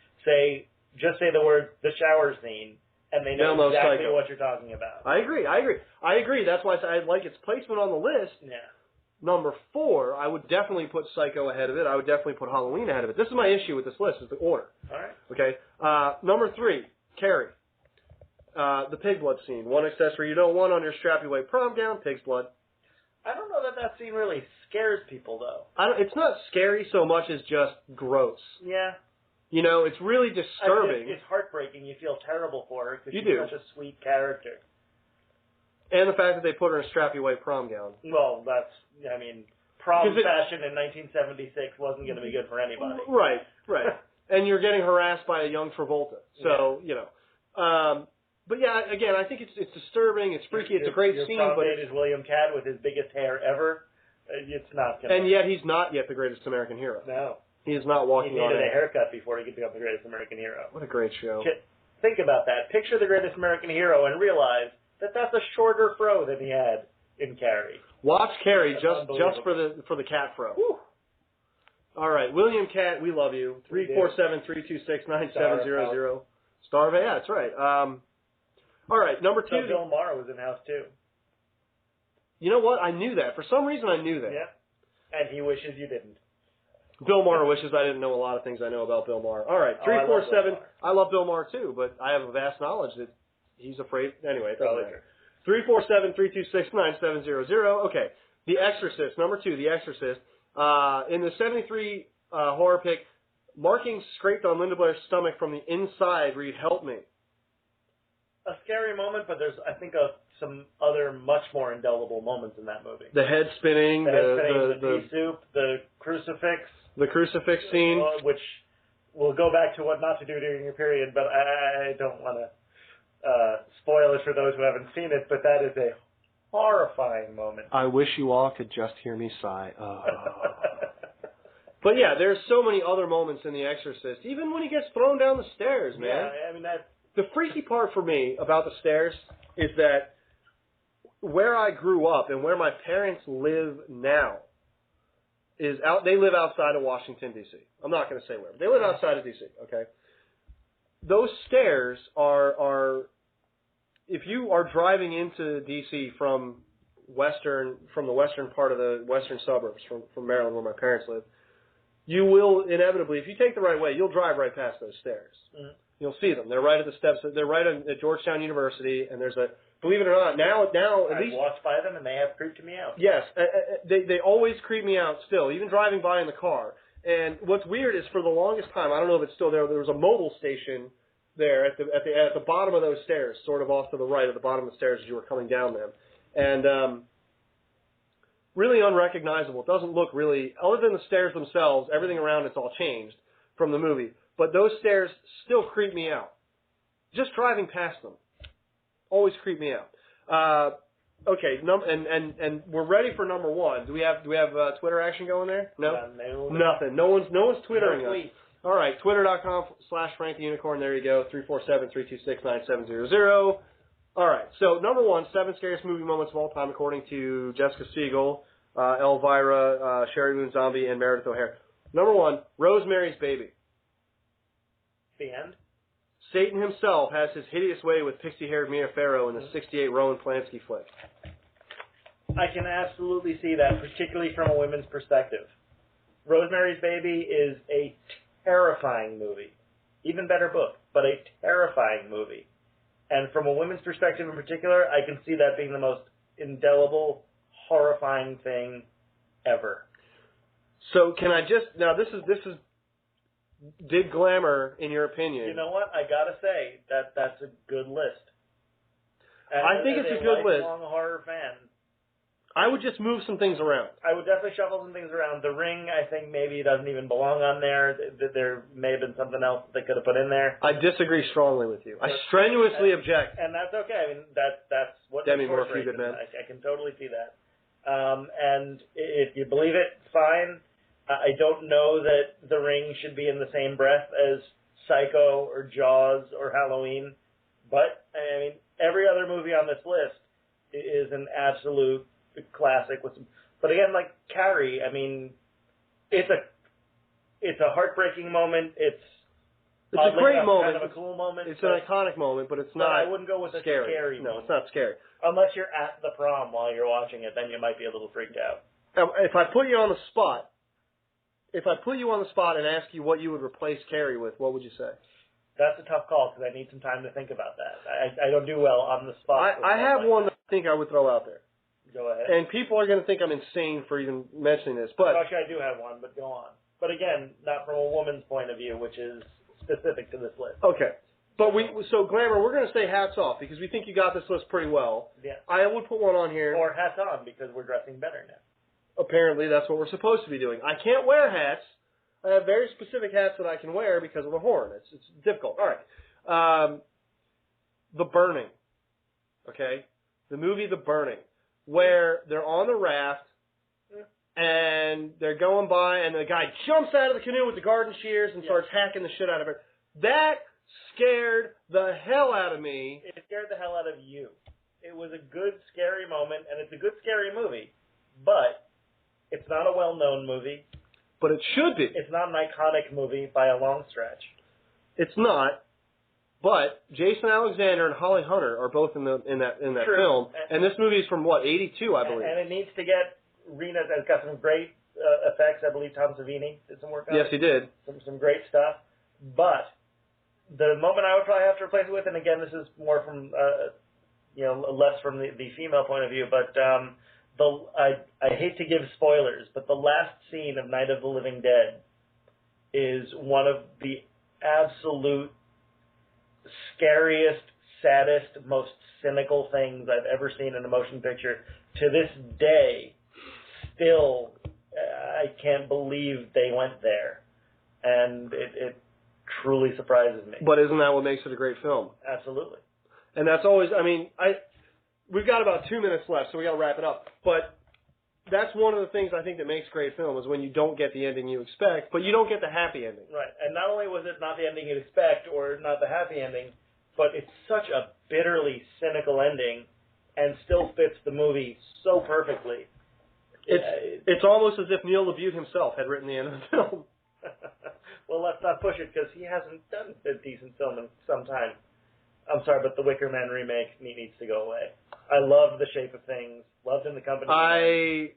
just say the word, the shower scene, and they know exactly Psycho. what you're talking about. I agree. That's why I like its placement on the list. Yeah. Number 4, I would definitely put Psycho ahead of it. I would definitely put Halloween ahead of it. This is my issue with this list, is the order. All right. Okay. Number 3, Carrie. The pig blood scene. One accessory you don't want on your strappy white prom gown, pig's blood. I don't know that scene really scares people, though. It's not scary so much as just gross. Yeah. You know, it's really disturbing. It's heartbreaking. You feel terrible for her because she's such a sweet character. And the fact that they put her in a strappy white prom gown. Well, prom fashion in 1976 wasn't going to be good for anybody. Right. And you're getting harassed by a young Travolta. So, you know. But yeah, again, I think it's disturbing, it's freaky, it's a great scene. Your prom but date is William Catt with his biggest hair ever. It's not going to... And yet he's not yet the greatest American hero. No. He is not walking on He needed air. a haircut before he could become the greatest American hero. What a great show. Think about that. Picture the greatest American hero and realize that that's a shorter fro than he had in Carrie. Watch Carrie just for the cat fro. Whew. All right, William Catt, we love you. 347-326-9700. Star, yeah, that's right. All right, number 2. So Bill Maher was in House 2. You know what? I knew that. For some reason, I knew that. Yeah. And he wishes you didn't. Bill Maher wishes I didn't know a lot of things I know about Bill Maher. All right, 347. I love Bill Maher too, but I have a vast knowledge that he's afraid. Anyway, it doesn't matter. 347-326-9700. Okay, The Exorcist, number 2, The Exorcist. In the 73 horror pick, markings scraped on Linda Blair's stomach from the inside read, "Help me." A scary moment, but there's, I think, some other much more indelible moments in that movie. The head spinning, the pea soup, the crucifix. The crucifix scene. Which we'll go back to what not to do during your period, but I don't want to spoil it for those who haven't seen it, but that is a horrifying moment. I wish you all could just hear me sigh. But yeah, there's so many other moments in The Exorcist, even when he gets thrown down the stairs, man. Yeah, I mean, the freaky part for me about the stairs is that where I grew up and where my parents live now they live outside of Washington, D.C. I'm not going to say where, but they live outside of D.C., okay? Those stairs are if you are driving into D.C. from the western part of the western suburbs, from Maryland, where my parents live, you will inevitably, if you take the right way, you'll drive right past those stairs. Mm-hmm. You'll see them. They're right at the steps. They're right at Georgetown University, and there's a, believe it or not, now at least I've walked by them, and they have creeped me out. Yes, they always creep me out still, even driving by in the car. And what's weird is for the longest time, I don't know if it's still there, there was a mobile station there at the bottom of those stairs, sort of off to the right at the bottom of the stairs as you were coming down them. And really unrecognizable. It doesn't look really, other than the stairs themselves, everything around it's all changed from the movie. But those stairs still creep me out. Just driving past them always creep me out. Okay, and we're ready for number one. Do we have Twitter action going there? No? No. Nothing. No one's Twittering No, us. All right, twitter.com/FrankTheUnicorn. There you go. 347-326-9700. All right. So number one, 7 scariest movie moments of all time, according to Jessica Siegel, Elvira, Sherry Moon Zombie, and Meredith O'Hare. Number one, Rosemary's Baby. The end? Satan himself has his hideous way with pixie-haired Mia Farrow in the '68 Roman Polanski flick. I can absolutely see that, particularly from a women's perspective. Rosemary's Baby is a terrifying movie. Even better book, but a terrifying movie. And from a women's perspective in particular, I can see that being the most indelible, horrifying thing ever. So can I just, now this is did glamour, in your opinion? You know what? I gotta say that's a good list. I think it's a good list. As a lifelong horror fan, I would just move some things around. I would definitely shuffle some things around. The Ring, I think maybe doesn't even belong on there. There may have been something else that they could have put in there. I disagree strongly with you. I strenuously object. And that's okay. I mean, that's what Demi makes Moore, horse Few Good racing. Men. I can totally see that. And if you believe it, fine. I don't know that The Ring should be in the same breath as Psycho or Jaws or Halloween, but I mean, every other movie on this list is an absolute classic. But again, like Carrie, I mean, it's a heartbreaking moment. It's a great moment. Kind of a cool moment. It's an iconic moment, but it's not. I wouldn't go with a scary No, moment. it's not scary. Unless you're at the prom while you're watching it, then you might be a little freaked out. If I put you on the spot, and ask you what you would replace Carrie with, what would you say? That's a tough call because I need some time to think about that. I don't do well on the spot. I have one that I think I would throw out there. Go ahead. And people are going to think I'm insane for even mentioning this, but actually, I do have one, but go on. But again, not from a woman's point of view, which is specific to this list. Okay. But so Glamour, we're going to say hats off because we think you got this list pretty well. Yeah. I would put one on here. Or hats on because we're dressing better now. Apparently, that's what we're supposed to be doing. I can't wear hats. I have very specific hats that I can wear because of the horn. It's difficult. All right. The Burning. Okay? The movie The Burning, where they're on the raft and they're going by and the guy jumps out of the canoe with the garden shears and starts hacking the shit out of it. That scared the hell out of me. It scared the hell out of you. It was a good, scary moment, and it's a good, scary movie, but it's not a well-known movie. But it should be. It's not an iconic movie by a long stretch. It's not. But Jason Alexander and Holly Hunter are both in that True. film, and this movie is from what, 82, I believe. And it needs to get it's got some great effects. I believe Tom Savini did some work on it. Yes, he did. Some great stuff. But the moment I would probably have to replace it with, and again, this is more from less from the female point of view, but I hate to give spoilers, but the last scene of Night of the Living Dead is one of the absolute scariest, saddest, most cynical things I've ever seen in a motion picture. To this day, still, I can't believe they went there. And it truly surprises me. But isn't that what makes it a great film? Absolutely. And that's always, we've got about 2 minutes left, so we got to wrap it up. But that's one of the things I think that makes great film is when you don't get the ending you expect, but you don't get the happy ending. Right. And not only was it not the ending you'd expect or not the happy ending, but it's such a bitterly cynical ending and still fits the movie so perfectly. It's almost as if Neil LaBute himself had written the end of the film. Well, let's not push it because he hasn't done a decent film in some time. I'm sorry, but the Wicker Man remake needs to go away. I love The Shape of Things. Loved In the Company. I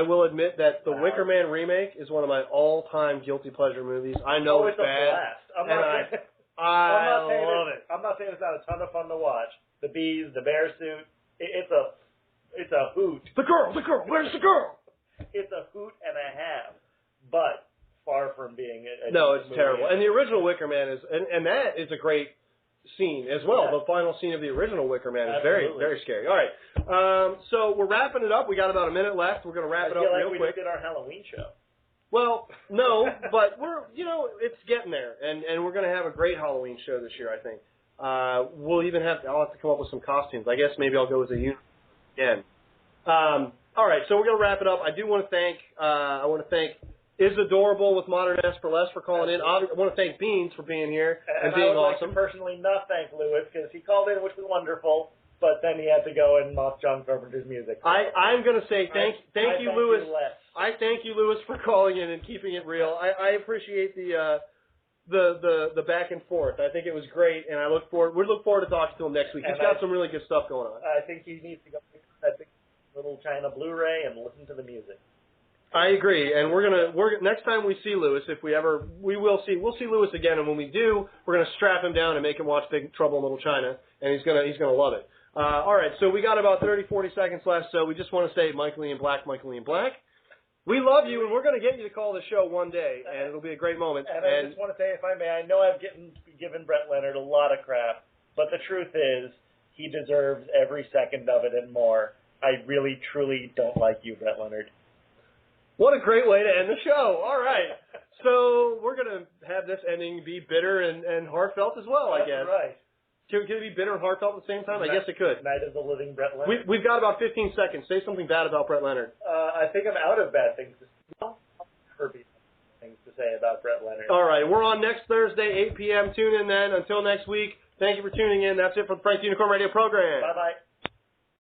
will admit that the Wicker Man remake is one of my all-time guilty pleasure movies. I know it's bad. I'm not I love it. I'm not saying it's not a ton of fun to watch. The bees, the bear suit, it's a hoot. The girl, where's the girl? It's a hoot and a half, but far from being a No, it's movie. terrible. And the original Wicker Man is, and that is a great scene as well. Yeah. The final scene of the original Wicker Man is Absolutely. very, very scary. All right, so we're wrapping it up. We got about a minute left. We're going to wrap it up I feel like real we quick. just did our Halloween show. Well, no, but it's getting there, and we're going to have a great Halloween show this year, I think. I'll have to come up with some costumes. I guess maybe I'll go as a unicorn again. All right, so we're going to wrap it up. I do want to thank, Is Adorable with Modern S for Less for calling in. I want to thank Beans for being here and being I would awesome. like to personally not thank Lewis because he called in, which was wonderful, but then he had to go and mock John Carpenter's music. I'm going to say thank you, Lewis. I thank you, Lewis, for calling in and keeping it real. I appreciate the back and forth. I think it was great, and we look forward to talking to him next week. He's got some really good stuff going on. I think he needs to go pick up that big little China Blu-ray and listen to the music. I agree, and we're next time we see Lewis, we'll see Lewis again, and when we do, we're gonna strap him down and make him watch Big Trouble in Little China, and he's gonna love it. All right, so we got about 30-40 seconds left, so we just want to say Michael Ian Black. We love you, and we're going to get you to call the show one day, and it'll be a great moment. And I just want to say, if I may, I know I've given Brett Leonard a lot of crap, but the truth is, he deserves every second of it and more. I really, truly don't like you, Brett Leonard. What a great way to end the show. All right. So we're going to have this ending be bitter and heartfelt as well, I guess. That's right. Can it be bitter and heartbeat at the same time? I guess it could. Night of the Living Brett Leonard. We've got about 15 seconds. Say something bad about Brett Leonard. I think I'm out of bad things to say. I'll never be things to say about Brett Leonard. All right. We're on next Thursday, 8 p.m. Tune in then. Until next week, thank you for tuning in. That's it for the Frank Unicorn Radio program. Bye-bye.